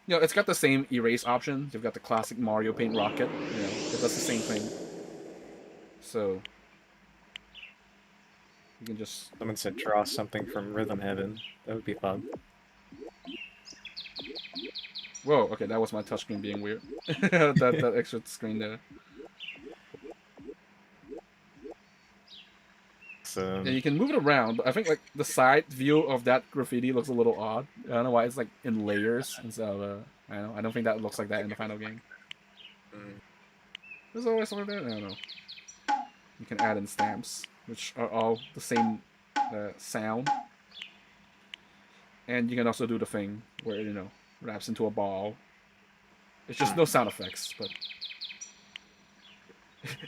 it's got the same erase option. You've got the classic Mario Paint Rocket. It does the same thing. So you can just. Someone said draw something from Rhythm Heaven. That would be fun. Whoa, okay, that was my touchscreen being weird. that extra screen there. So yeah, you can move it around, but I think like the side view of that graffiti looks a little odd. I don't know why it's like in layers instead of I don't think that looks like that in the final game. There's always something there. I don't know. You can add in stamps, which are all the same sound, and you can also do the thing where it wraps into a ball. It's just no sound effects, but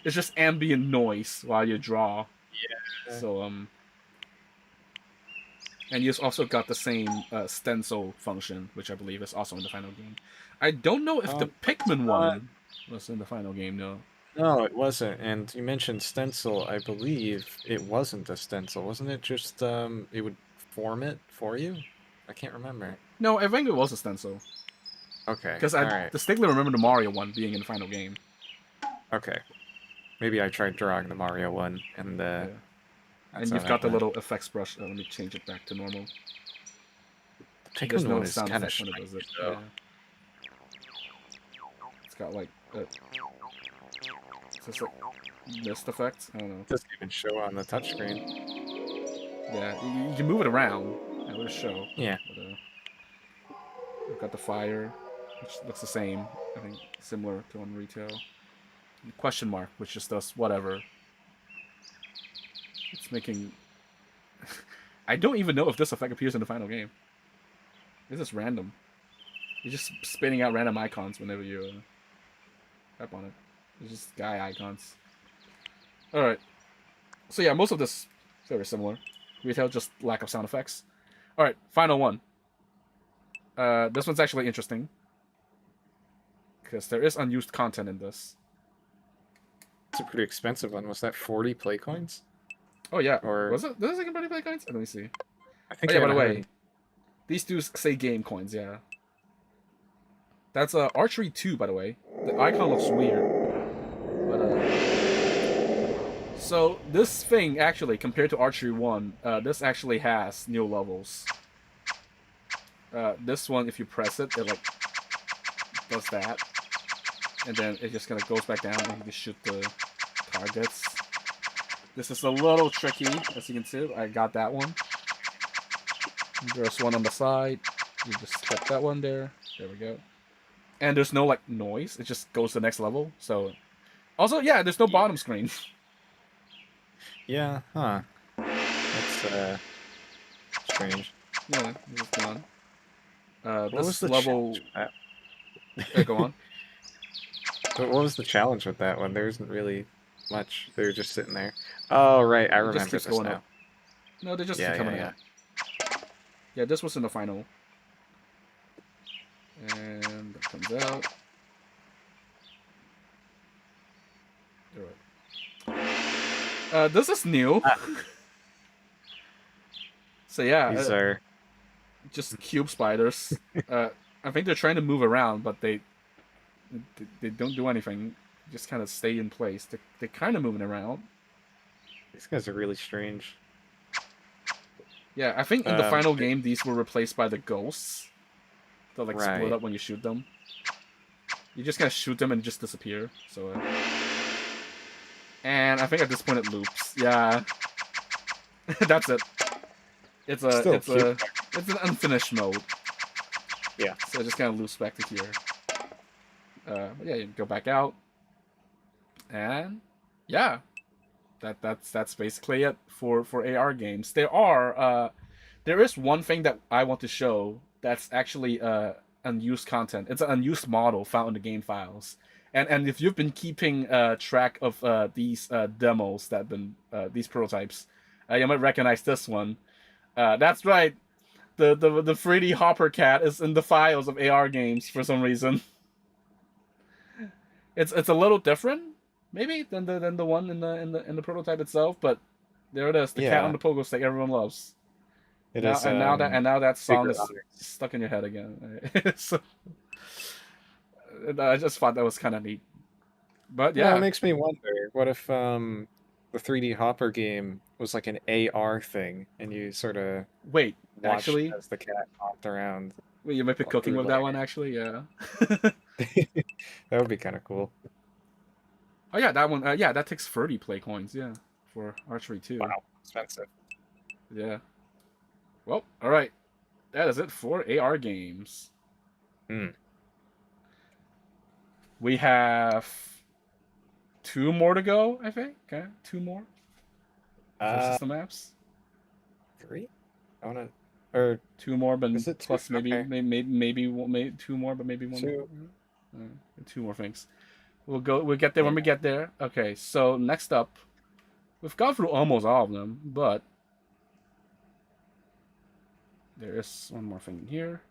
it's just ambient noise while you draw. Yeah. So and you've also got the same stencil function, which I believe is also in the final game. I don't know if the Pikmin one was in the final game, though. No, it wasn't. And you mentioned stencil. I believe it wasn't a stencil, wasn't it? Just it would form it for you. I can't remember. No, I think it was a stencil. Okay. Because I distinctly remember the Mario one being in the final game. Okay. Maybe I tried drawing the Mario one, and and you've got the little effects brush. Let me change it back to normal. The Pikmin one is kind of strange, yeah. It's got like it's just like mist effects. I don't know. It doesn't even show on the touchscreen. Yeah, you can move it around. It would show. Yeah. But, we've got the fire, which looks the same. I think similar to on retail. And question mark, which just does whatever. It's making. I don't even know if this effect appears in the final game. It's just random. You're just spinning out random icons whenever you tap on it. It's just guy icons. Alright. So yeah, most of this is very similar. Retail, just lack of sound effects. Alright, final one. This one's actually interesting. Because there is unused content in this. It's a pretty expensive one. Was that 40 play coins? Oh yeah. Or was it? Does it say 40 play coins? Let me see. I think. Oh, yeah. By the way, these two say game coins. Yeah. That's archery 2, by the way. The icon looks weird, but so this thing actually, compared to archery 1, this actually has new levels. This one, if you press it, it like does that, and then it just kind of goes back down, and you can shoot the targets. This is a little tricky, as you can see. I got that one. There's one on the side. You just get that one there. There we go. And there's no like noise. It just goes to the next level. So, also, yeah, there's no bottom screen. Yeah, huh? That's strange. Yeah, it's gone. What this was the level. Go on. What was the challenge with that one? There isn't really much. They were just sitting there. Oh, right. I remember this now. Up. No, they just keep coming out. Yeah, this was in the final. And that comes out. Alright. This is new. So yeah. These are just cube spiders. I think they're trying to move around, but they don't do anything. Just kind of stay in place. They're kind of moving around. These guys are really strange. Yeah, I think in the final game, these were replaced by the ghosts. They'll like split up when you shoot them. You just gotta shoot them and just disappear. So, and I think at this point it loops. Yeah, that's it. It's an unfinished mode. Yeah. So it just kind of loops back to here. Yeah, you go back out, and yeah, that's basically it for AR games. There is one thing that I want to show that's actually unused content. It's an unused model found in the game files. And if you've been keeping track of these demos that have been these prototypes, you might recognize this one. That's right. The 3D Hopper cat is in the files of AR games for some reason. It's a little different, maybe, than the one in the prototype itself, but there it is, the cat on the pogo stick everyone loves. It now, is, and now that song is honors. stuck in your head again. So, I just thought that was kind of neat. But yeah, it makes me wonder, what if the 3D Hopper game was like an AR thing, and you sort of actually, as the cat hopped around. Wait, you might be cooking with that one, actually. Yeah. That would be kind of cool. Oh yeah, that one. Yeah, that takes 30 play coins. Yeah, for archery too. Wow, expensive. Yeah. Well, all right. That is it for AR games. We have 2 more to go, I think. Okay, 2 more. For system maps. 3? I wanna, or 2 more, but is it plus two? maybe, Okay. maybe 2 more, but maybe 1 2. more. 2 more things. We'll get there when we get there. Okay, so next up, we've gone through almost all of them, but there is 1 more thing here.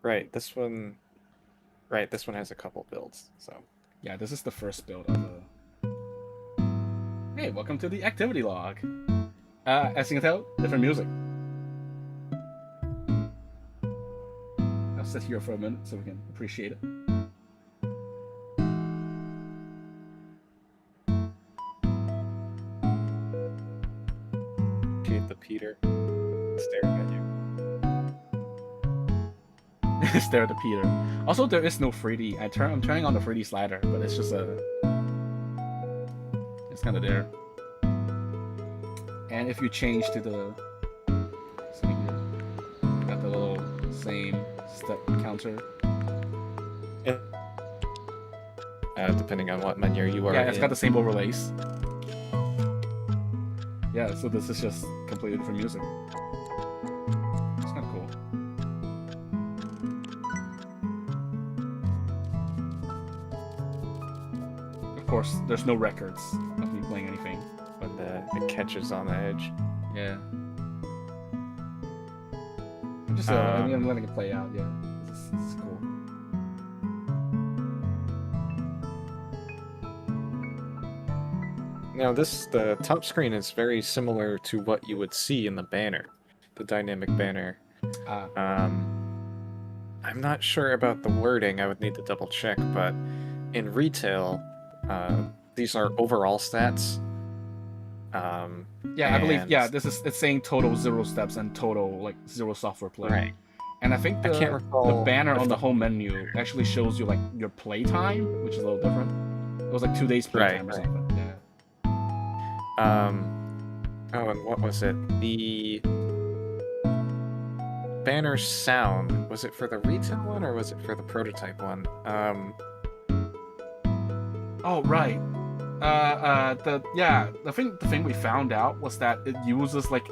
Right, this one. Right, this one has a couple builds. So yeah, this is the first build of the. Hey, welcome to the activity log. As you can tell, different music. I'll sit here for a minute so we can appreciate it. Appreciate the Peter staring at you. Stare at the Peter. Also, there is no 3D. I'm turning on the 3D slider, but it's just it's kind of there. And if you change to the, so you got the little same step counter. Depending on what menu you are in. Yeah, it's got the same overlays. Yeah, so this is just completely different music. It's kind of cool. Of course, there's no records of me playing anything, but it catches on the edge. Yeah. I'm letting it play out. Yeah, this is cool. Now the top screen is very similar to what you would see in the banner, the dynamic banner. I'm not sure about the wording, I would need to double check, but in retail, these are overall stats. Yeah, I believe, it's saying total 0 steps and total, like, 0 software play. Right. And I think the banner on the home menu actually shows you, like, your play time, which is a little different. It was like 2 days play time or something. Yeah. Oh, and what was it? The banner sound, was it for the retail one or was it for the prototype one? Oh, right. The thing we found out was that it uses like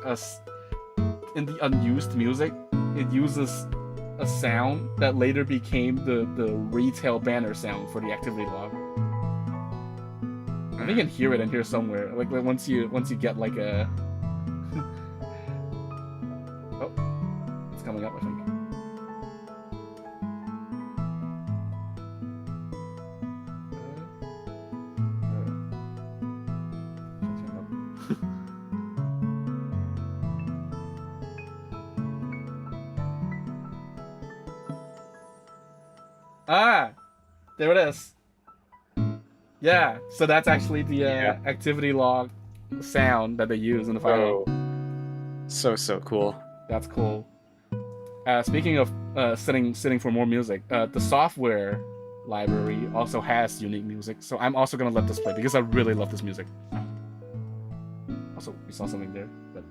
in the unused music, it uses a sound that later became the retail banner sound for the activity log. I think you can hear it in here somewhere. Like once you get like a oh, it's coming up, I think. Ah, there it is. Yeah, so that's actually the activity log sound that they use in the file. So cool. That's cool. Speaking of sitting for more music, the software library also has unique music, so I'm also gonna let this play because I really love this music. Also, we saw something there, but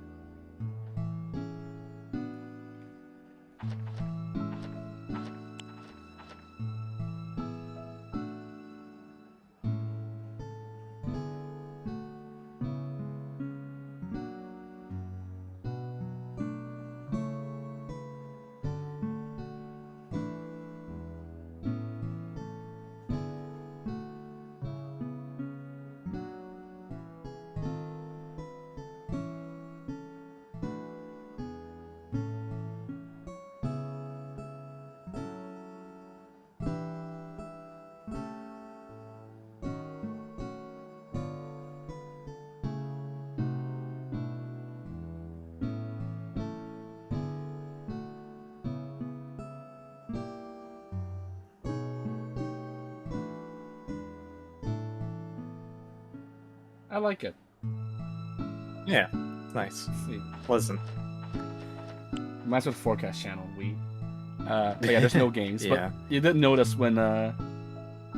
I like it. Yeah, nice. Let's see. Pleasant. Reminds me of the Forecast channel. But yeah, there's no games. Yeah. But you did notice when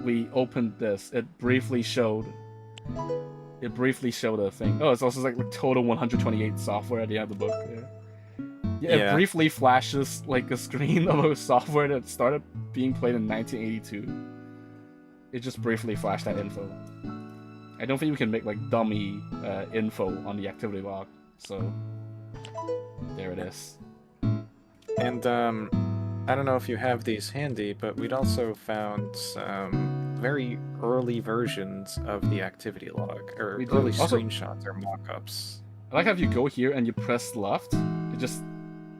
we opened this, it briefly showed a thing. Oh, it's also like total 128 software at the end of the book. Yeah, it briefly flashes like a screen of a software that started being played in 1982. It just briefly flashed that info. I don't think we can make like dummy info on the activity log, so there it is. And I don't know if you have these handy, but we'd also found some very early versions of the activity log, or early screenshots or mock-ups. I like how if you go here and you press left, it just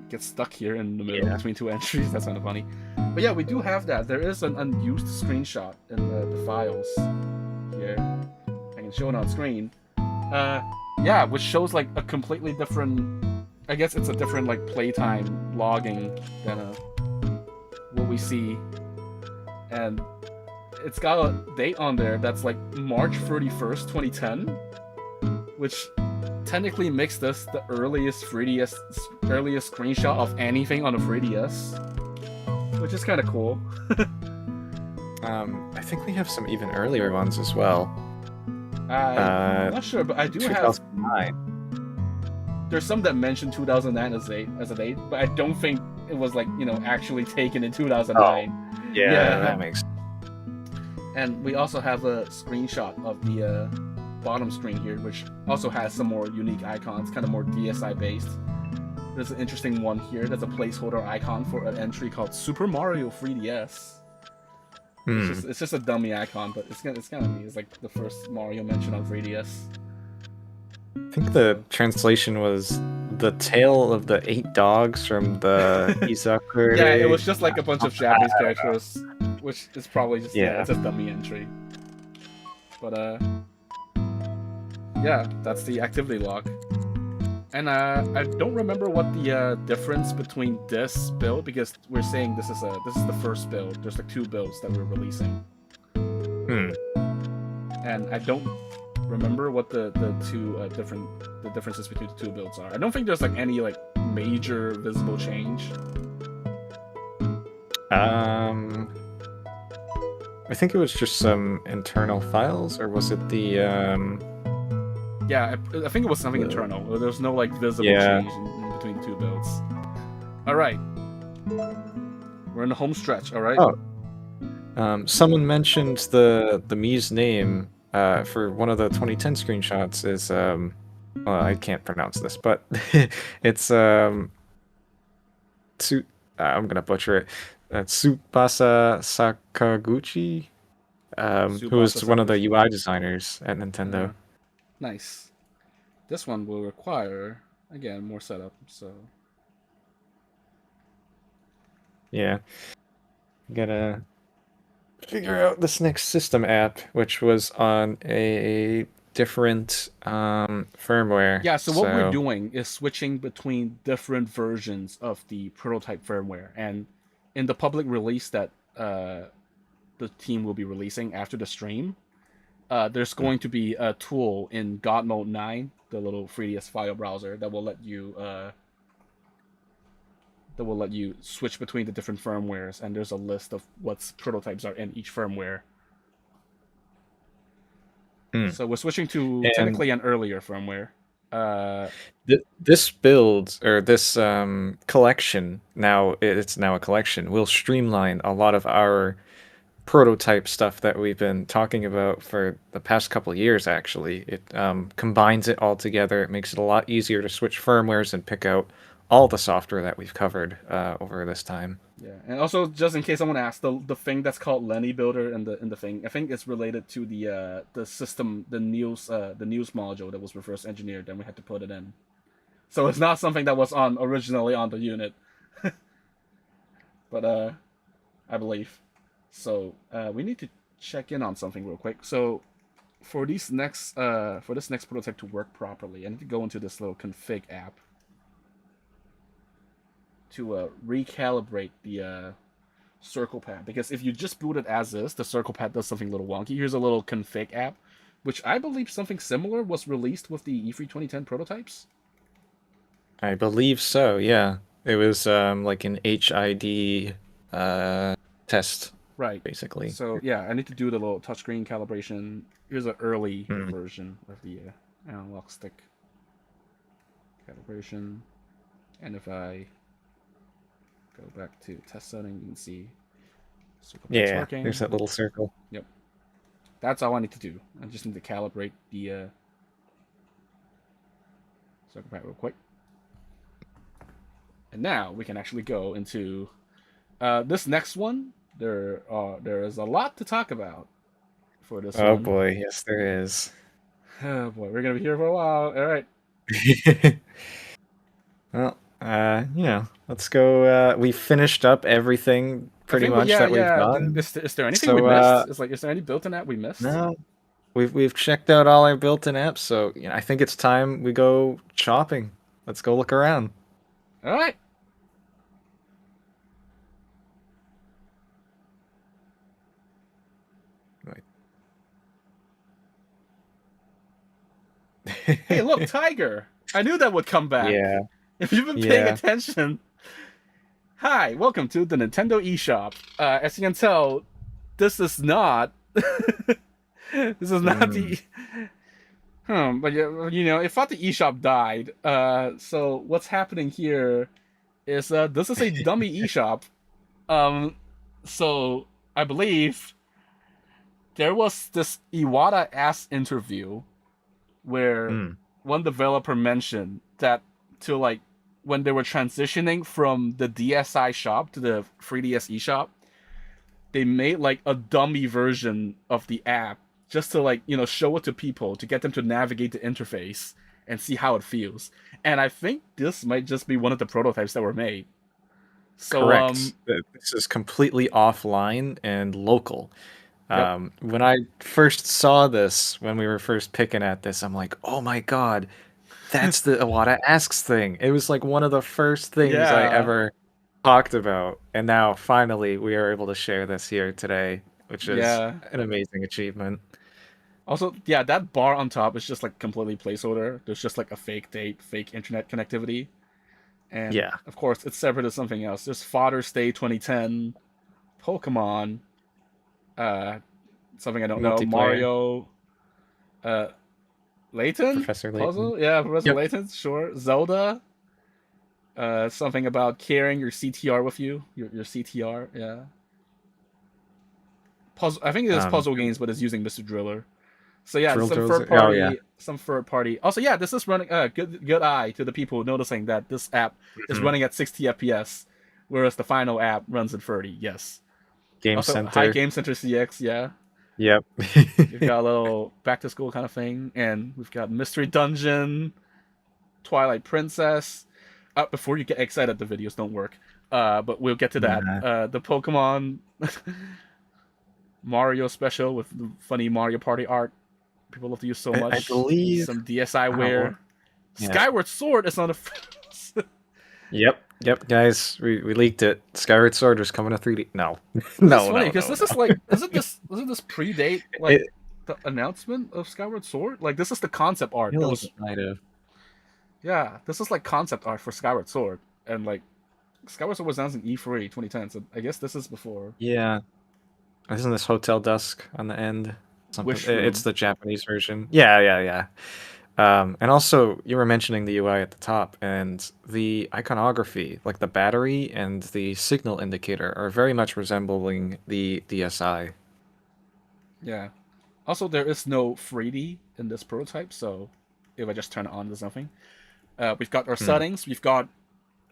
gets stuck here in the middle between two entries. That's kind of funny. But yeah, we do have that. There is an unused screenshot in the files here. I can show it on screen. Yeah, which shows like a completely different. I guess it's a different like playtime logging than what we see, and it's got a date on there that's like March 31st, 2010, which technically makes this the earliest screenshot of anything on a 3DS, which is kind of cool. I think we have some even earlier ones as well. I'm not sure, but I do 2009. have. There's some that mention 2009 as a date, but I don't think it was like, you know, actually taken in 2009. Oh, yeah, that makes sense. And we also have a screenshot of the bottom screen here, which also has some more unique icons, kind of more DSi based. There's an interesting one here. That's a placeholder icon for an entry called Super Mario 3DS. It's just a dummy icon, but it's kind of neat. It's like the first Mario mentioned on 3DS. I think the translation was the tale of the 8 dogs from the Izakuri. Yeah, it was just like a bunch of Japanese characters, which is probably just it's a dummy entry. But yeah, that's the activity log. And I don't remember what the difference between this build, because we're saying this is the first build. There's like 2 builds that we're releasing. And I don't remember what the differences between the 2 builds are. I don't think there's like any like major visible change. I think it was just some internal files, or was it the Yeah, I think it was something internal. There's no like visible change in between the 2 builds. All right, we're in the home stretch. All right. Oh. Someone mentioned the Mii's name for one of the 2010 screenshots is well, I can't pronounce this, but it's I'm gonna butcher it. Tsubasa Sakaguchi, who was one of the UI designers at Nintendo. Nice. This one will require, again, more setup, so... Yeah. Gotta figure out this next system app, which was on a different firmware. Yeah, so what we're doing is switching between different versions of the prototype firmware, and in the public release that the team will be releasing after the stream, there's going to be a tool in God Mode 9, the little 3ds file browser, that will let you switch between the different firmwares, and there's a list of what prototypes are in each firmware. So we're switching to technically an earlier firmware. This build, or this collection, it's now a collection, will streamline a lot of our prototype stuff that we've been talking about for the past couple of years. Actually, it combines it all together. It makes it a lot easier to switch firmwares and pick out all the software that we've covered over this time. Yeah, and also, just in case someone asks, the thing that's called Lenny Builder in the thing, I think it's related to the system, the news module that was reverse engineered. Then we had to put it in, so it's not something that was originally on the unit. But I believe. So we need to check in on something real quick. So for this next prototype to work properly, I need to go into this little config app to recalibrate the circle pad, because if you just boot it as is, the circle pad does something a little wonky. Here's a little config app, which I believe something similar was released with the E3 2010 prototypes. I believe so, yeah. It was like an HID test, right? Basically. So yeah, I need to do the little touchscreen calibration. Here's an early version of the analog stick calibration, and if I go back to test setting, you can see working. There's that little circle. Yep. That's all I need to do. I just need to calibrate the circle pad real quick. And now we can actually go into this next one. There is a lot to talk about for this one. Oh boy, yes there is. Oh boy, we're gonna be here for a while. All right. Well, let's go. We finished up everything pretty much that we've done. Is there anything we missed? Is there any built-in app we missed? No, we've checked out all our built-in apps, so I think it's time we go shopping. Let's go look around. All right. Hey, look, Tiger! I knew that would come back. Yeah. If you've been paying attention. Hi, welcome to the Nintendo eShop. As you can tell, this is not. This is not the. But it thought the eShop died. So what's happening here is this is a dummy eShop. So I believe there was this Iwata-ass interview where one developer mentioned that when they were transitioning from the DSi shop to the 3DS eShop, they made a dummy version of the app just to show it to people, to get them to navigate the interface and see how it feels. And I think this might just be one of the prototypes that were made. So, correct. This is completely offline and local. Yep. When I first saw this, when we were first picking at this, I'm like, oh my god, that's the Iwata Asks thing. It was one of the first things I ever talked about. And now finally we are able to share this here today, which is an amazing achievement. Also, that bar on top is just completely placeholder. There's just a fake date, fake internet connectivity. And of course it's separate as something else. There's Father's Day 2010, Pokemon, something I don't know, Mario, Layton? Professor Puzzle? Layton. Yeah, Professor Layton, sure. Zelda. Something about carrying your CTR with you. Your CTR, yeah. Puzzle. I think it is puzzle games, but it's using Mr. Driller. So yeah, some third party. Also, this is running. Good eye to the people noticing that this app is running at 60 FPS, whereas the final app runs at 30. Yes. Game Center. High Game Center CX, yeah. Yep. We've got a little back to school kind of thing, and we've got Mystery Dungeon, Twilight Princess. Before you get excited, the videos don't work. But we'll get to that. The Pokemon Mario special with the funny Mario Party art. People love to use so much. I believe some DSi wear. Skyward Sword is on the. Yep, guys, we leaked it. Skyward Sword is coming to 3D. No, no, funny because this is isn't this predate the announcement of Skyward Sword? Like, this is the concept art that feel like was. it might have. Yeah, this is like concept art for Skyward Sword, and like Skyward Sword was announced in E3 2010, so I guess this is before. Yeah. Isn't this Hotel Dusk on the end? Something. Wish It's Room. the Japanese version. Yeah, yeah, yeah. And also, you were mentioning the UI at the top, and the iconography, like the battery and the signal indicator, are very much resembling the DSi. Yeah. Also, there is no 3D in this prototype, so if I just turn it on, there's nothing. We've got our Hmm. settings. We've got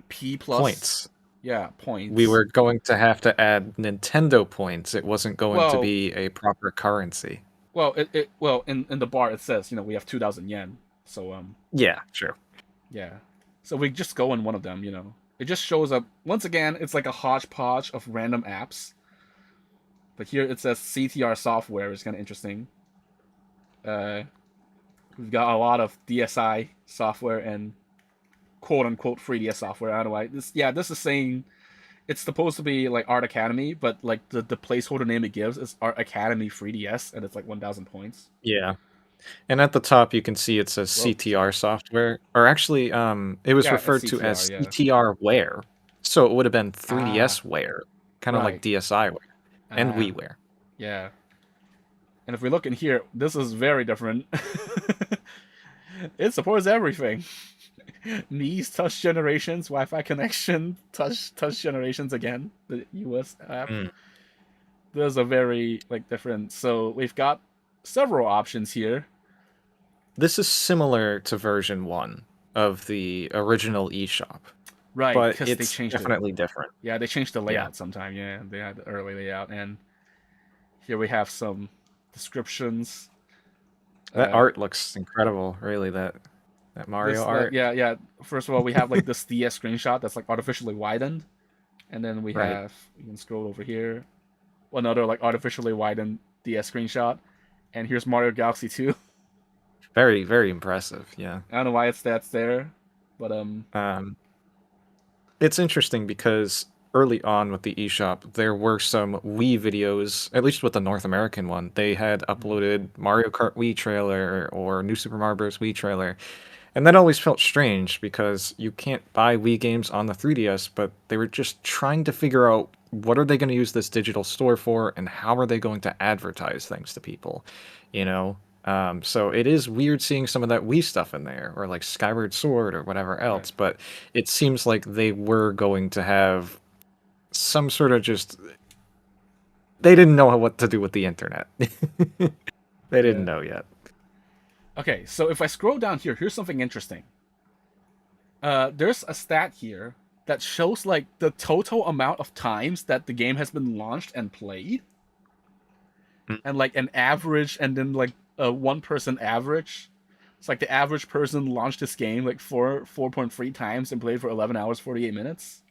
P plus. Points. Yeah, We points. were going to have to add Nintendo points. It wasn't going to Well, be a proper currency. in the bar it says we have 2,000 yen. So Yeah, true. yeah. So we just go in one of them. It just shows up once again. It's like a hodgepodge of random apps. But here it says CTR software. It's kind of interesting. Uh, we've got a lot of DSi software and quote unquote 3DS software. I don't know why. This is saying it's supposed to be like Art Academy, but like the placeholder name it gives is Art Academy 3DS, and it's like 1,000 points. Yeah. And at the top, you can see it says Whoa, sorry. CTR software, or actually, it was Yeah, it's referred to as CTR. Yeah. CTR Wear. So it would have been Ah, 3DS Wear, kind of like right. DSi Wear and Ah, WiiWare. yeah. And if we look in here, this is very different. It supports everything. Mii's touch generations, Wi-Fi connection, touch generations again. The US app. Mm. There's a very like different. So we've got several options here. This is similar to version 1 of the original eShop, Right, but because they it's changed it. definitely different. Yeah, they changed the Yeah. layout sometime. Yeah, they had the early layout, and here we have some descriptions. That Uh, art looks incredible, really, that Mario art. yeah. First of all, we have like this DS screenshot that's like artificially widened, and then we Right. have you can scroll over here, another like artificially widened DS screenshot, and here's Mario Galaxy 2. Very, very impressive. Yeah. I don't know why that's there, but Um, it's interesting because early on with the eShop, there were some Wii videos, at least with the North American one. They had uploaded Mario Kart Wii trailer or New Super Mario Bros. Wii trailer. And that always felt strange because you can't buy Wii games on the 3DS, but they were just trying to figure out what are they going to use this digital store for and how are they going to advertise things to people, you know? So it is weird seeing some of that Wii stuff in there, or like Skyward Sword or whatever right. else, but it seems like they were going to have some sort of just. They didn't know what to do with the internet. They didn't Yeah. know yet. Okay, so if I scroll down here, here's something interesting. There's a stat here that shows like the total amount of times that the game has been launched and played, Mm. and like an average, and then like a one person average. It's like the average person launched this game like 4.3 times and played for 11 hours 48 minutes.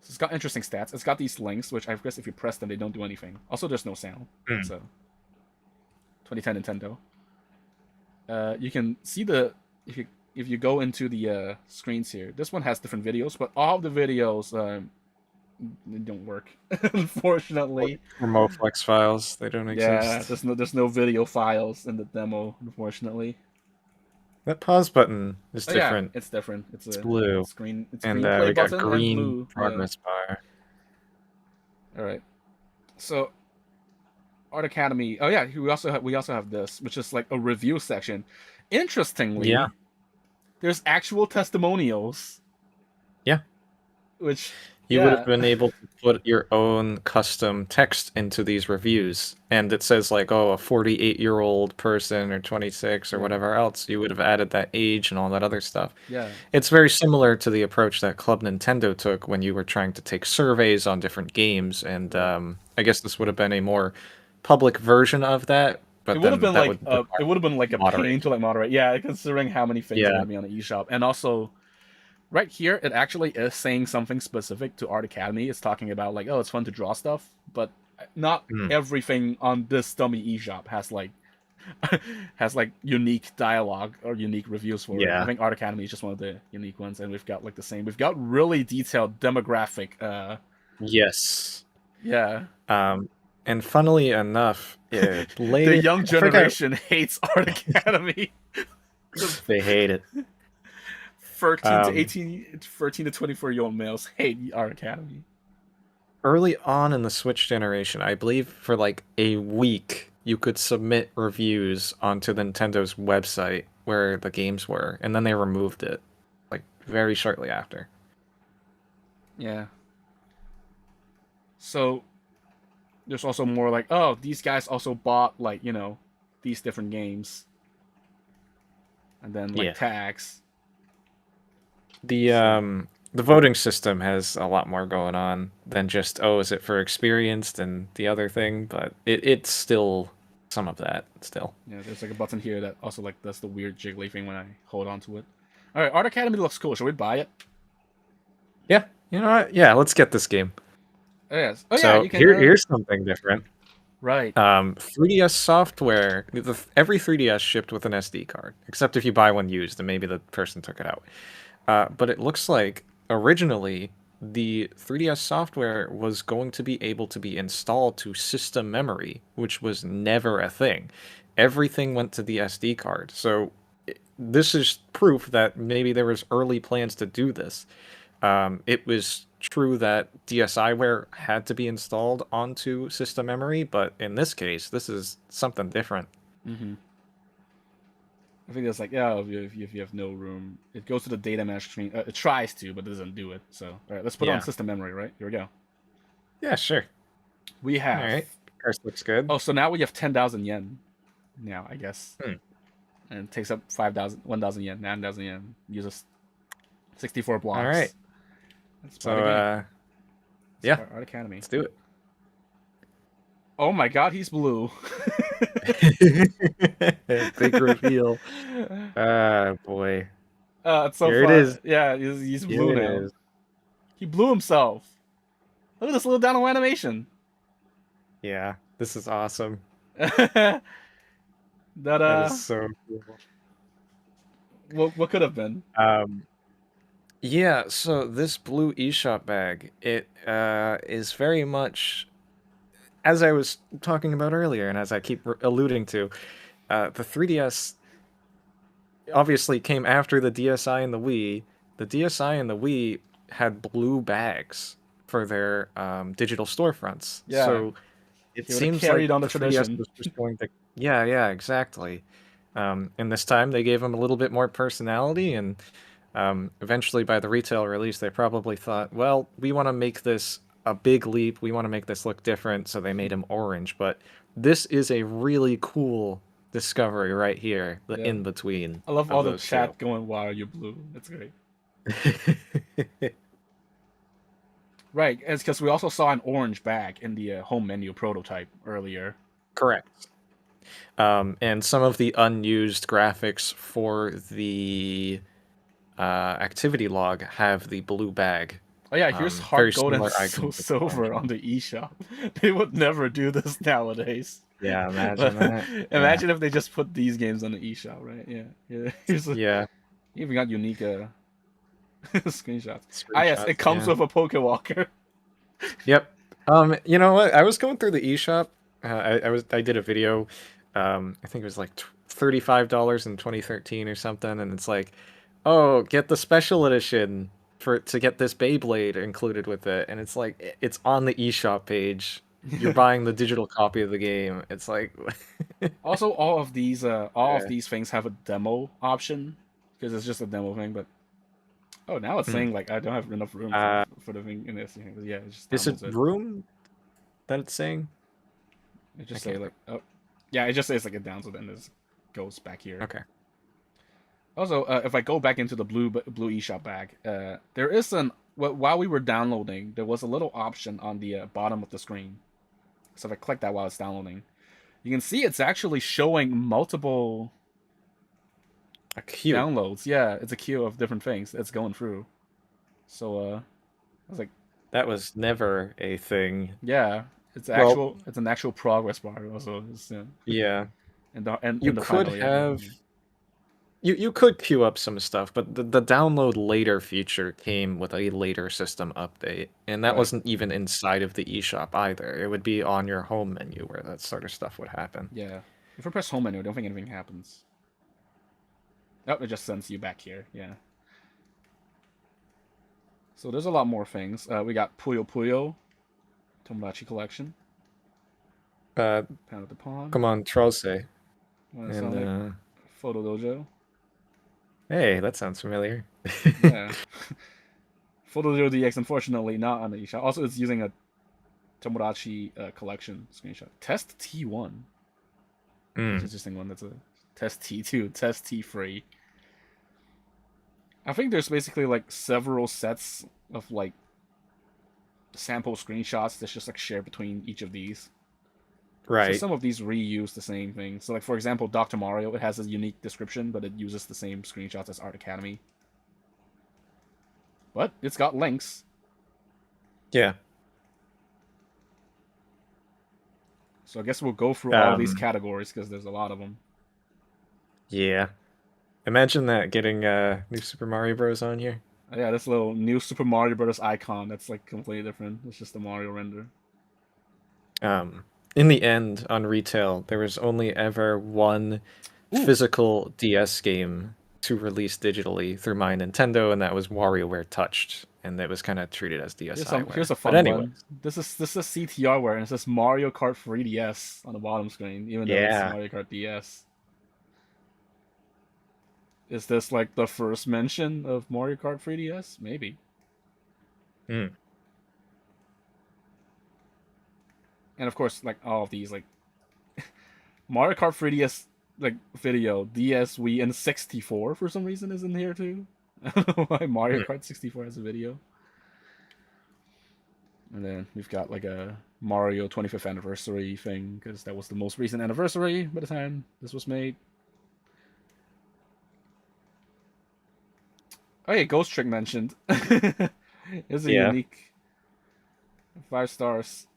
So it's got interesting stats. It's got these links, which I guess if you press them, they don't do anything. Also, there's no sound. Mm. It's a 2010 Nintendo. You can see the if you go into the screens here. This one has different videos, but all the videos they don't work, unfortunately. Remote flex files, they don't Yeah, exist. there's no video files in the demo, unfortunately. That pause button is Oh yeah, different. it's different. It's It's a blue, it's and green play we got button and green blue. Yeah. progress bar. All right. So Art Academy. Oh yeah, we also have this, which is like a review section. Yeah, Interestingly, there's actual testimonials, yeah. which You would have yeah, been able to put your own custom text into these reviews, and it says like, oh, a 48-year-old person or 26 or yeah, whatever else. You would have added that age and all that other stuff. yeah. It's very similar to the approach that Club Nintendo took when you were trying to take surveys on different games, and Right. I guess this would have been a more public version of that, but then that would It require would have been like a pain to moderation. like moderate. Yeah, considering how many things are Yeah. going to be on the eShop, and also right here it actually is saying something specific to Art Academy. It's talking about like, oh, it's fun to draw stuff, but not Mm. everything on this dummy eShop has like has like unique dialogue or unique reviews for it. I Yeah. think Art Academy is just one of the unique ones, and we've got like the same. We've got really detailed demographic. Yes. Yeah, Um, And funnily enough, The later, young I forget, generation hates Art Academy. The they hate it. 13 to Um, 18, 13 to 24-year-old males hate Art Academy. Early on in the Switch generation, I believe for like a week, you could submit reviews onto Nintendo's website where the games were, and then they removed it, like very shortly after. Yeah. So there's also more like, oh, these guys also bought like, these different games. And then like Yeah. tags. The So um the voting system has a lot more going on than just, oh, is it for experienced and the other thing, but it's still some of that still. yeah, there's like a button here that also like does the weird jiggly thing when I hold on to it. Alright, Art Academy looks cool. Should we buy it? Yeah, you know what? Yeah, let's get this game. Oh yes. Oh yeah, So you can here's something different. right. 3DS software, every 3DS shipped with an SD card, except if you buy one used, and maybe the person took it out. But it looks like originally the 3DS software was going to be able to be installed to system memory, which was never a thing. Everything went to the SD card. So this is proof that maybe there was early plans to do this. It was true that DSiWare had to be installed onto system memory, but in this case, this is something different. Mm-hmm. I think that's like, yeah, if you have no room, it goes to the data mesh screen. It tries to, but it doesn't do it. So, all right, let's put it on Yeah. system memory, right? Here we go. Yeah, sure. We All have. right. Cars looks good. Oh, so now we have 10,000 yen. Now, I guess. Hmm. And it takes up 5,000, 1,000 yen, 9,000 yen. Uses 64 All right. blocks. Let's buy the So, game. yeah, Art Academy. let's do it. Oh my god, he's blue. Big reveal. Ah, boy. It's so Here it fun. is. Yeah, he's Here blue it now. is. He blew himself. Look at this little down animation. Yeah, this is awesome. that That is so cool. what could have been? Um, yeah, so this blue eShop bag, it is very much, as I was talking about earlier, and as I keep alluding to, the 3DS obviously came after the DSi and the Wii. The DSi and the Wii had blue bags for their digital storefronts. Yeah, So it he would have seems like carried on the the 3DS tradition. was just going to. Yeah, exactly. And this time they gave them a little bit more personality, and eventually by the retail release, they probably thought, well, we want to make this a big leap. We want to make this look different, so they made him orange. But this is a really cool discovery right here, the Yeah, in between I love of all the those two. chat going, "Why are you blue?" That's great. Right, it's because we also saw an orange bag in the home menu prototype earlier. Correct. And some of the unused graphics for the activity log have the blue bag. Oh yeah, here's Very heart gold and similar so icons with the orange silver on one. the eShop. They would never do this nowadays. Yeah, imagine that. Yeah. Imagine if they just put these games on the eShop, right? Yeah. Here's a, Yeah. you even got unique screenshots. Ah yes, Screenshots. it comes Yeah. with a Pokewalker. Yep. You know what? I was going through the eShop. I did a video. I think it was like $35 in 2013 or something, and it's like, oh, get the special edition to get this Beyblade included with it, and it's like it's on the eShop page. You're buying the digital copy of the game. It's like, Also, all of yeah. these things have a demo option because it's just a demo thing. But oh, now it's Hmm. saying like I don't have enough room Uh, for the thing in this thing. But yeah, it just is it downloads it. room that it's saying? It I just say can't like oh yeah, it just says like it downloads and it goes back here. remember. Okay. Also, if I go back into the blue eShop bag, there is while we were downloading, there was a little option on the bottom of the screen. So if I click that while it's downloading, you can see it's actually showing multiple A queue. downloads. Yeah, it's a queue of different things it's going through. So I was like, That was never a thing. yeah, Well, it's an actual progress bar. Also, it's, yeah. and You in the could final, yeah. have You could queue up some stuff, but the download later feature came with a later system update, and that Right. wasn't even inside of the eShop either. It would be on your home menu where that sort of stuff would happen. Yeah. If I press home menu, I don't think anything happens. Oh, it just sends you back here. Yeah. So there's a lot more things. We got Puyo Puyo, Tomodachi Collection, Uh, Pound of the Pawn, come on, Trolse. And Sonic, Photo Dojo. hey, that sounds familiar. Yeah. Photo Dojo DX, unfortunately, not on the eShop. Also, it's using a Tomodachi Collection screenshot. Test T1. That's an interesting one. That's a Test T2, Test T3. I think there's basically like several sets of like sample screenshots that's just like shared between each of these. Right. So some of these reuse the same thing. So like for example, Dr. Mario, it has a unique description, but it uses the same screenshots as Art Academy. But it's got links. Yeah. So I guess we'll go through all these categories because there's a lot of them. Yeah. Imagine that getting New Super Mario Bros. On here. Yeah, this little new Super Mario Bros. Icon that's like completely different. It's just a Mario render. In the end, on retail, there was only ever one physical DS game to release digitally through my Nintendo, and that was WarioWare Touched, and it was kind of treated as DSiWare. Here's a fun one. This is CTRware, and it says Mario Kart 3DS on the bottom screen, even though it's Mario Kart DS. Is this like the first mention of Mario Kart 3DS? Maybe. Hmm. And of course, like all of these, like Mario Kart 3DS, like video, DS, Wii, and 64 for some reason is in here too. I don't know why Mario Kart 64 has a video. And then we've got like a Mario 25th anniversary thing because that was the most recent anniversary by the time this was made. Oh yeah, Ghost Trick mentioned. It's a unique 5 stars.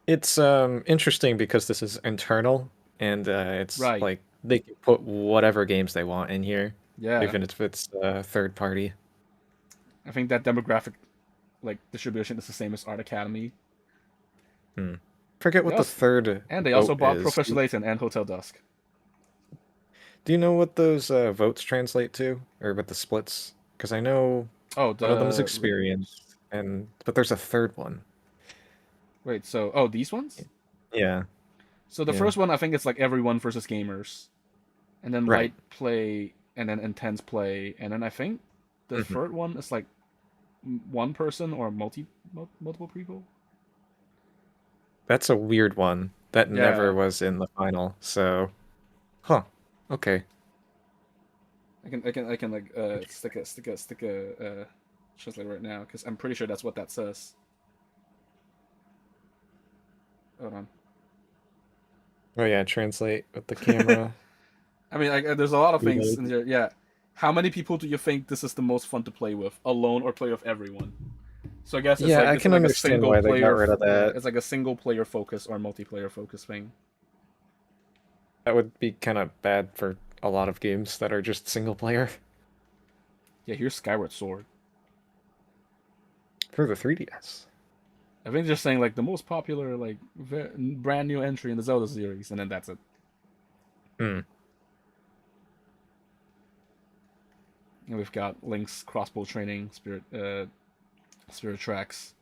It's interesting because this is internal, and it's like they can put whatever games they want in here. Yeah. Even if it's third party. I think that demographic like distribution is the same as Art Academy. Forget what the third. And they also bought Professor Layton and Hotel Dusk. Do you know what those votes translate to, or what the splits? Because I know one of them is experience, but there's a third one. Wait, so these ones? Yeah. So the first one, I think it's like everyone versus gamers, and then light play, and then intense play, and then I think the third one is like one person or multiple people. That's a weird one. That never was in the final. So, okay. I can like stick a translator right now because I'm pretty sure that's what that says. Hold on. Oh yeah, translate with the camera. I mean, there's a lot of things in here. Yeah. How many people do you think this is the most fun to play with, alone or play with everyone? So I guess it's I can understand why they got rid of that. It's like a single player focus or multiplayer focus thing. That would be kind of bad for a lot of games that are just single player. Yeah, here's Skyward Sword. For the 3DS. I think just saying like the most popular like brand new entry in the Zelda series, and then that's it. And we've got Link's crossbow training, Spirit Tracks.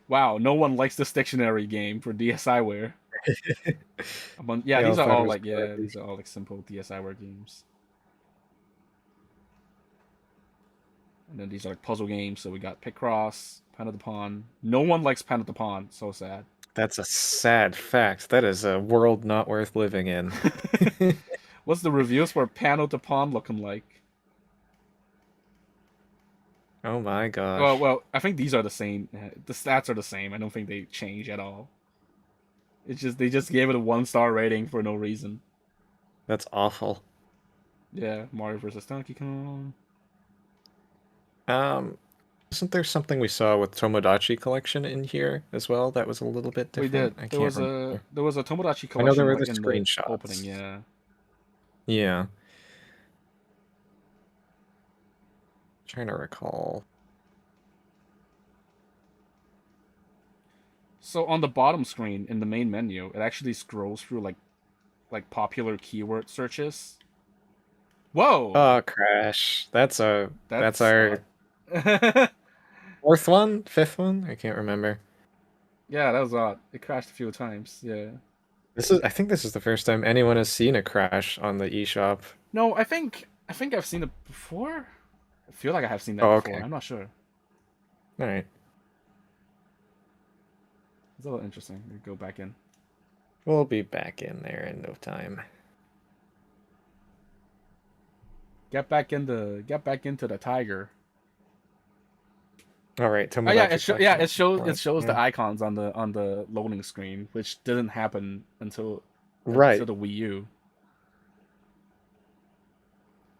Wow, no one likes this dictionary game for DSiWare. These are all like simple DSiWare games. And then these are like puzzle games. So we got Picross, Pan of the Pawn. No one likes Pan of the Pawn. So sad. That's a sad fact. That is a world not worth living in. What's the reviews for Pan of the Pawn looking like? Oh my gosh. Well, I think these are the same. The stats are the same. I don't think they change at all. It's just they just gave it a 1-star rating for no reason. That's awful. Yeah, Mario vs. Donkey Kong. Wasn't there something we saw with Tomodachi Collection in here as well that was a little bit We did. different? I can't remember. There was a Tomodachi I know there collection were like the in the opening, screenshots. yeah. Yeah. Trying to recall. So on the bottom screen in the main menu, it actually scrolls through like popular keyword searches. Whoa, Oh, crash. That's that's our odd. fourth one? Fifth one? I can't remember. Yeah, that was odd. It crashed a few times. Yeah. I think this is the first time anyone has seen a crash on the eShop. No, I think I've seen it before. I feel like I have seen that Oh, before. okay. I'm not sure. All right. It's a little interesting. We go back in. We'll be back in there in no time. Get back into the tiger. All right, Oh yeah, Tomodachi it Collection. shows the Yeah. icons on the loading screen, which didn't happen until Right. the Wii U.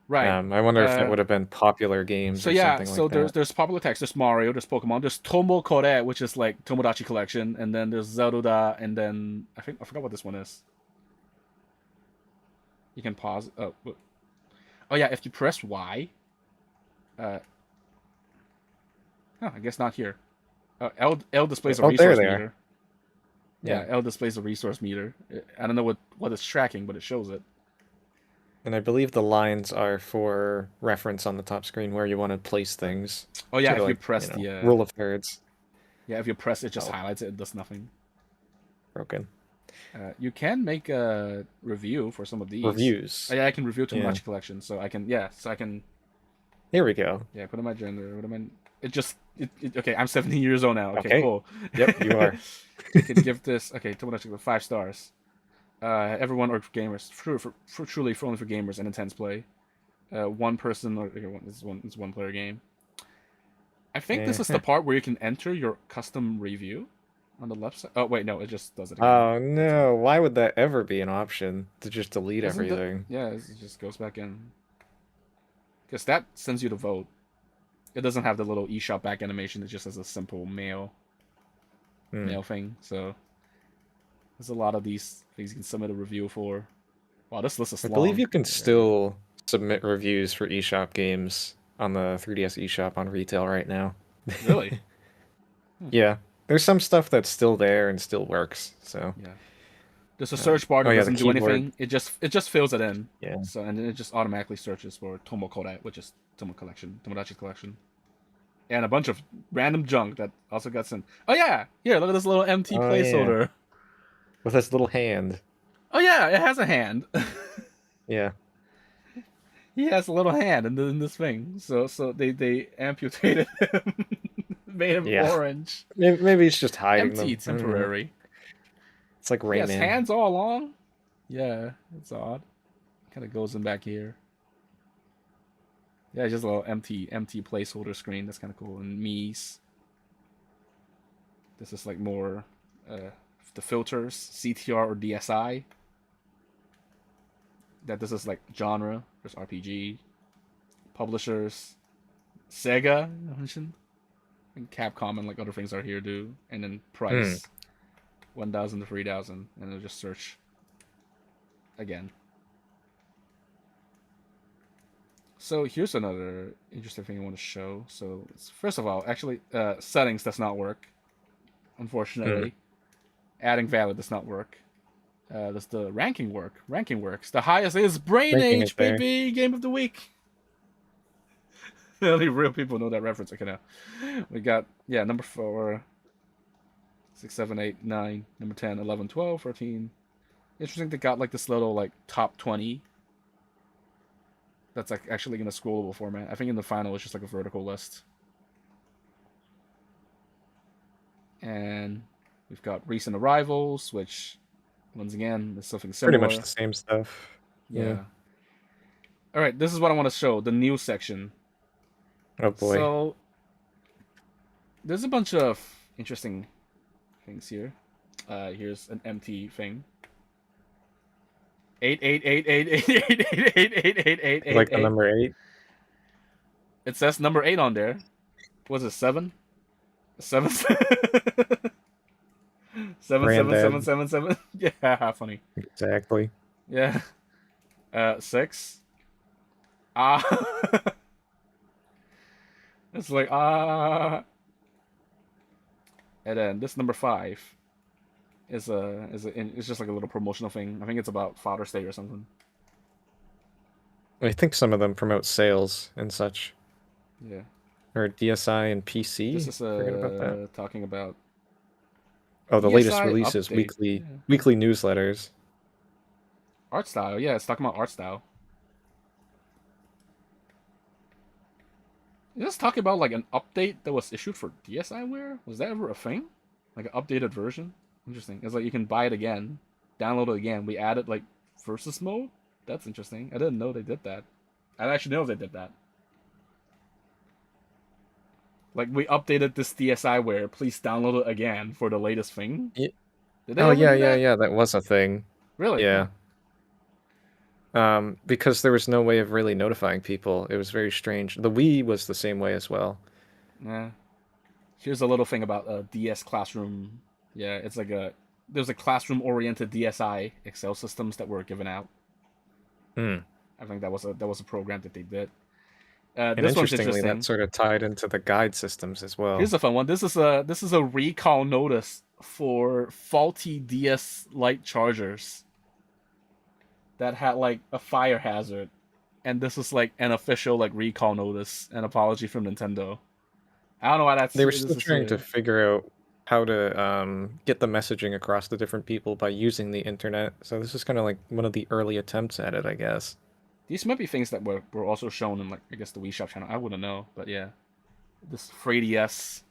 Right. I wonder if that Uh, would have been popular games so or yeah, something so like that. there's popular text. There's Mario. There's Pokemon. There's Tomo Kore, which is like Tomodachi Collection, and then there's Zelda, and then I forgot what this one is. You can pause. Oh yeah, if you press Y. Uh, I guess not here. L displays a Oh, there resource they are. meter. Yeah. Yeah, L displays a resource meter. I don't know what it's tracking, but it shows it. And I believe the lines are for reference on the top screen where you want to place things. Oh yeah, Sort of if you like, press the rule of thirds. yeah, if you press it, just Oh, highlights it. It does nothing. broken. You can make a review for some of these. Oh, Reviews. yeah, I can review Yeah. Tomodachi Collection, so I can Here we go. put in my gender. Okay. I'm 17 years old now. Okay, Okay. cool. Yep, you are. I can give this Tomodachi with 5 stars. Everyone or gamers, truly only for gamers and intense play. One person or it's one player game. I think this is the part where you can enter your custom review on the left side. Oh wait, no, it just does it again. Oh no, why would that ever be an option to just delete Isn't it? everything? Yeah, it just goes back in. Because that sends you to vote. It doesn't have the little eShop back animation. It just has a simple mail thing. So there's a lot of these things you can submit a review for. Wow, this list is I long. believe you can still submit reviews for eShop games on the 3DS eShop on retail right now. Really? Yeah. There's some stuff that's still there and still works, so. Yeah. There's a search bar that the doesn't do keyboard. anything. It just fills it in. Yeah. So and then it just automatically searches for Tomo Kodak, which is Tomodachi Collection. And a bunch of random junk that also got sent. Oh yeah! Here, look at this little empty placeholder. Yeah. With this little hand. Oh yeah, it has a hand. Yeah. He has a little hand in this thing. So they amputated him. Made him orange. Maybe it's just hiding empty, them. temporary. It's like Rayman. He has hands all along. Yeah, it's odd. Kind of goes in back here. Yeah, just a little empty placeholder screen. That's kind of cool. And Mii's. This is like more the filters, CTR or DSI. That this is like genre. There's RPG. Publishers. Sega, I mentioned. And Capcom and like other things are here too. And then price. 1,000 to 3,000. And it'll just search again. So here's another interesting thing I want to show. So first of all, actually, settings does not work. Unfortunately, adding value does not work. Does the ranking work? Ranking works. The highest is Brain Age, baby, game of the week. Only real people know that reference. Okay, now we got number 4, 6, 7, 8, 9, number 10, 11, 12, 13. Interesting. They got like this little like top 20. That's like actually in a scrollable format. I think in the final it's just like a vertical list. And we've got recent arrivals, which once again is something similar. Pretty much the same stuff. Yeah. All right, this is what I want to show, the news section. Oh boy. So there's a bunch of interesting things here. Here's an empty thing. 88888888888. Like the number 8? It says number 8 on there. Was it 7? 7 7 7 7 Granddad. 7 7. Yeah, funny. Exactly. Yeah. 6. Ah. It's like and then this number 5 it's just like a little promotional thing. I think it's about Father's Day or something. I think some of them promote sales and such. Yeah. Or DSi and PC. This is Forget about that. talking about Oh, the latest DSi releases, update. weekly newsletters. Art style. Yeah, it's talking about art style. Is this talking about like an update that was issued for DSiWare? Was that ever a thing? Like an updated version? Interesting. It's like you can buy it again, download it again. We added like versus mode. That's interesting. I didn't know they did that. I actually know they did that. Like we updated this DSiWare. Please download it again for the latest thing. Yeah. Did they Oh ever yeah, do that? yeah. That was a thing. Really? Yeah. Because there was no way of really notifying people. It was very strange. The Wii was the same way as well. Yeah. Here's a little thing about DS Classroom. Yeah, it's like there's a classroom-oriented DSi Excel systems that were given out. Hmm. I think that was a program that they did. And This one's interestingly, interesting. that sort of tied into the guide systems as well. Here's a fun one. This is a recall notice for faulty DS Lite chargers that had like a fire hazard, and this is like an official like recall notice, an apology from Nintendo. I don't know why They were this still is trying to figure out how to get the messaging across to different people by using the internet. So this is kind of like one of the early attempts at it, I guess. These might be things that were also shown in like I guess the Wii Shop channel. I wouldn't know, but yeah, this 3DS.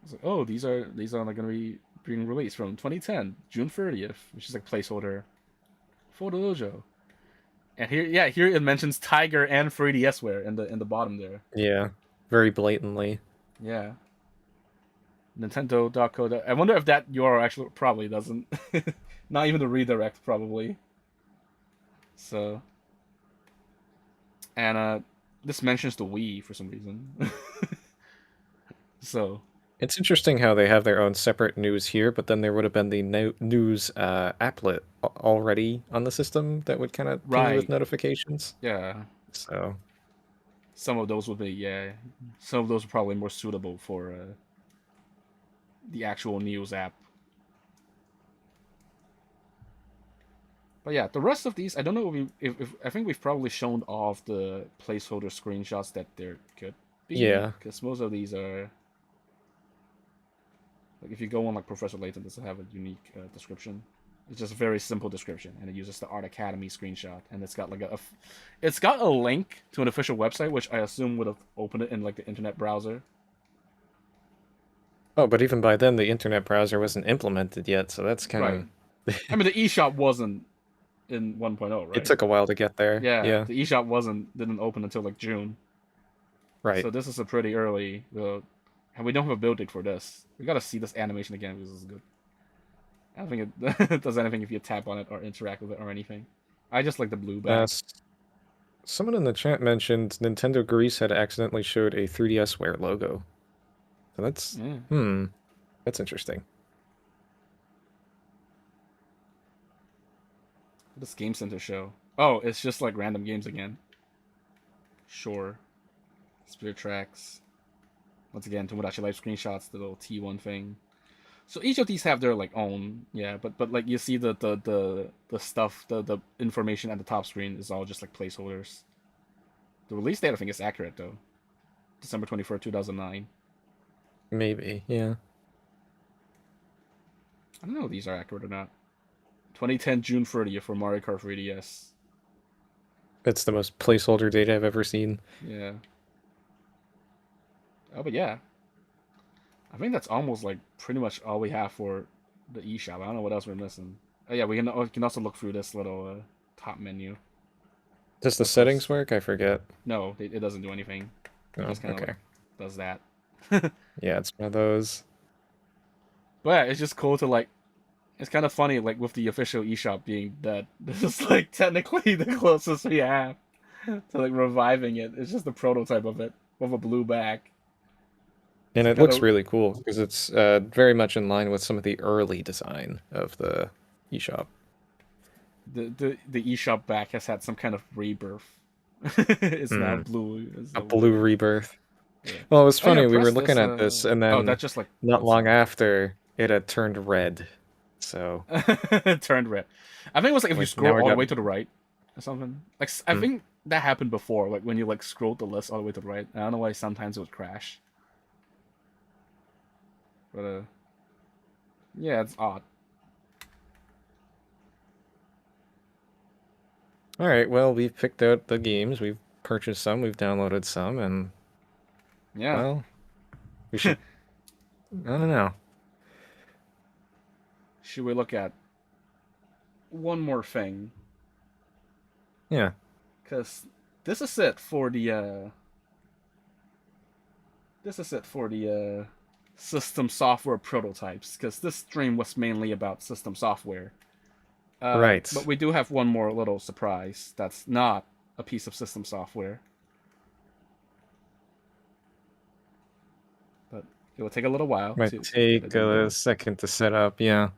It's like, oh, these are like gonna be being released from 2010 June 30th, which is like placeholder for the dojo. And here it mentions Tiger and 3DSware in the bottom there. Yeah, very blatantly. Yeah. Nintendo.co. I wonder if that URL actually probably doesn't. Not even the redirect, probably. So. And this mentions the Wii for some reason. So. It's interesting how they have their own separate news here, but then there would have been the news applet already on the system that would kind of ping you with notifications. Yeah. So. Some of those would be, yeah. Some of those are probably more suitable for the actual news app. But yeah, the rest of these, I don't know if I think we've probably shown off the placeholder screenshots that there could be. Yeah. Because most of these are like if you go on like Professor Layton, does have a unique description. It's just a very simple description, and it uses the Art Academy screenshot, and it's got like it's got a link to an official website, which I assume would have opened it in like the internet browser. Oh, but even by then, the internet browser wasn't implemented yet, so that's kind of. I mean, the eShop wasn't in 1.0, right? It took a while to get there. Yeah. The eShop didn't open until like June. Right. So this is a pretty early, and we don't have a build date for this. We gotta see this animation again because this is good. I don't think it does anything if you tap on it or interact with it or anything. I just like the blue back. Someone in the chat mentioned Nintendo Greece had accidentally showed a 3DSware logo. So that's that's interesting. This Game Center show. Oh, it's just like random games again. Sure. Spirit Tracks. Once again, Tomodachi Life screenshots, the little T1 thing. So each of these have their like own, but like you see the stuff, the information at the top screen is all just like placeholders. The release date I think is accurate though. December 24th, 2009. Maybe, yeah. I don't know if these are accurate or not. 2010 June 30th for Mario Kart 3DS. It's the most placeholder data I've ever seen. Yeah. Oh, but yeah. I think that's almost like pretty much all we have for the eShop. I don't know what else we're missing. Oh yeah, we can also look through this little top menu. Does the settings work? I forget. No, it doesn't do anything. It just kind of like does that. Yeah, it's one of those. But yeah, it's just cool to like. It's kind of funny, like with the official eShop being dead. This is like technically the closest we have to like reviving it. It's just the prototype of it. with a blue back. And So it looks really cool because it's very much in line with some of the early design of the eShop. The eShop back has had some kind of rebirth. It's now blue. A blue rebirth. Yeah. Well, it was Oh yeah, funny. We were press looking this. at this, and Oh, then that just like not long after, it had turned red. So it turned red. I think it was like if you like now scroll we all the got way to the right or something. Like I think that happened before. Like when you like scrolled the list all the way to the right. I don't know why sometimes it would crash. But yeah, it's odd. All right. Well, we've picked out the games. We've purchased some. We've downloaded some, and Yeah. well, we should. I don't know. Should we look at one more thing? Yeah. Because this is it for the system software prototypes. Because this stream was mainly about system software. Right. But we do have one more little surprise that's not a piece of system software. But it will take a little while. Might take a second to set up. Yeah.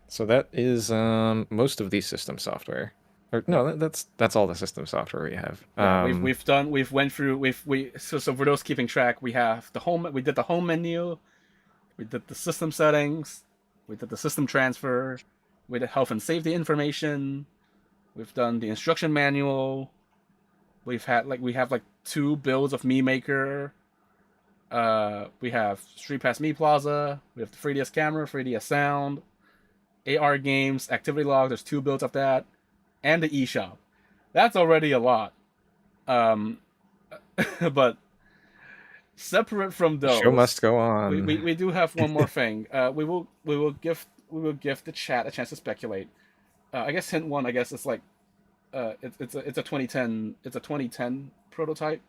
So that is most of the system software. Or no, that's all the system software we have. Yeah, so for those keeping track, we have the home. We did the home menu. We did the system settings. We did the system transfer. We did health and safety information. We've done the instruction manual. We have like 2 builds of Mii Maker. We have StreetPass Mii Plaza. We have the 3DS camera, 3DS sound, AR games, activity log. There's 2 builds of that, and the eShop. That's already a lot. But separate from those, the show must go on. We do have one more thing. We will give the chat a chance to speculate. I guess hint one. I guess it's like, it's a 2010 prototype.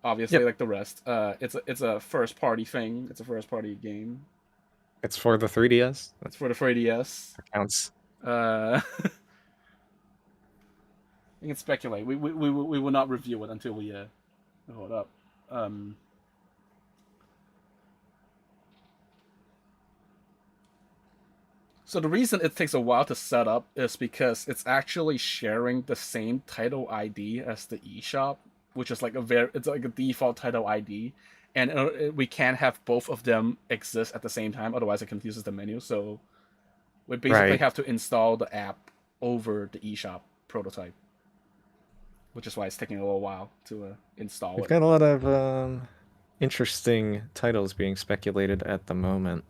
Obviously, like the rest. It's a first party thing. It's a first party game. It's for the 3DS. That's for the 3DS. That counts. You can speculate. We will not review it until we hold up. So the reason it takes a while to set up is because it's actually sharing the same title ID as the eShop, which is like it's like a default title ID, and we can't have both of them exist at the same time, otherwise it confuses the menu. So we basically have to install the app over the eShop prototype, which is why it's taking a little while to install We've got a lot of interesting titles being speculated at the moment.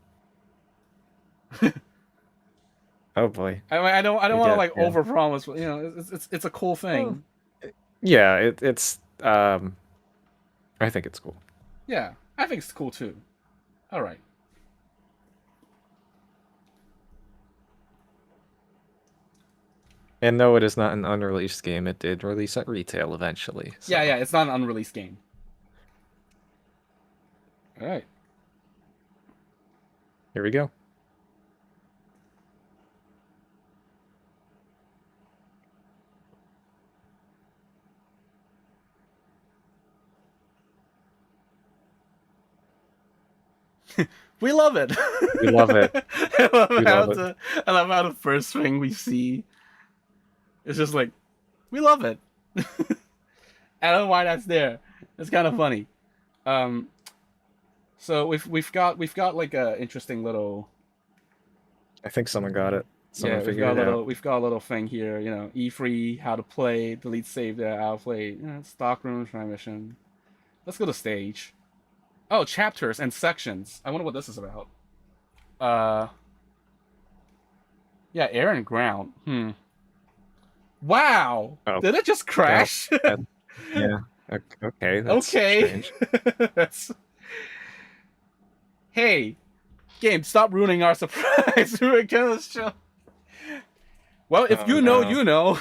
Oh boy! I don't want to like overpromise, but you know, it's a cool thing. Well, yeah, it's I think it's cool. Yeah, I think it's cool too. All right. And no, it is not an unreleased game. It did release at retail eventually. So. Yeah, it's not an unreleased game. All right. Here we go. We love it. We love it. I love how the first thing we see is just like, we love it. I don't know why that's there. It's kind of funny. So we've got like a interesting little. I think someone got it. Someone figured it out. We've got a little thing here. You know, E3, how to play, delete, save there, outplay, stock room, try mission. Let's go to stage. Oh, chapters and sections. I wonder what this is about. Yeah, air and ground. Wow. Oh. Did it just crash? Yeah. Okay. That's strange. That's. Hey, game, stop ruining our surprise. We're gonna show. Well, if you know, you know.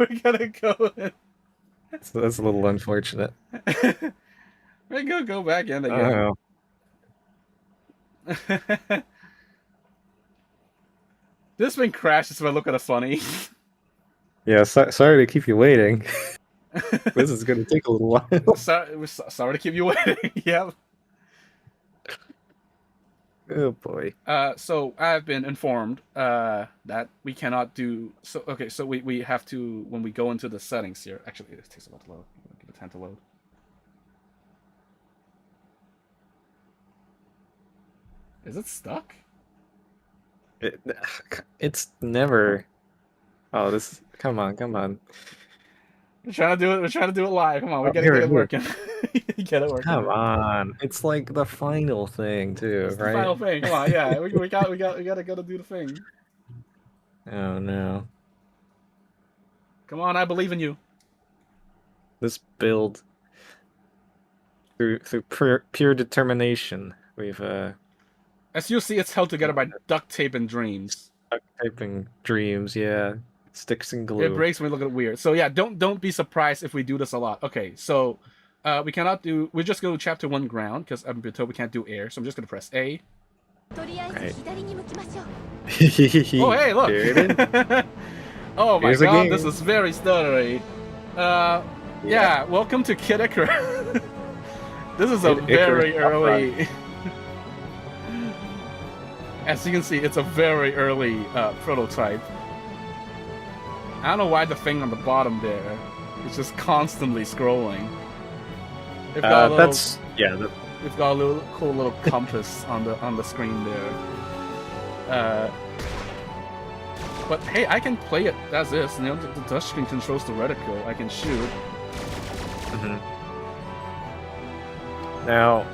We're gonna go in. So that's a little unfortunate. We're gonna go back in again. This thing crashes when I look at it funny. Yeah, sorry to keep you waiting. This is gonna take a little while. Sorry to keep you waiting. Yeah. Oh boy. So I've been informed that we cannot do so. Okay, so we have to when we go into the settings here. Actually, it takes a lot to load. Give it time to load. Is it stuck? It's never. Oh, this. Come on. We're trying to do it. We're trying to do it live. Come on, we gotta get it working. Get it working. Come on, it's like the final thing too, it's right? The final thing. Come on, yeah, we gotta go to do the thing. Oh no. Come on, I believe in you. This build through pure determination. We've As you see, it's held together by duct tape and dreams. Duct taping dreams, yeah. Sticks and glue. It breaks when we look at it weird. So yeah, don't be surprised if we do this a lot. Okay, so we cannot do. We just go to chapter 1 ground because I'm told we can't do air. So I'm just gonna press A. Right. Oh hey, look! Oh my god, this is very stuttery. Yeah, welcome to Kid Icarus. This is a very early. As you can see, it's a very early prototype. I don't know why the thing on the bottom there is just constantly scrolling. It's got it's got a little cool little compass on the screen there. But hey, I can play it as is. You know, the touchscreen controls the reticle. I can shoot. Mm-hmm. Now,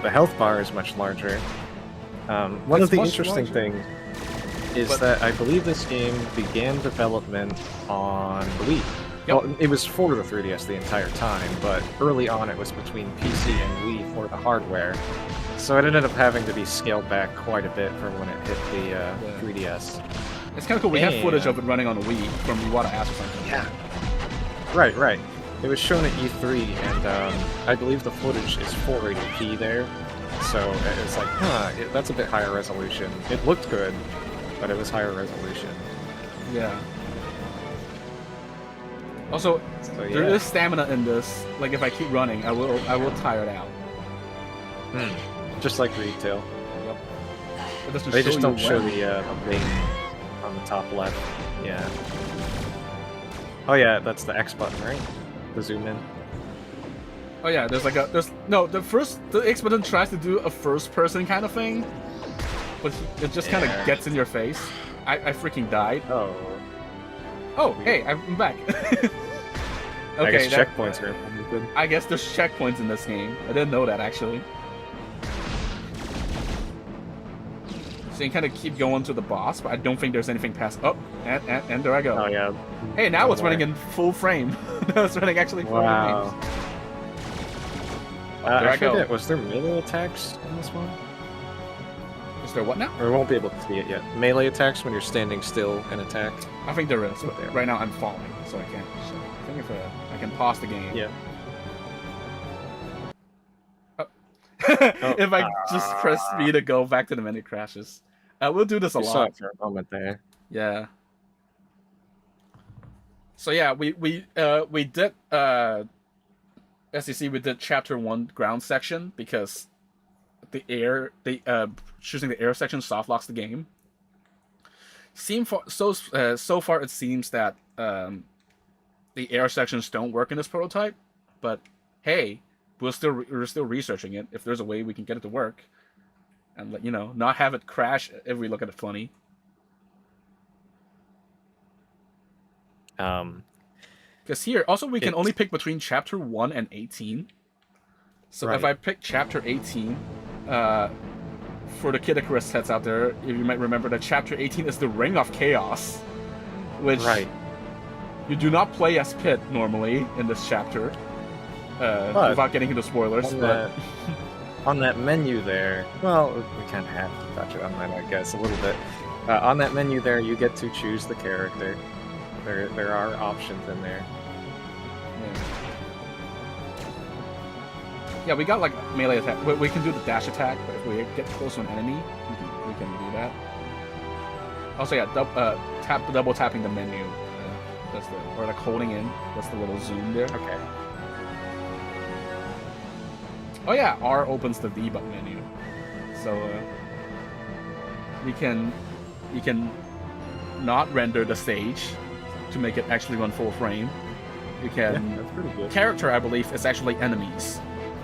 the health bar is much larger. One of the interesting things is that I believe this game began development on the Wii. Yep. Well, it was for the 3DS the entire time, but early on it was between PC and Wii for the hardware. So it ended up having to be scaled back quite a bit for when it hit the 3DS. It's kind of cool. We have footage of it running on the Wii from Iwata Ask or something. Yeah. Right. It was shown at E3, and I believe the footage is 480p there. So it's like, that's a bit higher resolution. It looked good, but it was higher resolution. Yeah. Also, there is stamina in this. Like if I keep running, I will tire it out. Just like Retail. Yep. They just don't show the ring on the top left. Yeah. Oh yeah, that's the X button, right? The zoom in. Oh yeah, the X button tries to do a first person kind of thing, but it just kind of gets in your face. I freaking died. Oh, hey, I'm back. Okay, I guess checkpoints are good. I guess there's checkpoints in this game. I didn't know that actually. So you kind of keep going to the boss, but I don't think there's anything past. Oh, and there I go. Oh yeah. Hey, now it's running in full frame. Now it's running actually full frames. I forget, was there melee attacks in this one? Is there what now? Or we won't be able to see it yet. Melee attacks when you're standing still and attack. I think there is. Right now I'm falling, so I can't. So I think if I can pause the game. Yeah. Oh. If I just press B to go back to the menu, it crashes. We'll do this a lot. Saw it for a moment there. Yeah. So yeah, we did SEC, we did chapter 1 ground section because choosing the air section soft locks the game. So far it seems that the air sections don't work in this prototype, but hey, we're still researching it. If there's a way we can get it to work, and not have it crash if we look at it funny. Because here, also we can only pick between chapter 1 and 18. So if I pick chapter 18, for the Kid Icarus heads out there, if you might remember that chapter 18 is the Ring of Chaos, which you do not play as Pit normally in this chapter, without getting into spoilers. On that menu there, well, we kind of have to touch it on that, I guess, a little bit. On that menu there, you get to choose the character. There are options in there. Yeah, we got like melee attack. We can do the dash attack, but if we get close to an enemy, we can do that. Also, yeah, double tapping the menu That's the, or like holding in. That's the little zoom there. Okay. Oh yeah, R opens the debug menu. So you can not render the stage to make it actually run full frame. You can that's pretty good. Character, I believe, is actually enemies.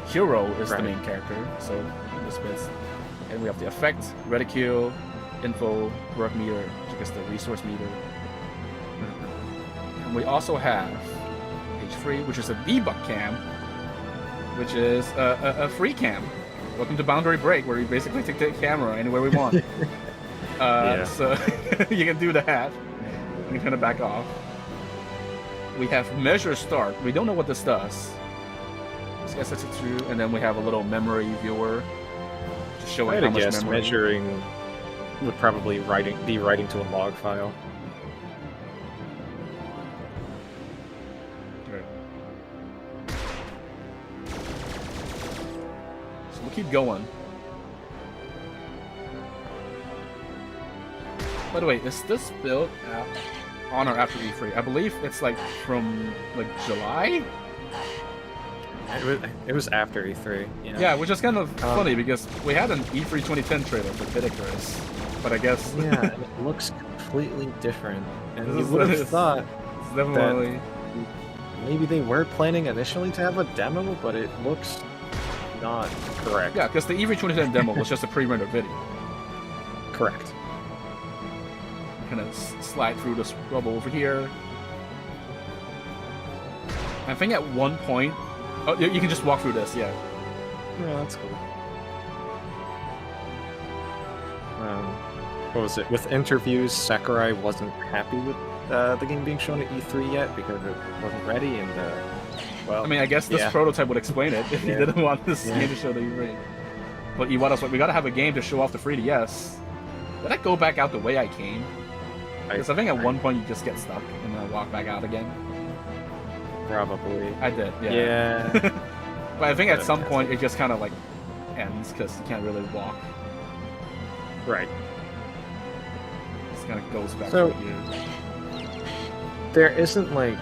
Hero is the main character. So this bits. And we have the effect, reticule, info, work meter, which is the resource meter. And we also have H3, which is a debug cam, which is a free cam. Welcome to Boundary Break, where we basically take the camera anywhere we want. So you can do that. You can turn it back off. We have measure start. We don't know what this does. Let's guess that's true. And then we have a little memory viewer, just showing how much memory. Measuring would probably be writing to a log file. So we'll keep going. By the way, is this build on or after E3? I believe it's like from like July? It was after E3. Yeah, which is kind of funny because we had an E3 2010 trailer for Icarus, but I guess yeah, it looks completely different. And you would have thought definitely maybe they were planning initially to have a demo, but it looks not correct. Yeah, because the E3 2010 demo was just a pre-rendered video. Correct. Kind of slide through this rubble over here. I think at one point, oh, you can just walk through this. Yeah. Yeah, that's cool. What was it? With interviews, Sakurai wasn't happy with the game being shown at E3 yet because it wasn't ready, and well, I mean, I guess this prototype would explain it if he didn't want this game to show the E3. But Iwata's like, we gotta have a game to show off the 3DS. Did I go back out the way I came? Because I think at one point you just get stuck and then walk back out again. Probably. I did, yeah. Yeah. But I think at some point it just kind of like ends because you can't really walk. Right. It just kind of goes back so, to here. There isn't like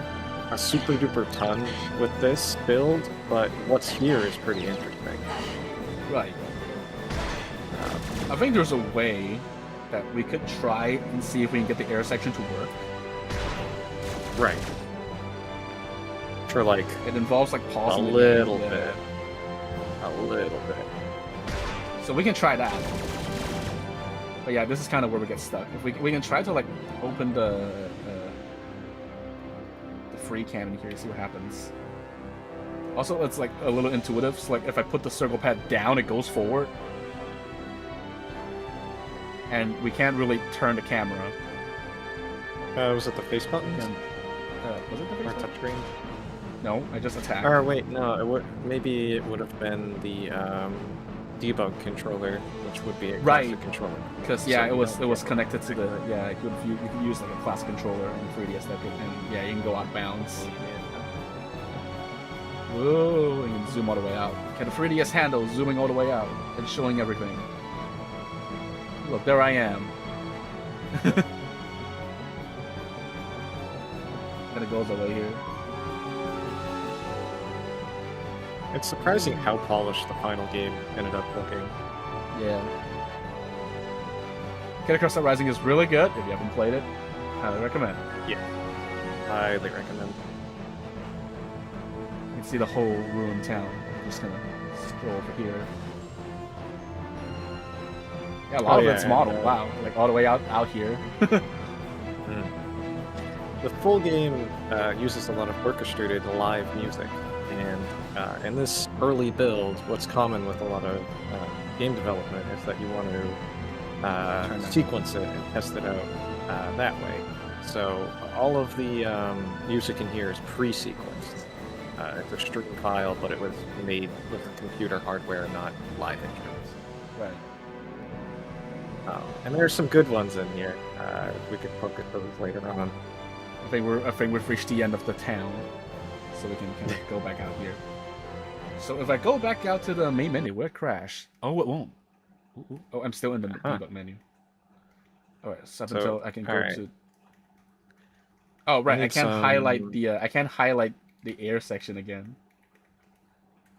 a super duper ton with this build, but what's here is pretty interesting. Right. I think there's a way that we could try and see if we can get the air section to work. Right. For like it involves like pausing a little bit. A little bit. So we can try that. But yeah, this is kind of where we get stuck. If we can try to like open the free cam in here, see what happens. Also, it's like a little intuitive. So like if I put the circle pad down, it goes forward. And we can't really turn the camera. Was it the face buttons? Was it the face button? Touchscreen? No, I just attacked. Or wait, no. Maybe it would have been the debug controller, which would be a classic controller. Because yeah, it was connected to the you could use like a classic controller in 3DS that could, and yeah, you can go out of bounds. Whoa, you can zoom all the way out. Can the 3DS handle zooming all the way out and showing everything? Look, there I am. And it goes away here. It's surprising how polished the final game ended up looking. Yeah. Icarus Uprising is really good. If you haven't played it, highly recommend. Yeah. Highly recommend. You can see the whole ruined town. I'm just gonna scroll over here. Yeah, a lot of it's modeled. Wow, like all the way out here. The full game uses a lot of orchestrated live music, and in this early build, what's common with a lot of game development is that you want to sequence it and test it out that way. So all of the music in here is pre-sequenced. It's a stream file, but it was made with computer hardware, not live engines. Right. And there's some good ones in here. We could poke at those later on. I think we've reached the end of the town, so we can kind of go back out here. So if I go back out to the main menu, will it crash? Oh, it won't. Ooh. Oh, I'm still in the debug menu. All right, so until I can go to. Oh I right, I need can't highlight some. the I can't highlight the air section again.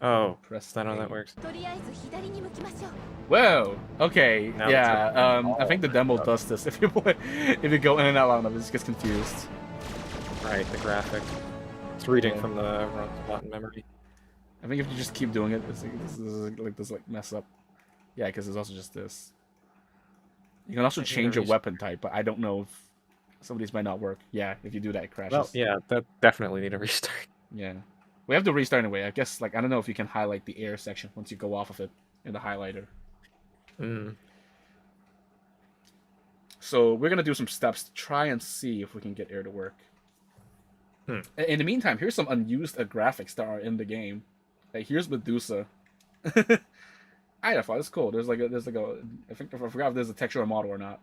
Oh, Press is that how A. that works? Whoa. Okay. Now it's Yeah. looking at I all think the of demo it. does this. If you go in and out long enough, it just gets confused. Right, the graphic. It's reading Yeah. from the wrong spot in memory. I think if you just keep doing it, this is like this like mess up. Yeah, because it's also just this. You can also I need a change your restart. weapon type, but I don't know if some of these might not work. Yeah, if you do that, it Well, crashes. yeah, that definitely need a restart. Yeah. We have to restart anyway. I guess, like, I don't know if you can highlight the air section once you go off of it in the highlighter. Mm. So we're going to do some steps to try and see if we can get air to work. In the meantime, here's some unused graphics that are in the game. Like, here's Medusa. I thought it's cool. There's like a, I think, I forgot if there's a textural model or not.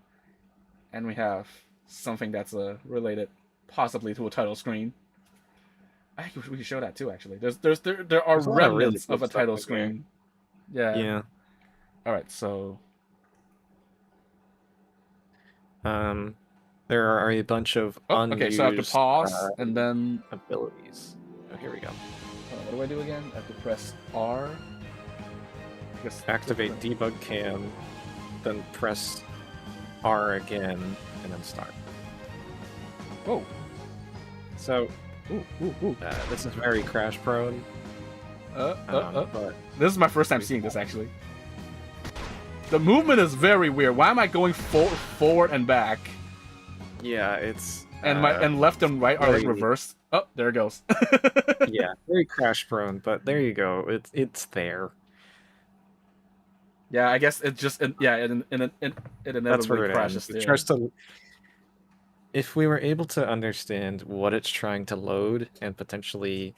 And we have something that's related possibly to a title screen. I think we could show that too. Actually, there are There's a lot of really remnants cool of a stuff title in here. screen. Yeah. Yeah. All right. So. There are a bunch of Oh, okay. So I have to unused pause and then. abilities. Oh, here we go. What do I do again? I have to press R. Activate debug cam, then press R again, and then start. Oh. So, Ooh. this is very crash prone. But this is my first time seeing this actually. The movement is very weird. Why am I going forward and back? Yeah, it's And left and right are like reversed. Oh, there it goes. Yeah, very crash prone, but there you go. It's there. Yeah, I guess it just it inevitably crashes It there. tries to. If we were able to understand what it's trying to load and potentially,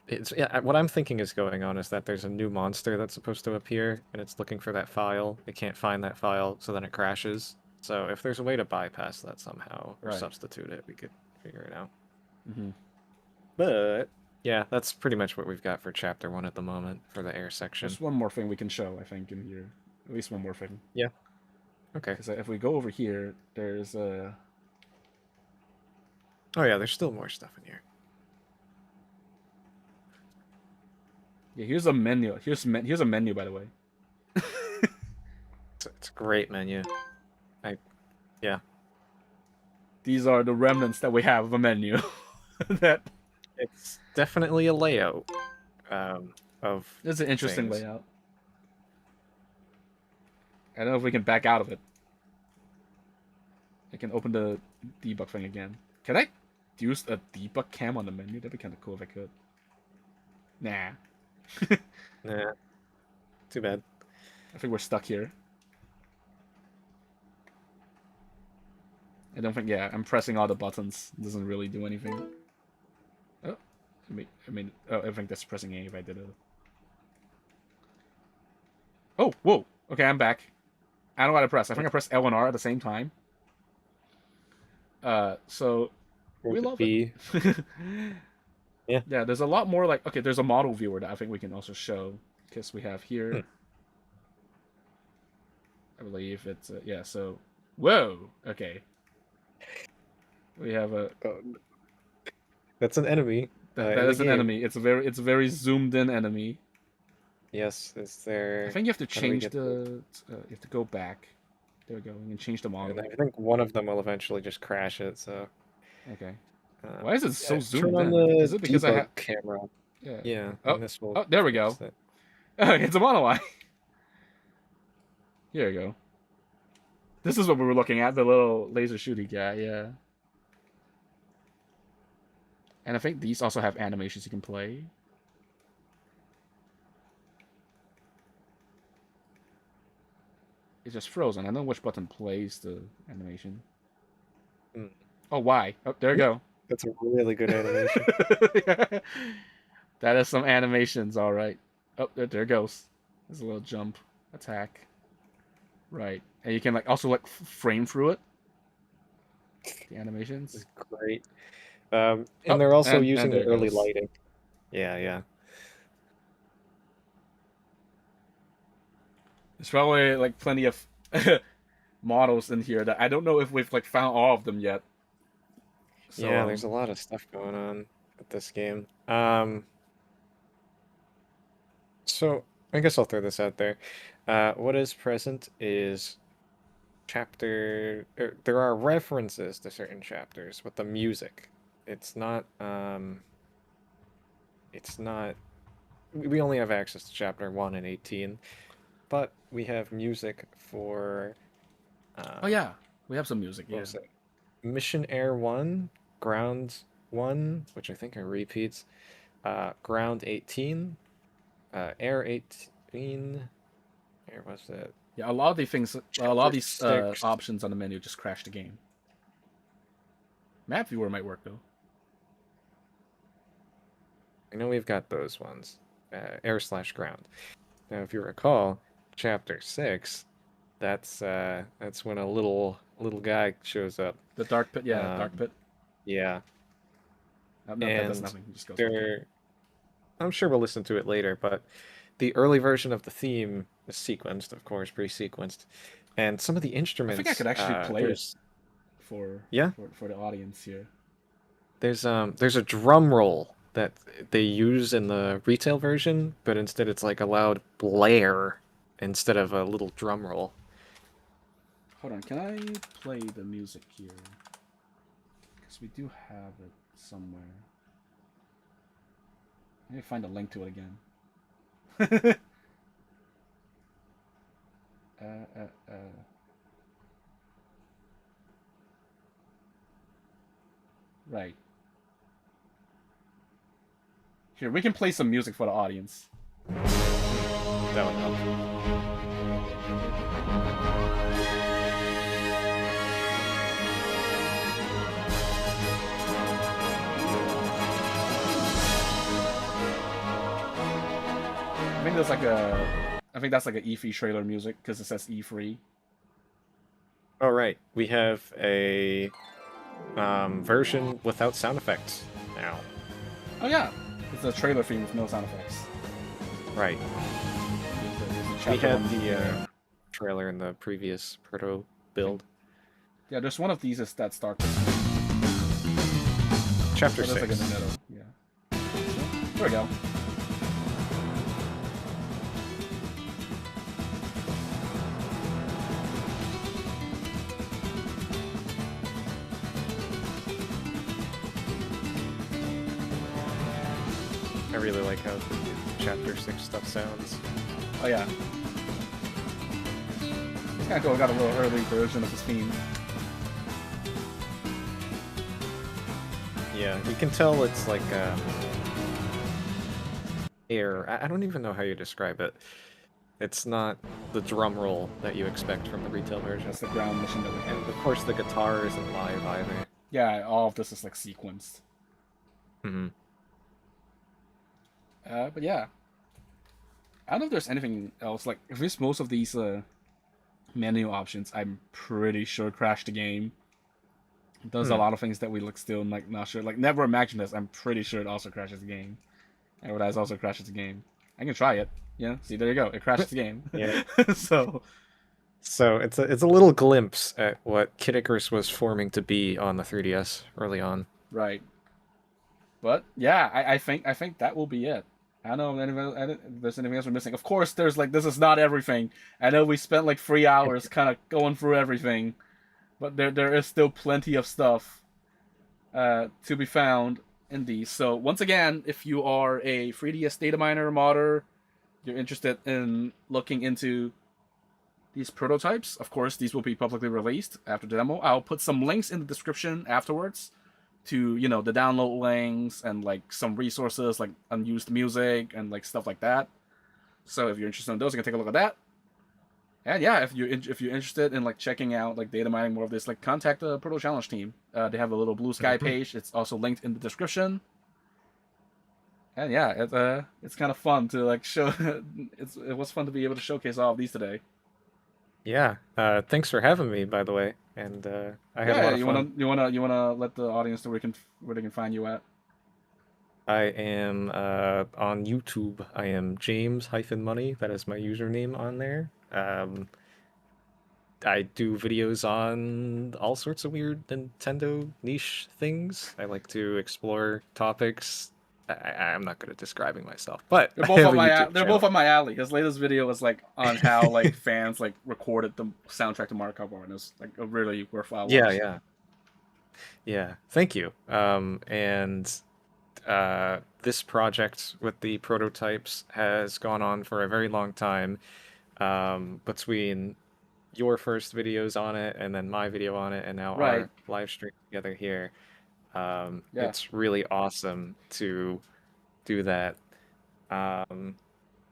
what I'm thinking is going on is that there's a new monster that's supposed to appear and it's looking for that file. It can't find that file, so then it crashes. So if there's a way to bypass that somehow or substitute it, we could figure it out. But yeah, that's pretty much what we've got for chapter 1 at the moment for the air section. There's one more thing we can show, I think, in here. At least one more thing. Yeah. Okay. Because if we go over here, there's a. Oh yeah, there's still more stuff in here. Yeah, here's a menu. Here's a menu, by the way. It's a great menu. Yeah. These are the remnants that we have of a menu. That it's definitely a layout of. It's an interesting layout. I don't know if we can back out of it. I can open the debug thing again. Can I use a debug cam on the menu? That'd be kind of cool if I could. Nah. Nah. Too bad. I think we're stuck here. I don't think. Yeah, I'm pressing all the buttons. It doesn't really do anything. Oh, I think that's pressing A if I did it. Oh, whoa. Okay, I'm back. I don't know what to press. I think I pressed L and R at the same time. So we love it. Yeah. Yeah, there's a lot more like, okay, there's a model viewer that I think we can also show because we have here. I believe it's yeah, so whoa, okay. We have a That's an enemy. that is an enemy. It's a very zoomed in enemy. Yes, is there. I think you have to change you have to go back. There we go. We can change the model. And I think one of them will eventually just crash it. So. Okay. Why is it so zoomed turn on in? the Is it because I have camera? Yeah. Yeah. Oh, this will oh, there we go. It's a monolith. Here we go. This is what we were looking at, the little laser shooty guy, yeah. And I think these also have animations you can play. It's just frozen. I know which button plays the animation. Oh, why? Oh, there you go. That's a really good animation. Yeah. That is some animations, all right. Oh, there it goes. There's a little jump, attack. Right, and you can like also like frame through it. The animations. It's great. And they're also using the early lighting. Yeah. There's probably like plenty of models in here that I don't know if we've like found all of them yet. So yeah, there's a lot of stuff going on with this game. So I guess I'll throw this out there. What is present is there are references to certain chapters with the music. It's not we only have access to chapter 1 and 18, but we have music for oh yeah, we have some music. what Yeah. was it? Mission Air 1, Ground 1, which I think are repeats, Ground 18, Air 18, where was it? Yeah, a lot of these things, a lot Chapter of these 6. options on the menu just crash the game. Map viewer might work though. I know we've got those ones, air/ground. Now, if you recall, chapter 6, that's when a little guy shows up. The dark pit, yeah, dark pit. Yeah. No, that does nothing. It just goes. I'm sure we'll listen to it later, but the early version of the theme is sequenced, of course, pre-sequenced, and some of the instruments. I think I could actually play it for the audience here. There's a drum roll that they use in the retail version, but instead it's like a loud blare instead of a little drum roll. Hold on, can I play the music here? Because we do have it somewhere. I need to find a link to it again. Right. Here, we can play some music for the audience. That would help. I think that's like an E3 trailer music because it says E3. Oh right, we have a version without sound effects now. Oh yeah, it's a trailer theme with no sound effects. Right. We had the trailer in the previous Proto build. Yeah, there's one of these that's dark. Chapter 6. Like in the middle. Yeah. There we go. I really like how Chapter 6 stuff sounds. Oh yeah. It's kind of cool. I got a little early version of this theme. Yeah, you can tell it's like air. I don't even know how you describe it. It's not the drum roll that you expect from the retail version. That's the ground mission that we have. And of course, the guitar isn't live either. Yeah, all of this is like sequenced. Mm-hmm. But yeah, I don't know if there's anything else. Like, if it's most of these menu options, I'm pretty sure crash the game. It does a lot of things that we look still like not sure. Like, never imagine this. I'm pretty sure it also crashes the game. Advertise also crashes the game. I can try it. Yeah, see, there you go. It crashes the game. Yeah. So it's a little glimpse at what Kid Icarus was forming to be on the 3DS early on. Right. But yeah, I think that will be it. I don't know if there's anything else we're missing. Of course, there's like, this is not everything. I know we spent like 3 hours kind of going through everything, but there is still plenty of stuff to be found in these. So once again, if you are a 3DS data miner modder, you're interested in looking into these prototypes, of course, these will be publicly released after the demo. I'll put some links in the description afterwards to, you know, the download links and like some resources like unused music and like stuff like that. So if you're interested in those, you can take a look at that. And yeah, if you're interested in like checking out like data mining more of this, like contact the Proto Challenge team. They have a little Blue Sky page. It's also linked in the description. And yeah, it's kind of fun to like show. It was fun to be able to showcase all of these today. Yeah. Thanks for having me, by the way. And I had a lot of fun. You wanna let the audience know where they can find you at? I am on YouTube. I am James-Money. That is my username on there. I do videos on all sorts of weird Nintendo niche things. I like to explore topics. I'm not good at describing myself, but They're I both have up a my YouTube they're both channel. up my alley. His latest video was like on how like fans like recorded the soundtrack to Mario Kart 1. It was like a really worthwhile Yeah, watch. yeah, yeah. Thank you. And this project with the prototypes has gone on for a very long time. Between your first videos on it and then my video on it and now Right. our live stream together here. Yeah. It's really awesome to do that. Um,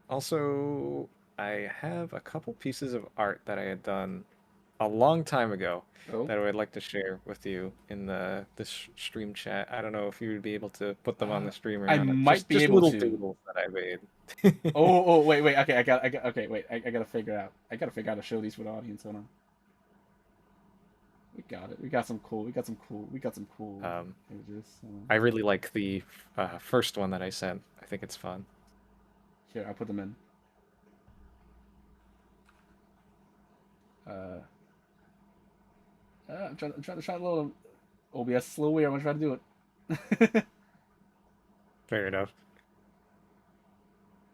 Also, I have a couple pieces of art that I had done a long time ago Oh. that I would like to share with you in the stream chat. I don't know if you would be able to put them on the stream or I not. might be Just able little to. doodles that I made. Oh, wait. Okay, okay, wait. I gotta figure out. I gotta figure out how to show these for the audience. Hold on. We got it. We got some cool. Um, Images. I really like the first one that I sent. I think it's fun. Here, I put them in. I'm trying to load them. OBS is a little weird. I'm gonna try to do it. Fair enough.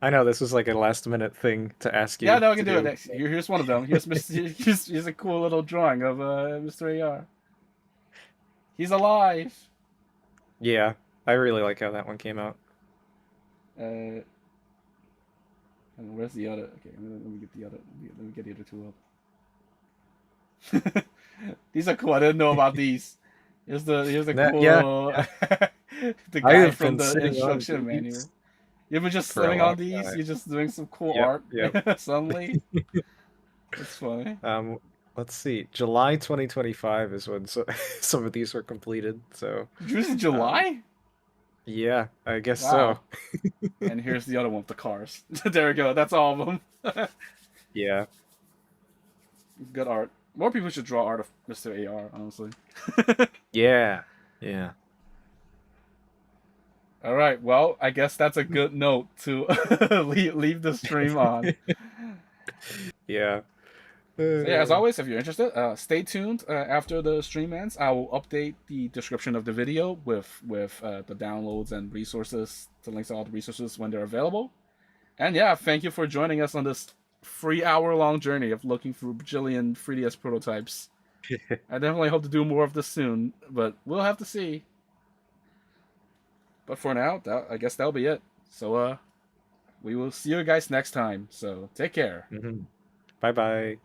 I know this was like a last minute thing to ask Yeah, you no, I to can do it. do. Next. Here's one of them. Here's Mr. Here's a cool little drawing of Mr. AR. He's alive. Yeah, I really like how that one came out. And where's the other? Okay, let me get the other. Let me get the other two up. These are cool. I didn't know about these. Here's the That, cool yeah, little yeah. the I guide have from been the sitting on instruction manual. these You ever just for a slimming long on these? time. You're just doing some cool Yep, art yep. suddenly. That's funny. Let's see. July 2025 is when some of these were completed. So, Yours is um, July? yeah, I guess so. Wow. And here's the other one with the cars. There we go. That's all of them. Yeah. Good art. More people should draw art of Mr. AR, honestly. Yeah. Yeah. All right. Well, I guess that's a good note to leave the stream on. Yeah. So yeah, as Uh, always, if you're interested, stay tuned. After the stream ends, I will update the description of the video with the downloads and resources, the links to all the resources when they're available. And yeah, thank you for joining us on this 3 hour long journey of looking through bajillion 3DS prototypes. I definitely hope to do more of this soon, but we'll have to see. But for now, I guess that'll be it. So we will see you guys next time. So take care. Bye bye.